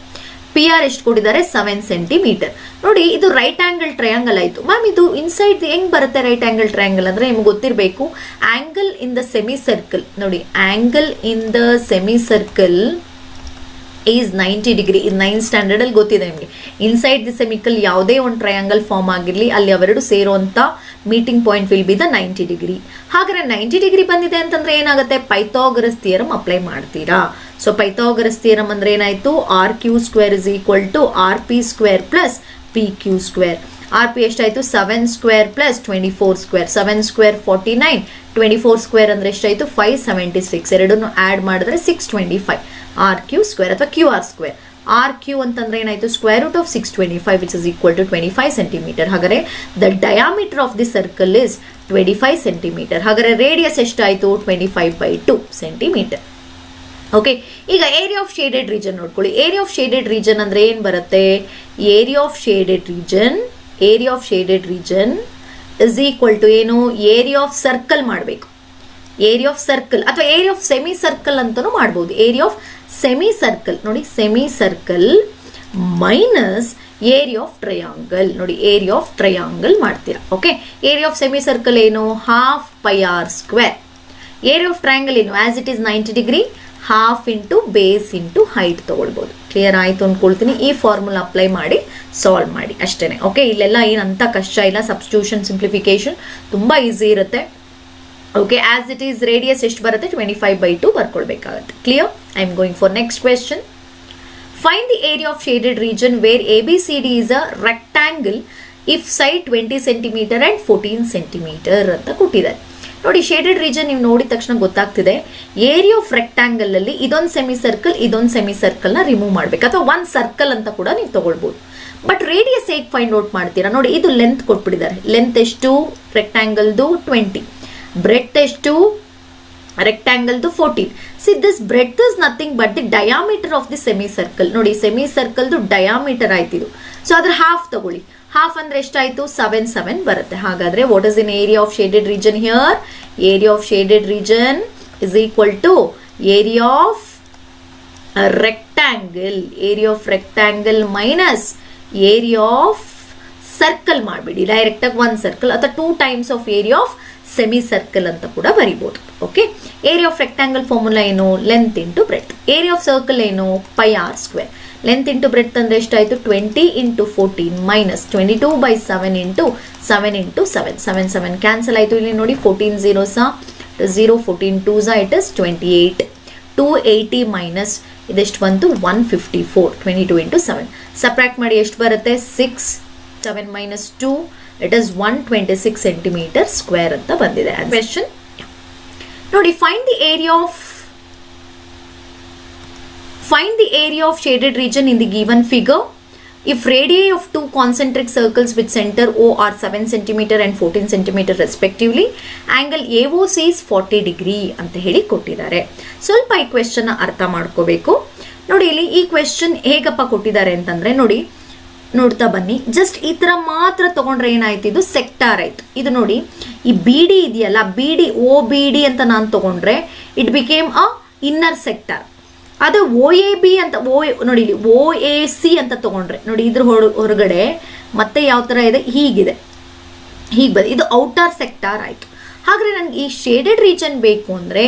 PR ಎಷ್ಟು ಕೊಟ್ಟಿದ್ದಾರೆ? 7 cm. ನೋಡಿ, ಇದು ರೈಟ್ ಆಂಗಲ್ ಟ್ರಯಾಂಗಲ್ ಆಯ್ತು. ಮ್ಯಾಮ್, ಇದು ಇನ್ಸೈಡ್ ಹೆಂಗ್ ಬರುತ್ತೆ ರೈಟ್ ಆಂಗಲ್ ಟ್ರಯಾಂಗಲ್ ಅಂದ್ರೆ? ನಿಮ್ಗೆ ಗೊತ್ತಿರಬೇಕು, angle in the semi circle. ನೋಡಿ, angle in the semi circle is 90 degree. ಇದು 9th ಸ್ಟ್ಯಾಂಡರ್ಡ್ ಅಲ್ಲಿ ಗೊತ್ತಿದೆ ನಿಮಗೆ. ಇನ್ಸೈಡ್ ದಿ ಸೆಮಿಕಲ್ ಯಾವುದೇ ಒಂದು ಟ್ರಯಾಂಗಲ್ ಫಾರ್ಮ್ ಆಗಿರಲಿ, ಅಲ್ಲಿ ಅವೆರಡು ಸೇರುವಂತ meeting point will be the 90 degree. ಹಾಗಾದ್ರೆ 90 degree ಬಂದಿದೆ ಅಂತಂದ್ರೆ ಏನಾಗುತ್ತೆ? ಪೈಥಾಗರಸ್ ಥಿಯರಮ್ ಅಪ್ಲೈ ಮಾಡ್ತೀರಾ. ಸೊ ಪೈಥಾಗರಸ್ ಥಿಯರಮ್ ಅಂದ್ರೆ ಏನಾಯ್ತು? RQ² is equal to RP² plus PQ². RP ಎಷ್ಟಾಯ್ತು? 7² plus 24². 7² 49, 24² ಅಂದ್ರೆ ಎಷ್ಟಾಯ್ತು? 576. ಎರಡನ್ನು ಆಡ್ ಮಾಡಿದ್ರೆ 625. RQ² ಅಥವಾ QR². RQ ಅಂತಂದ್ರೆ ಏನಾಯ್ತು? Square root of 625 which is equal to 25 cm. ಹಾಗಾದ್ರೆ the diameter of the circle is 25 cm. ಹಾಗಾದ್ರೆ ರೇಡಿಯಸ್ ಎಷ್ಟಾಯ್ತು? 25/2 cm. ಓಕೆ, ಈಗ ಏರಿಯಾ ಆಫ್ ಶೇಡೆಡ್ ರೀಜನ್ ನೋಡ್ಕೊಳ್ಳಿ. ಏರಿಯಾ ಆಫ್ ಶೇಡೆಡ್ ರೀಜನ್ ಅಂದ್ರೆ ಏನ್ ಬರುತ್ತೆ? Area of shaded region is equal to ಏನು? ಏರಿಯಾ ಆಫ್ ಸರ್ಕಲ್ ಮಾಡಬೇಕು. ಏರಿಯಾ ಆಫ್ ಸರ್ಕಲ್ ಅಥವಾ ಏರಿಯಾ ಆಫ್ ಸೆಮಿ ಸರ್ಕಲ್ ಅಂತಾನೂ ಮಾಡ್ಬೋದು. ಏರಿಯಾ ಆಫ್ ಸೆಮಿ ಸರ್ಕಲ್ ನೋಡಿ, semi circle minus area of triangle. ನೋಡಿ, ಏರಿಯಾ ಆಫ್ ಟ್ರಯಾಂಗಲ್ ಮಾಡ್ತೀರಾ. Okay, area of semi circle ಏನು? Half πr². Area of triangle ಏನು? As it is 90 degree, half into base into height ತಗೊಳ್ಬೋದು. ಕ್ಲಿಯರ್ ಆಯ್ತು ಅನ್ಕೊಳ್ತೀನಿ. ಈ ಫಾರ್ಮುಲಾ ಅಪ್ಲೈ ಮಾಡಿ ಸಾಲ್ವ್ ಮಾಡಿ ಅಷ್ಟೇನೆ. ಓಕೆ, ಇಲ್ಲೆಲ್ಲ ಏನಂತ ಕಷ್ಟ ಇಲ್ಲ. ಸಬ್ಸ್ಟಿಟ್ಯೂಷನ್, ಸಿಂಪ್ಲಿಫಿಕೇಶನ್ ತುಂಬಾ ಈಸಿ ಇರುತ್ತೆ. Okay, as it is radius ಎಷ್ಟು ಬರುತ್ತೆ? 25/2 ಬರ್ಕೊಳ್ಬೇಕಾಗುತ್ತೆ. Clear? I am going for next question. Find the area of shaded region where ABCD is a rectangle if side 20 cm and 14 cm ಅಂತ ಕೊಟ್ಟಿದ್ದಾರೆ. ನೋಡಿ, ಶೇಡೆಡ್ ರೀಜನ್ ನೀವು ನೋಡಿದ ತಕ್ಷಣ ಗೊತ್ತಾಗ್ತಿದೆ. ಏರಿಯಾ ಆಫ್ ರೆಕ್ಟಾಂಗಲ್ ಅಲ್ಲಿ ಇದೊಂದು ಸೆಮಿ ಸರ್ಕಲ್ ನ ರಿಮೂವ್ ಮಾಡ್ಬೇಕು, ಅಥವಾ ಒಂದ್ ಸರ್ಕಲ್ ಅಂತ ಕೂಡ ನೀವು ತಗೊಳ್ಬಹುದು. ಬಟ್ ರೇಡಿಯಸ್ ಹೇಗೆ ಫೈಂಡ್ ಔಟ್ ಮಾಡ್ತೀರಾ ನೋಡಿ, ಇದು ಲೆಂತ್ ಕೊಟ್ಬಿಟ್ಟಿದ್ದಾರೆ. ಲೆಂತ್ ಎಷ್ಟು ರೆಕ್ಟ್ಯಾಂಗಲ್ದು 20, ಬ್ರೆಡ್ತ್ ಎಷ್ಟು ರೆಕ್ಟ್ಯಾಂಗಲ್ದು 14. See this breadth is nothing but the diameter of the semi circle. ನೋಡಿ ಸೆಮಿ ಸರ್ಕಲ್ದು ಡಯಾಮೀಟರ್ ಆಯ್ತಿದು. ಸೊ ಅದ್ರ ಹಾಫ್ ತಗೊಳ್ಳಿ. ಹಾಫ್ ಅಂದ್ರೆ ಎಷ್ಟಾಯ್ತು 7 ಬರುತ್ತೆ. ಹಾಗಾದ್ರೆ what is in area of shaded region here? Area of shaded region is equal to area of rectangle, area of rectangle minus area of circle ಮಾಡಬೇಡಿ, ಡೈರೆಕ್ಟ್ ಆಗಿ ಒಂದು ಸರ್ಕಲ್ ಅಥವಾ 2 times of area of semi circle ಅಂತ ಕೂಡ ಬರಿಬಹುದು. Okay, area of rectangle formula ಏನು? Length into breadth. Area of circle ಏನು? Pi r square. Length into breadth ಅಂದ್ರೆ ಎಷ್ಟಾಯ್ತು? 20 into 14 minus 22/7 into 7 into 7. 7 cancel ಆಯ್ತು. ಇಲ್ಲಿ ನೋಡಿ 14 zeros 0, 14 2s it is 28. 280 minus ಇದೆಷ್ಟು ಬಂತು? 154. 22 ಇಂಟು 7 ಸಬ್ಟ್ರಾಕ್ಟ್ ಮಾಡಿ ಎಷ್ಟು ಬರುತ್ತೆ? 6. 7 minus 2 it is 126 centimetre square ಅಂತ ಬಂದಿದೆ. ಕ್ವೆಶ್ಚನ್ ನೋಡಿ, find the area of shaded region in the given figure. If radii of two concentric circles with center O are 7 cm and 14 cm respectively, angle AOC is 40 degree ಅಂತ ಹೇಳಿ ಕೊಟ್ಟಿದ್ದಾರೆ. ಸ್ವಲ್ಪ ಈ ಕ್ವೆಶ್ಚನ್ ಅರ್ಥ ಮಾಡ್ಕೋಬೇಕು. ನೋಡಿ ಇಲ್ಲಿ ಈ ಕ್ವೆಶ್ಚನ್ ಹೇಗಪ್ಪ ಕೊಟ್ಟಿದ್ದಾರೆ ಅಂತಂದ್ರೆ ನೋಡಿ, ನೋಡ್ತಾ ಬನ್ನಿ. ಜಸ್ಟ್ ಈ ತರ ಮಾತ್ರ ತಗೊಂಡ್ರೆ ಏನಾಯ್ತು? ಇದು ಸೆಕ್ಟಾರ್ ಆಯ್ತು. ಇದು ನೋಡಿ ಈ ಬಿ ಡಿ ಇದೆಯಲ್ಲ, B D O B D ಅಂತ ನಾನು ತಗೊಂಡ್ರೆ it became a inner sector. ಅದು ಓ ಎ ಬಿ ಅಂತ ನೋಡಿ ಇಲ್ಲಿ ಓ ಎ ಸಿ ಅಂತ ತಗೊಂಡ್ರೆ ನೋಡಿ ಇದ್ರ ಹೊರಗಡೆ ಮತ್ತೆ ಯಾವ ತರ ಇದೆ? ಹೀಗಿದೆ, ಹೀಗೆ ಬರೀ ಇದು ಔಟರ್ ಸೆಕ್ಟಾರ್ ಆಯ್ತು. ಹಾಗಾದ್ರೆ ನನಗೆ ಈ ಶೇಡೆಡ್ ರೀಜನ್ ಬೇಕು ಅಂದ್ರೆ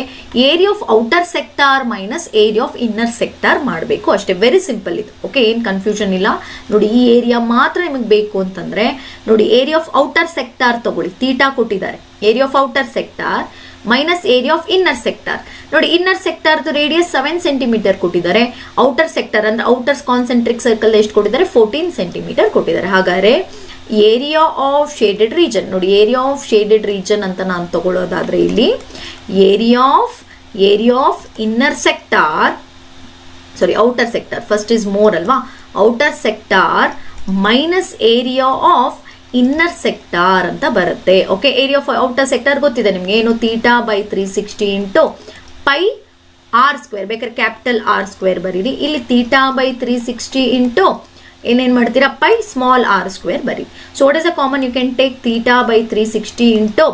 area of outer sector minus area of inner sector ಮಾಡಬೇಕು ಅಷ್ಟೇ. ವೆರಿ ಸಿಂಪಲ್ ಇದು. ಓಕೆ, ಏನು ಕನ್ಫ್ಯೂಷನ್ ಇಲ್ಲ. ನೋಡಿ ಈ ಏರಿಯಾ ಮಾತ್ರ ನಿಮಗೆ ಬೇಕು ಅಂತಂದ್ರೆ ನೋಡಿ ಏರಿಯಾ ಆಫ್ ಔಟರ್ ಸೆಕ್ಟಾರ್ ತಗೊಳ್ಳಿ. ಥೀಟಾ ಕೊಟ್ಟಿದ್ದಾರೆ. Area of outer sector minus area of inner sector. ನೋಡಿ ಇನ್ನರ್ ಸೆಕ್ಟಾರ್ದು ರೇಡಿಯಸ್ 7 ಸೆಂಟಿಮೀಟರ್ ಕೊಟ್ಟಿದ್ದಾರೆ. ಔಟರ್ ಸೆಕ್ಟಾರ್ ಅಂದ್ರೆ ಔಟರ್ಸ್ ಕಾನ್ಸೆಂಟ್ರಿಕ್ ಸರ್ಕಲ್ ಎಷ್ಟು ಕೊಟ್ಟಿದ್ದಾರೆ? 14 ಸೆಂಟಿಮೀಟರ್ ಕೊಟ್ಟಿದ್ದಾರೆ. ಹಾಗಾದ್ರೆ ಏರಿಯಾ ಆಫ್ ಶೇಡೆಡ್ ರೀಜನ್ ನೋಡಿ, ಏರಿಯಾ ಆಫ್ ಶೇಡೆಡ್ ರೀಜನ್ ಅಂತ ನಾನು ತಗೊಳ್ಳೋದಾದ್ರೆ ಇಲ್ಲಿ area of inner sector, sorry outer sector, first is more ಅಲ್ವಾ, outer sector minus area of inner sector ಅಂತ ಬರುತ್ತೆ. Okay, area of outer sector ಗೊತ್ತಿದೆ ನಿಮ್ಗೆ ಏನು? Theta by 360 into pi r square. ಬೇಕಾದ್ರೆ ಕ್ಯಾಪಿಟಲ್ ಆರ್ ಸ್ಕ್ವೇರ್ ಬರೀರಿ. ಇಲ್ಲಿ ಥೀಟಾ ಬೈ 360 ಇಂಟು ಏನೇನು ಮಾಡ್ತೀರಾ? ಪೈ ಸ್ಮಾಲ್ ಆರ್ ಸ್ಕ್ವೇರ್ ಬರೀ. So what is a common? You can take theta by 360 into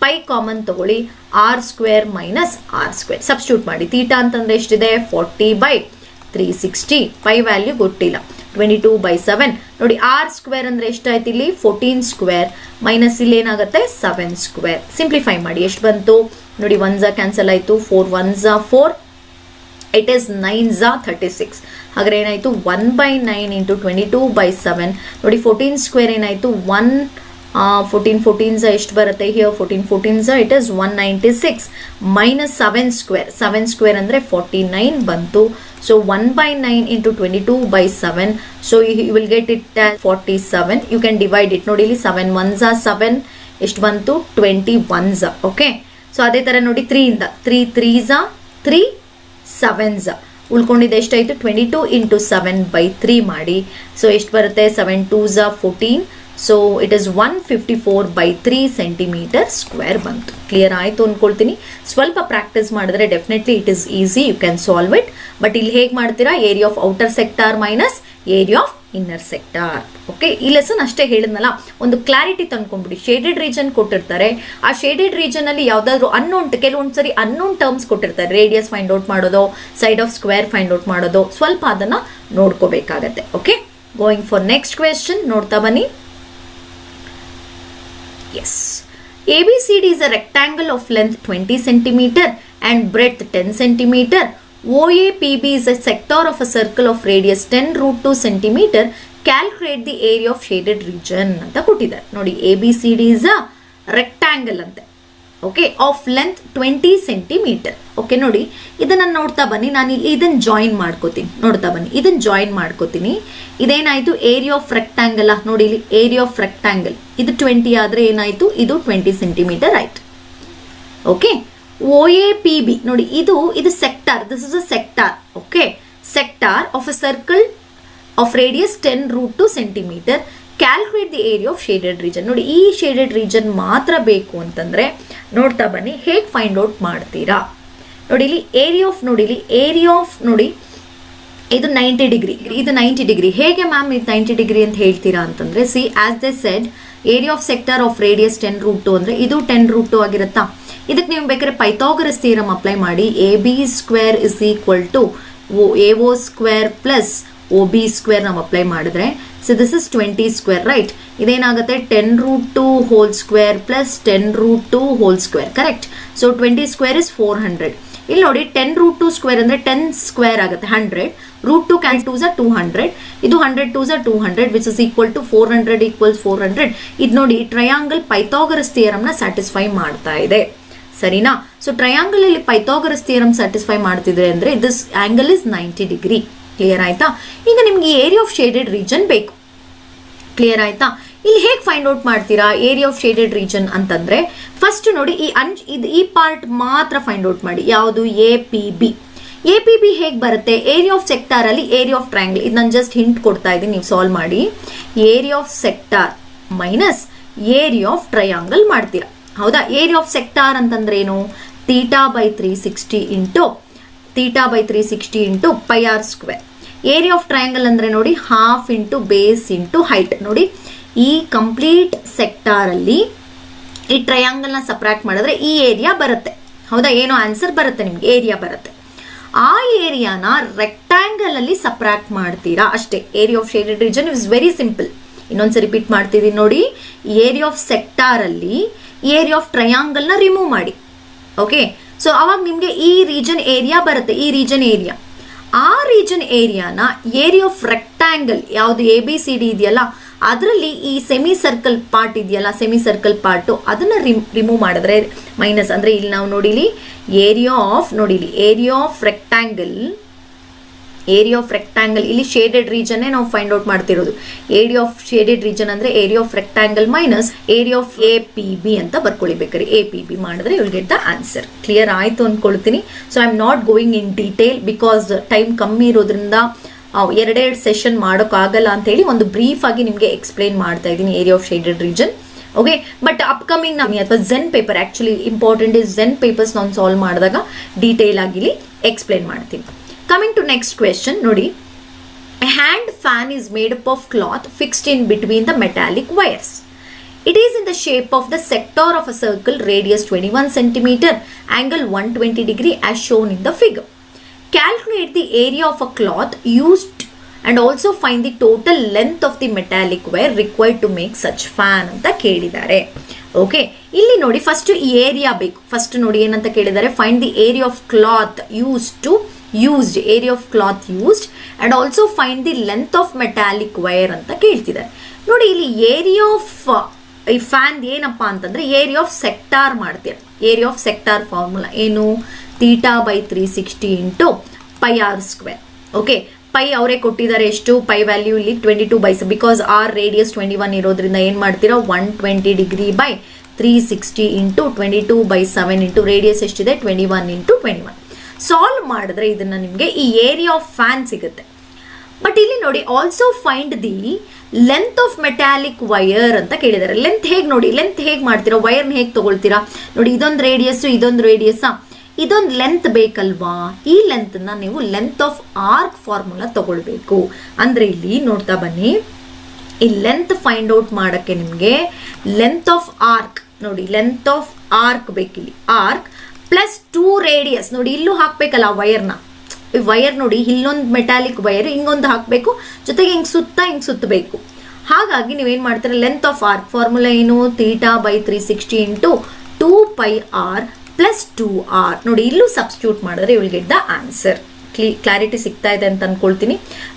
pi common ತಗೊಳ್ಳಿ. R square minus R square substitute ಮಾಡಿ. ಥೀಟಾ ಅಂತಂದ್ರೆ ಎಷ್ಟಿದೆ? 40/360. ಪೈ ವ್ಯಾಲ್ಯೂ ಗೊತ್ತಿಲ್ಲ. 22/7 ನೋಡಿ. ಆರ್ ಸ್ಕ್ವೇರ್ ಅಂದ್ರೆ ಎಷ್ಟಾಯ್ತು? ಇಲ್ಲಿ 14 ಸ್ಕ್ವೇರ್ ಮೈನಸ್ ಇಲ್ಲಿ ಏನಾಗುತ್ತೆ? 7 ಸ್ಕ್ವೇರ್. ಸಿಂಪ್ಲಿಫೈ ಮಾಡಿ ಎಷ್ಟು ಬಂತು ನೋಡಿ. 1 ಕ್ಯಾನ್ಸಲ್ ಆಯ್ತು. 4 1s 4, ಇಟ್ ಈಸ್ 9s 36. ಹಾಗಾದ್ರೆ ಏನಾಯ್ತು? 1/9 ಇಂಟು 22/7 ನೋಡಿ. 14 ಸ್ಕ್ವೇರ್ ಏನಾಯ್ತು? 14 14s ಎಷ್ಟು ಬರುತ್ತೆ? Here 14 14s it is 196 minus 7 square. 7 square ಅಂದ್ರೆ 49 ಬಂತು. So 1/9 into 22/7. So you will get it as 47. You can divide it. ನೋಡಿ ಇಲ್ಲಿ 7 1s 7 ಎಷ್ಟು ಬಂತು? 21s. ಓಕೆ, ಸೊ ಅದೇ ತರ ನೋಡಿ 3 ಇಂದ 3 3s 3 7s ಉಳ್ಕೊಂಡಿದೆ. ಎಷ್ಟಾಯ್ತು? 22 ಇಂಟು 7/3 ಮಾಡಿ. ಸೊ ಎಷ್ಟು ಬರುತ್ತೆ? 7 2s 14. So it is 154/3 centimetre square ಬಂತು. ಕ್ಲಿಯರ್ ಆಯಿತು ಅನ್ಕೊಳ್ತೀನಿ. ಸ್ವಲ್ಪ ಪ್ರಾಕ್ಟೀಸ್ ಮಾಡಿದ್ರೆ definitely it is easy, you can solve it. But ಇಲ್ಲಿ ಹೇಗೆ ಮಾಡ್ತೀರಾ? Area of outer sector minus area of inner sector. Okay, ಈ ಲೆಸನ್ ಅಷ್ಟೇ ಹೇಳಿದ್ನಲ್ಲ, ಒಂದು ಕ್ಲಾರಿಟಿ ತಂದ್ಕೊಂಡ್ಬಿಡಿ. ಶೇಡೆಡ್ ರೀಜನ್ ಕೊಟ್ಟಿರ್ತಾರೆ, ಆ ಶೇಡೆಡ್ ರೀಜನ್ ಅಲ್ಲಿ ಯಾವ್ದಾದ್ರು ಅನ್ನೋನ್, ಕೆಲವೊಂದು ಸರಿ ಅನ್ನೋನ್ ಟರ್ಮ್ಸ್ ಕೊಟ್ಟಿರ್ತಾರೆ. ರೇಡಿಯಸ್ ಫೈಂಡ್ ಔಟ್ ಮಾಡೋದು, side of square find out ಮಾಡೋದು, ಸ್ವಲ್ಪ ಅದನ್ನ ನೋಡ್ಕೋಬೇಕಾಗತ್ತೆ. Okay, going for next question. ನೋಡ್ತಾ ಬನ್ನಿ. Yes, ABCD is a rectangle of length 20 cm and breadth 10 cm. OAPB is a sector of a circle of radius 10√2 cm. Calculate the area of shaded region ಅಂತ ಕೊಟ್ಟಿದ್ದಾರೆ. ನೋಡಿ ABCD is a rectangle ಅಂತೆ. Okay, of length 20 centimetre. Okay, ನೋಡಿ ಇದನ್ನ ನೋಡ್ತಾ ಬನ್ನಿ. ನಾನು ಇಲ್ಲಿ ಇದನ್ನ ಜಾಯಿನ್ ಮಾಡ್ಕೋತೀನಿ. ನೋಡ್ತಾ ಬನ್ನಿ, ಇದನ್ನ ಜಾಯಿನ್ ಮಾಡ್ಕೋತೀನಿ. ಇದೇನಾಯ್ತು? Area of rectangle. ನೋಡಿ ಇಲ್ಲಿ ಏರಿಯಾ ಆಫ್ ರೆಕ್ಟ್ಯಾಂಗಲ್ ಇದು 20 ಆದ್ರೆ ಏನಾಯ್ತು? ಇದು 20 ಸೆಂಟಿಮೀಟರ್ ಆಯ್ತು. ಓಕೆ, OAPB ನೋಡಿ ಇದು sector. This is a sector. Okay, sector of a circle of radius 10√2 centimetre. Calculate the area of shaded region. ನೋಡಿ ಈ ಶೇಡೆಡ್ ರೀಜನ್ ಮಾತ್ರ ಬೇಕು ಅಂತಂದ್ರೆ ನೋಡ್ತಾ ಬನ್ನಿ ಹೇಗೆ ಫೈಂಡ್ ಔಟ್ ಮಾಡ್ತೀರಾ. ನೋಡಿ ಇಲ್ಲಿ ಏರಿಯಾ ಆಫ್ ನೋಡಿ ಇದು 90 ಡಿಗ್ರಿ, ಇದು 90 ಡಿಗ್ರಿ. ಹೇಗೆ ಮ್ಯಾಮ್ ಇದು 90 ಡಿಗ್ರಿ ಅಂತ ಹೇಳ್ತೀರಾ ಅಂತಂದ್ರೆ see as they said area of sector of radius 10√2 ಅಂದ್ರೆ ಇದು 10√2 ಆಗಿರುತ್ತಾ. ಇದಕ್ಕೆ ನೀವು ಬೇಕಾದ್ರೆ ಪೈಥಾಗರಸ್ ಥಿಯರಮ್ ಅಪ್ಲೈ ಮಾಡಿ. AB² is equal to AO square plus OB square ನಾವು ಅಪ್ಲೈ ಮಾಡಿದ್ರೆ so this is 20 square right. ಇದೇನಾಗುತ್ತೆ 10√2 whole square plus 10√2 whole square correct. So 20 square is 400. ಇಲ್ಲಿ ನೋಡಿ 10√2 ಸ್ಕ್ವೇರ್ ಅಂದ್ರೆ 10 ಸ್ಕ್ವೇರ್ ಆಗುತ್ತೆ 100. √2 ಕ್ಯಾನ್ 2s 200. ಇದು 100 2s 200 which is equal to 400 equals 400. ಇದು ನೋಡಿ ಟ್ರಯಾಂಗಲ್ ಪೈಥಾಗರಸ್ ಥಿಯರಮ್ ನ ಸ್ಯಾಟಿಸ್ಫೈ ಮಾಡ್ತಾ ಇದೆ ಸರಿನಾ. ಸೊ ಟ್ರಯಾಂಗಲ್ ಅಲ್ಲಿ ಪೈಥಾಗರಸ್ ಥಿಯರಮ್ ಸ್ಯಾಟಿಸ್ಫೈ ಮಾಡ್ತಿದ್ರೆ ಅಂದ್ರೆ this angle is 90 degree. Clear ಆಯ್ತಾ. ಈಗ ನಿಮ್ಗೆ ಏರಿಯಾ ಆಫ್ ಶೇಡೆಡ್ ರೀಜನ್ ಬೇಕು. ಕ್ಲಿಯರ್ ಆಯ್ತಾ. ಇಲ್ಲಿ ಹೇಗೆ ಫೈಂಡ್ ಔಟ್ ಮಾಡ್ತೀರಾ ಏರಿಯಾ ಆಫ್ ಶೇಡೆಡ್ ರೀಜನ್ ಅಂತಂದ್ರೆ ಫಸ್ಟ್ ನೋಡಿ ಈ ಪಾರ್ಟ್ ಮಾತ್ರ ಫೈಂಡ್ ಔಟ್ ಮಾಡಿ. ಯಾವುದು APB. APB ಹೇಗೆ ಬರುತ್ತೆ ಏರಿಯಾ ಆಫ್ ಸೆಕ್ಟಾರ್ ಅಲ್ಲಿ ಏರಿಯಾ ಆಫ್ ಟ್ರಯಾಂಗಲ್. ಇದು ನಾನು ಜಸ್ಟ್ ಹಿಂಟ್ ಕೊಡ್ತಾ ಇದ್ದೀನಿ, ನೀವು ಸಾಲ್ವ್ ಮಾಡಿ. Area of sector minus area of triangle ಮಾಡ್ತೀರಾ ಹೌದಾ. ಏರಿಯಾ ಆಫ್ ಸೆಕ್ಟಾರ್ ಅಂತಂದ್ರೆ ಏನು θ/360 into πr². Area of triangle ಅಂದ್ರೆ ನೋಡಿ half into base into height. ನೋಡಿ ಈ ಕಂಪ್ಲೀಟ್ ಸೆಕ್ಟಾರ್ ಅಲ್ಲಿ ಈ ಟ್ರಯಾಂಗಲ್ ನ ಸಪ್ರಾಕ್ಟ್ ಮಾಡಿದ್ರೆ ಈ ಏರಿಯಾ ಬರುತ್ತೆ ಹೌದಾ. ಏನೋ ಆನ್ಸರ್ ಬರುತ್ತೆ ನಿಮ್ಗೆ, ಏರಿಯಾ ಬರುತ್ತೆ. ಆ ಏರಿಯಾನ ರೆಕ್ಟಾಂಗಲ್ ಅಲ್ಲಿ ಸಪ್ರಾಕ್ಟ್ ಮಾಡ್ತೀರಾ ಅಷ್ಟೇ. Area of shaded region is very simple. ಇನ್ನೊಂದ್ಸರಿ ರಿಪೀಟ್ ಮಾಡ್ತಿದ್ದೀನಿ ನೋಡಿ. ಏರಿಯಾ ಆಫ್ ಸೆಕ್ಟಾರ್ ಅಲ್ಲಿ ಏರಿಯಾ ಆಫ್ ಟ್ರಯಾಂಗಲ್ ನ ರಿಮೂವ್ ಮಾಡಿ. ಓಕೆ, ಸೊ ಅವಾಗ ನಿಮ್ಗೆ ಈ ರೀಜನ್ ಏರಿಯಾ ಬರುತ್ತೆ. ಈ ರೀಜನ್ ಏರಿಯಾ, ಆ ರೀಜನ್ ಏರಿಯಾನ ಏರಿಯಾ ಆಫ್ ರೆಕ್ಟಾಂಗಲ್ ಯಾವುದು ABCD ಇದೆಯಲ್ಲ ಅದರಲ್ಲಿ ಈ ಸೆಮಿ ಸರ್ಕಲ್ ಪಾರ್ಟ್ ಇದೆಯಲ್ಲ, ಸೆಮಿ ಸರ್ಕಲ್ ಪಾರ್ಟು ಅದನ್ನ ರಿಮೂವ್ ಮಾಡಿದ್ರೆ ಮೈನಸ್. ಅಂದ್ರೆ ಇಲ್ಲಿ ನಾವು ನೋಡಿಲಿ ಏರಿಯಾ ಆಫ್ ರೆಕ್ಟಾಂಗಲ್ ಇಲ್ಲಿ ಶೇಡೆಡ್ ರೀಜನ್ ನಾವು ಫೈಂಡ್ ಔಟ್ ಮಾಡ್ತಿರೋದು. ಏರಿಯಾ ಆಫ್ ಶೇಡೆಡ್ ರೀಜನ್ ಅಂದ್ರೆ area of rectangle minus area of APB ಅಂತ ಬರ್ಕೊಳ್ಳಿ ಬೇಕಾದ್ರೆ. APB ಮಾಡಿದ್ರೆ you will get the answer. Clear ಆಯ್ತು ಅನ್ಕೊಳ್ತೀನಿ. So I am not going in detail because time ಕಮ್ಮಿ ಇರೋದ್ರಿಂದ ಎರಡೆರಡು ಸೆಷನ್ ಮಾಡೋಕ್ಕಾಗಲ್ಲ ಅಂತ ಹೇಳಿ ಒಂದು ಬ್ರೀಫ್ ಆಗಿ ನಿಮಗೆ ಎಕ್ಸ್ಪ್ಲೈನ್ ಮಾಡ್ತಾ ಇದ್ದೀನಿ area of shaded region. Okay, but upcoming ಅಥವಾ ಝೆನ್ ಪೇಪರ್ ಆಕ್ಚುಲಿ ಇಂಪಾರ್ಟೆಂಟ್ ಇಸ್ ಝೆನ್ ಪೇಪರ್ಸ್ ನಾನು ಸಾಲ್ವ್ ಮಾಡಿದಾಗ ಡೀಟೇಲ್ ಆಗಿ ಎಕ್ಸ್ಪ್ಲೈನ್ ಮಾಡ್ತೀನಿ. Coming to next question, nodi. A hand fan is made up of cloth fixed in between the metallic wires. It is in the shape of the sector of a circle, radius 21 cm, angle 120 degree as shown in the figure. Calculate the area of a cloth used and also find the total length of the metallic wire required to make such fan anta kelidare. Okay, ಇಲ್ಲಿ ನೋಡಿ ಫಸ್ಟ್ ಈ ಏರಿಯಾ ಬೇಕು. ಫಸ್ಟ್ ನೋಡಿ ಏನಂತ ಕೇಳಿದ್ದಾರೆ, find the area of cloth used area of cloth used and also find the length of metallic wire ಅಂತ ಕೇಳ್ತಿದ್ದಾರೆ. ನೋಡಿ ಇಲ್ಲಿ ಏರಿಯಾ ಆಫ್ ಈ ಫ್ಯಾನ್ ಏನಪ್ಪಾ ಅಂತಂದ್ರೆ ಏರಿಯಾ ಆಫ್ ಸೆಕ್ಟಾರ್ ಮಾಡ್ತೀರ. ಏರಿಯಾ ಆಫ್ ಸೆಕ್ಟಾರ್ ಫಾರ್ಮುಲಾ ಏನು θ/360 ಇಂಟು πr². ಓಕೆ, ಪೈ ಅವರೇ ಕೊಟ್ಟಿದ್ದಾರೆ ಎಷ್ಟು, ಪೈ ವ್ಯಾಲ್ಯೂ ಇಲ್ಲಿ 22/7 ಬಿಕಾಸ್ ಆರ್ ರೇಡಿಯಸ್ 21 ಇರೋದ್ರಿಂದ ಏನ್ ಮಾಡ್ತೀರಾ 120 degree by 360 into 22/7 into radius ಎಷ್ಟಿದೆ 21 ಇಂಟು 21. ಸಾಲ್ವ್ ಮಾಡಿದ್ರೆ ಇದನ್ನ ನಿಮಗೆ ಈ ಏರಿಯಾ ಆಫ್ ಫ್ಯಾನ್ ಸಿಗುತ್ತೆ. ಬಟ್ ಇಲ್ಲಿ ನೋಡಿ also find the length of metallic wire ಅಂತ ಕೇಳಿದ್ದಾರೆ. ಲೆಂತ್ ಹೇಗೆ ನೋಡಿ, ಲೆಂತ್ ಹೇಗೆ ಮಾಡ್ತೀರಾ, ವೈರ್ನ ಹೇಗೆ ತಗೊಳ್ತೀರಾ ನೋಡಿ. ಇದೊಂದು ರೇಡಿಯಸ್ ಇದೊಂದು ಲೆಂತ್ ಬೇಕಲ್ವಾ. ಈ ಲೆಂತ್ ನ ನೀವು ಲೆಂತ್ ಆಫ್ ಆರ್ಕ್ ಫಾರ್ಮುಲಾ ತಗೊಳ್ಬೇಕು. ಅಂದ್ರೆ ಇಲ್ಲಿ ನೋಡ್ತಾ ಬನ್ನಿ, ಈ ಲೆಂತ್ ಫೈಂಡ್ ಔಟ್ ಮಾಡಕ್ಕೆ ನಿಮ್ಗೆ ಲೆಂತ್ ಆಫ್ ಆರ್ಕ್ ನೋಡಿ, ಲೆಂತ್ ಆಫ್ ಆರ್ಕ್ ಬೇಕಿಲ್ಲಿ. ಆರ್ಕ್ ಪ್ಲಸ್ 2 ರೇಡಿಯಸ್ ನೋಡಿ, ಇಲ್ಲೂ ಹಾಕ್ಬೇಕಲ್ಲ ವೈರ್ನ. ವೈರ್ ನೋಡಿ ಇಲ್ಲೊಂದು ಮೆಟಾಲಿಕ್ ವೈರ್ ಹಿಂಗೊಂದು ಹಾಕಬೇಕು, ಜೊತೆಗೆ ಹಿಂಗ್ ಸುತ್ತಬೇಕು. ಹಾಗಾಗಿ ನೀವೇನ್ ಮಾಡ್ತೀರಾ, ಲೆಂತ್ ಆಫ್ ಆರ್ಕ್ ಫಾರ್ಮುಲಾ ಏನು θ/360 ಇಂಟು 2πr ಪ್ಲಸ್ 2r ನೋಡಿ. ಇಲ್ಲೂ ಸಬ್ಸ್ಟಿಟ್ಯೂಟ್ ಮಾಡಿದ್ರೆ you will get the answer. Clarity ಸಿಗ್ತಾ ಇದೆ ಅಂತ ಅನ್ಕೊಳ್ತೀನಿ.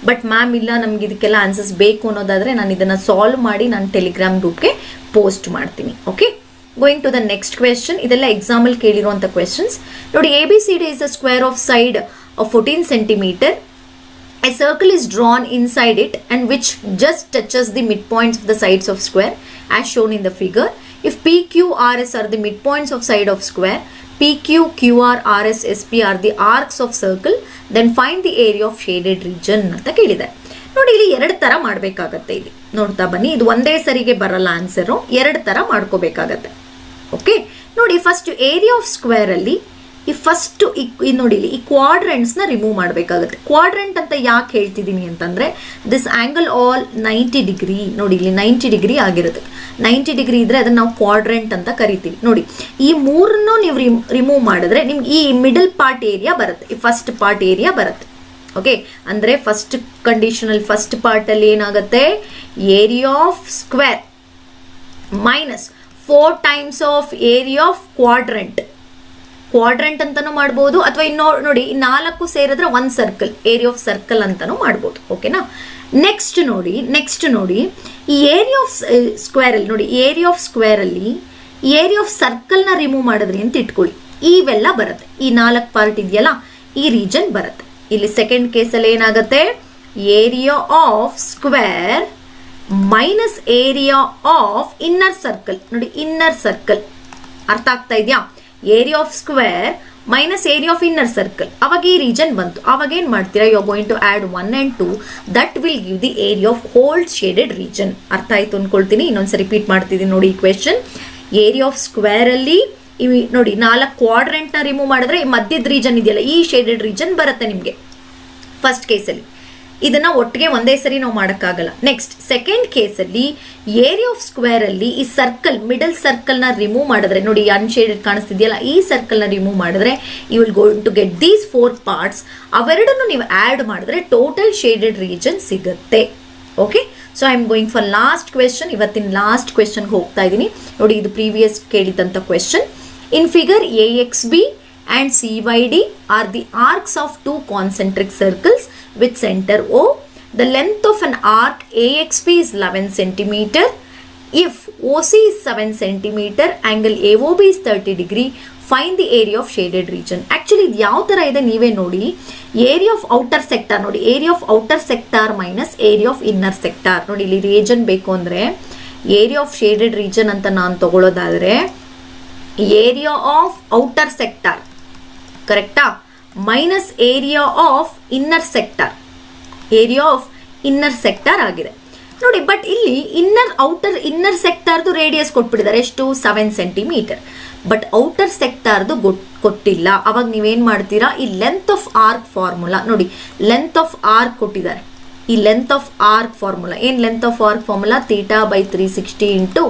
ಬಟ್ ಮ್ಯಾಮ್ ಇಲ್ಲ ನಮ್ಗೆ ಇದಕ್ಕೆಲ್ಲ ಆನ್ಸರ್ಸ್ ಬೇಕು ಅನ್ನೋದಾದ್ರೆ ನಾನು ಇದನ್ನ ಸಾಲ್ವ್ ಮಾಡಿ ನಾನು ಟೆಲಿಗ್ರಾಮ್ ಗ್ರೂಪ್ಗೆ ಪೋಸ್ಟ್ ಮಾಡ್ತೀನಿ. Okay, going to the next question. ಇದೆಲ್ಲ ಎಕ್ಸಾಂಪಲ್ ಕೇಳಿರುವಂತ ಕ್ವೆಶನ್ಸ್ ನೋಡಿ. ABCD is a square of side of 14 centimeter. A circle is drawn inside it and which just touches the midpoints of the sides of square as shown in the figure. If PQRS are the midpoints of side of square, PQQRRS SP are the arcs of circle, then find the area of shaded region ಅಂತ ಕೇಳಿದ್ದಾರೆ. ನೋಡಿ ಇಲ್ಲಿ 2 ತರ ಮಾಡಬೇಕಾಗತ್ತೆ. ಇಲ್ಲಿ ನೋಡ್ತಾ ಬನ್ನಿ, ಇದು ಒಂದೇ ಸರಿಗೆ ಬರಲ್ಲ ಆನ್ಸರು, 2 ತರ ಮಾಡ್ಕೋಬೇಕಾಗತ್ತೆ. ಓಕೆ ನೋಡಿ, ಫಸ್ಟ್ ಏರಿಯಾ ಆಫ್ ಸ್ಕ್ವೇರ್ ಅಲ್ಲಿ ಈ ಫಸ್ಟ್ ನೋಡಿ ಇಲ್ಲಿ ಈ ಕ್ವಾಡ್ರೆಂಟ್ಸ್ ನ ರಿಮೂವ್ ಮಾಡಬೇಕಾಗುತ್ತೆ. ಕ್ವಾಡ್ರೆಂಟ್ ಅಂತ ಯಾಕೆ ಹೇಳ್ತಿದ್ದೀನಿ ಅಂತಂದ್ರೆ, ದಿಸ್ ಆಂಗಲ್ ಆಲ್ 90 ಡಿಗ್ರಿ, ನೋಡಿ ಇಲ್ಲಿ 90 ಡಿಗ್ರಿ ಆಗಿರುತ್ತೆ. 90 ಡಿಗ್ರಿ ಇದ್ರೆ ಅದನ್ನ ನಾವು ಕ್ವಾಡ್ರೆಂಟ್ ಅಂತ ಕರಿತೀವಿ. ನೋಡಿ ಈ ಮೂರನ್ನು ನೀವು ರಿಮೂವ್ ಮಾಡಿದ್ರೆ ನಿಮ್ಗೆ ಈ ಮಿಡಲ್ ಪಾರ್ಟ್ ಏರಿಯಾ ಬರುತ್ತೆ, ಈ ಫಸ್ಟ್ ಪಾರ್ಟ್ ಏರಿಯಾ ಬರುತ್ತೆ. ಓಕೆ, ಅಂದ್ರೆ ಫಸ್ಟ್ ಕಂಡೀಷನಲ್ ಫಸ್ಟ್ ಪಾರ್ಟ್ ಅಲ್ಲಿ ಏನಾಗುತ್ತೆ, area of square minus 4 times of area of quadrant. Quadrant ಅಂತಾನು ಮಾಡ್ಬೋದು, ಅಥವಾ ಇನ್ನು ನೋಡಿ 4 ಸೇರಿದ್ರೆ 1 ಸರ್ಕಲ್, ಏರಿಯಾ ಆಫ್ ಸರ್ಕಲ್ ಅಂತಾನು ಮಾಡ್ಬೋದು. ಓಕೆನಾ. ನೆಕ್ಸ್ಟ್ ನೋಡಿ ಈ ಏರಿಯಾ ಆಫ್ ಸ್ಕ್ವೇರ್ ಅಲ್ಲಿ ನೋಡಿ, ಏರಿಯಾ ಆಫ್ ಸ್ಕ್ವೇರ್ ಅಲ್ಲಿ ಏರಿಯಾ ಆಫ್ ಸರ್ಕಲ್ ನ ರಿಮೂವ್ ಮಾಡಿದ್ರಿ ಅಂತ ಇಟ್ಕೊಳ್ಳಿ, ಇವೆಲ್ಲ ಬರುತ್ತೆ. ಈ 4 ಪಾರ್ಟ್ ಇದೆಯಲ್ಲ, ಈ ರೀಜನ್ ಬರುತ್ತೆ. ಇಲ್ಲಿ ಸೆಕೆಂಡ್ ಕೇಸಲ್ಲಿ ಏನಾಗುತ್ತೆ, area of square minus area of inner circle. ನೋಡಿ ಇನ್ನರ್ ಸರ್ಕಲ್ ಅರ್ಥ ಆಗ್ತಾ ಇದೆಯಾ, area of square minus area of inner circle. ಅವಾಗ ಈ ರೀಜನ್ ಬಂತು, ಅವಾಗ ಏನ್ ಮಾಡ್ತೀರಾ, you are going to add 1 and 2, that will give the area of whole shaded region. ಅರ್ಥ ಆಯ್ತು ಅನ್ಕೊಳ್ತೀನಿ. ಇನ್ನೊಂದ್ಸರಿ ರಿಪೀಟ್ ಮಾಡ್ತಿದ್ದೀನಿ ನೋಡಿ ಈ ಕ್ವೆಶನ್. ಏರಿಯಾ ಆಫ್ ಸ್ಕ್ವೇರ್ ಅಲ್ಲಿ ನೋಡಿ 4 ಕ್ವಾಡ್ರೆಂಟ್ ನ ರಿಮೂವ್ ಮಾಡಿದ್ರೆ ಈ ಮಧ್ಯದ ರೀಜನ್ ಇದೆಯಲ್ಲ, ಈ ಶೇಡೆಡ್ ರೀಜನ್ ಬರುತ್ತೆ ನಿಮ್ಗೆ ಫಸ್ಟ್ ಕೇಸಲ್ಲಿ. ಇದನ್ನ ಒಟ್ಟಿಗೆ ಒಂದೇ ಸರಿ ನಾವು ಮಾಡೋಕ್ಕಾಗಲ್ಲ. ನೆಕ್ಸ್ಟ್ ಸೆಕೆಂಡ್ ಕೇಸಲ್ಲಿ ಏರಿಯಾ ಆಫ್ ಸ್ಕ್ವೇರ್ ಅಲ್ಲಿ ಈ ಸರ್ಕಲ್, ಮಿಡಲ್ ಸರ್ಕಲ್ ನ ರಿಮೂವ್ ಮಾಡಿದ್ರೆ ನೋಡಿ ಅನ್ಶೇಡೆಡ್ ಕಾಣಿಸ್ತಿದೆಯಲ್ಲ, ಈ ಸರ್ಕಲ್ ನ ರಿಮೂವ್ ಮಾಡಿದ್ರೆ you will going to get these 4 parts. ಅವೆರಡನ್ನು ನೀವು ಆಡ್ ಮಾಡಿದ್ರೆ ಟೋಟಲ್ ಶೇಡೆಡ್ ರೀಜನ್ ಸಿಗುತ್ತೆ. Okay, so I am going for last question. ಇವತ್ತಿನ ಲಾಸ್ಟ್ ಕ್ವೆಶನ್ಗೆ ಹೋಗ್ತಾ ಇದ್ದೀನಿ ನೋಡಿ. ಇದು ಪ್ರೀವಿಯಸ್ ಕೇಳಿದಂಥ question. In figure AXB and CYD are the arcs of 2 concentric circles with center O. The length of an arc AXB is 11 cm. If OC is 7 cm, angle AOB is 30 degree. Find the area of shaded region. Actually ಇದು ಯಾವ ತರ ಇದೆ ನೀವೇ ನೋಡಿ. ಏರಿಯಾ ಆಫ್ ಔಟರ್ ಸೆಕ್ಟಾರ್ ನೋಡಿ, area of outer sector minus area of inner sector. ನೋಡಿ ಇಲ್ಲಿ ರೀಜನ್ ಬೇಕು ಅಂದ್ರೆ ಏರಿಯಾ ಆಫ್ ಶೇಡೆಡ್ ರೀಜನ್ ಅಂತ ನಾನು ತಗೊಳ್ಳೋದಾದ್ರೆ ಏರಿಯಾ ಆಫ್ ಔಟರ್ ಸೆಕ್ಟಾರ್ ಕರೆಕ್ಟಾ, minus area of inner sector, area of inner sector ಆಗಿದೆ ನೋಡಿ. ಬಟ್ ಇಲ್ಲಿ ಇನ್ನರ್ ಸೆಕ್ಟಾರ್ದು ರೇಡಿಯಸ್ ಕೊಟ್ಬಿಟ್ಟಿದ್ದಾರೆ ಎಷ್ಟು, 7 ಸೆಂಟಿಮೀಟರ್. ಬಟ್ ಔಟರ್ ಸೆಕ್ಟಾರ್ದು ಕೊಟ್ಟಿಲ್ಲ. ಅವಾಗ ನೀವೇನ್ ಮಾಡ್ತೀರಾ, ಈ ಲೆಂತ್ ಆಫ್ ಆರ್ಕ್ ಫಾರ್ಮುಲಾ ನೋಡಿ, ಲೆಂತ್ ಆಫ್ ಆರ್ಕ್ ಕೊಟ್ಟಿದ್ದಾರೆ. ಈ ಲೆಂತ್ ಆಫ್ ಆರ್ಕ್ ಫಾರ್ಮುಲಾ ಏನ್, length of arc formula θ/360 into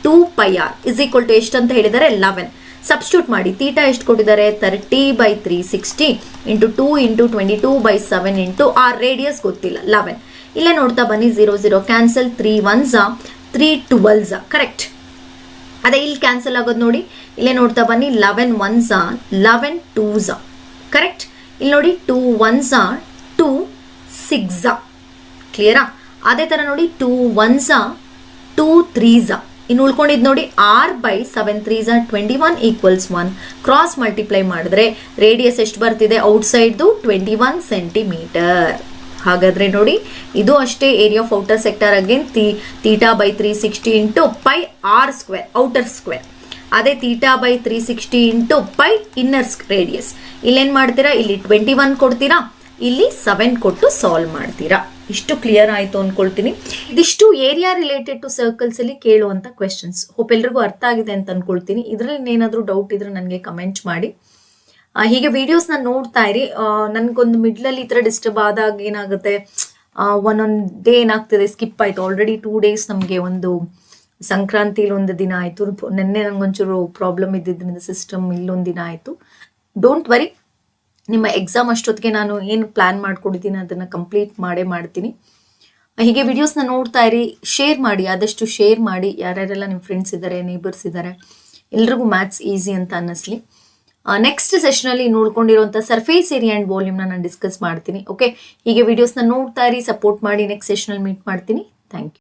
2πr is equal to ಎಷ್ಟು ಅಂತ ಹೇಳಿದ್ದಾರೆ, 11. ಸಬ್ಸ್ಟಿಟ್ಯೂಟ್ ಮಾಡಿ, ಥೀಟಾ ಎಷ್ಟು ಕೊಟ್ಟಿದ್ದಾರೆ, 30/360 into 2 into 22/7 into R, radius ಗೊತ್ತಿಲ್ಲ 11. ಇಲ್ಲೇ ನೋಡ್ತಾ ಬನ್ನಿ, 0 0 ಕ್ಯಾನ್ಸಲ್, 3 1s 3 12s ಕರೆಕ್ಟ್. ಅದೇ ಇಲ್ಲಿ ಕ್ಯಾನ್ಸಲ್ ಆಗೋದು ನೋಡಿ, ಇಲ್ಲೇ ನೋಡ್ತಾ ಬನ್ನಿ, 11 1s 11 2s ಕರೆಕ್ಟ್. ಇಲ್ಲಿ ನೋಡಿ 2 1s 2 6 ಕ್ಲಿಯರಾ. ಅದೇ ತರ ನೋಡಿ 2 1s 2 3s. ಇನ್ನು ಉಳ್ಕೊಂಡಿದ್ದು ನೋಡಿ, r/7 3s 21 = 1. ಕ್ರಾಸ್ ಮಲ್ಟಿಪ್ಲೈ ಮಾಡಿದ್ರೆ ರೇಡಿಯಸ್ ಎಷ್ಟು ಬರ್ತಿದೆ ಔಟ್ಸೈಡ್ದು, 21 ಸೆಂಟಿಮೀಟರ್. ಹಾಗಾದ್ರೆ ನೋಡಿ ಇದು ಅಷ್ಟೇ, area of outer sector again θ/360 into π r square outer square. ಅದೇ θ/360 ಇಂಟು π ಇನ್ನರ್ ರೇಡಿಯಸ್. ಇಲ್ಲೇನ್ ಮಾಡ್ತೀರಾ, ಇಲ್ಲಿ 21 ಕೊಡ್ತೀರಾ, ಇಲ್ಲಿ 7 ಕೊಟ್ಟು ಸಾಲ್ವ್ ಮಾಡ್ತೀರಾ. ಇಷ್ಟು ಕ್ಲಿಯರ್ ಆಯ್ತು ಅನ್ಕೊಳ್ತೀನಿ. ಇದಿಷ್ಟು ಏರಿಯಾ ರಿಲೇಟೆಡ್ ಟು ಸರ್ಕಲ್ಸ್ ಅಲ್ಲಿ ಕೇಳುವಂತ ಕ್ವೆಶನ್ಸ್. ಹೋಪ್ ಎಲ್ರಿಗೂ ಅರ್ಥ ಆಗಿದೆ ಅಂತ ಅನ್ಕೊಳ್ತೀನಿ. ಇದ್ರಲ್ಲಿ ಏನಾದ್ರೂ ಡೌಟ್ ಇದ್ರೆ ನನಗೆ ಕಮೆಂಟ್ ಮಾಡಿ. ಹೀಗೆ ವಿಡಿಯೋಸ್ ನ ನೋಡ್ತಾ ಇರಿ. ನನ್ಗೊಂದು ಮಿಡ್ಲಲ್ಲಿ ಈ ತರ ಡಿಸ್ಟರ್ಬ್ ಆದಾಗ ಏನಾಗುತ್ತೆ, ಒಂದೊಂದು ಡೇ ಏನಾಗ್ತದೆ ಸ್ಕಿಪ್ ಆಯ್ತು. ಆಲ್ರೆಡಿ 2 days ನಮಗೆ ಒಂದು ಸಂಕ್ರಾಂತಿಲಿ ಒಂದು ದಿನ ಆಯ್ತು, ನೆನ್ನೆ ನಂಗೊಂಚೂರು ಪ್ರಾಬ್ಲಮ್ ಇದ್ದಿದ್ದರಿಂದ ಸಿಸ್ಟಮ್ ಇಲ್ಲೊಂದು ದಿನ ಆಯ್ತು. ಡೋಂಟ್ ವರಿ, ನಿಮ್ಮ ಎಕ್ಸಾಮ್ ಅಷ್ಟೊತ್ತಿಗೆ ನಾನು ಏನು ಪ್ಲಾನ್ ಮಾಡ್ಕೊಂಡಿದ್ದೀನಿ ಅದನ್ನು ಕಂಪ್ಲೀಟ್ ಮಾಡ್ತೀನಿ. ಹೀಗೆ ವಿಡಿಯೋಸ್ನ ನೋಡ್ತಾ ಇರಿ, ಶೇರ್ ಮಾಡಿ, ಆದಷ್ಟು ಶೇರ್ ಮಾಡಿ. ಯಾರ್ಯಾರೆಲ್ಲ ನಿಮ್ಮ ಫ್ರೆಂಡ್ಸ್ ಇದ್ದಾರೆ, ನೇಬರ್ಸ್ ಇದ್ದಾರೆ, ಎಲ್ರಿಗೂ ಮ್ಯಾಥ್ಸ್ ಈಸಿ ಅಂತ ಅನ್ನಿಸ್ಲಿ. ನೆಕ್ಸ್ಟ್ ಸೆಷನಲ್ಲಿ ನೋಡ್ಕೊಂಡಿರುವಂಥ ಸರ್ಫೇಸ್ ಏರಿಯಾ ಆ್ಯಂಡ್ ವಾಲ್ಯೂಮ್ನ ನಾನು ಡಿಸ್ಕಸ್ ಮಾಡ್ತೀನಿ. ಓಕೆ, ಹೀಗೆ ವಿಡಿಯೋಸ್ನ ನೋಡ್ತಾ ಇರಿ, ಸಪೋರ್ಟ್ ಮಾಡಿ. ನೆಕ್ಸ್ಟ್ ಸೆಷನಲ್ಲಿ ಮೀಟ್ ಮಾಡ್ತೀನಿ. Thank you.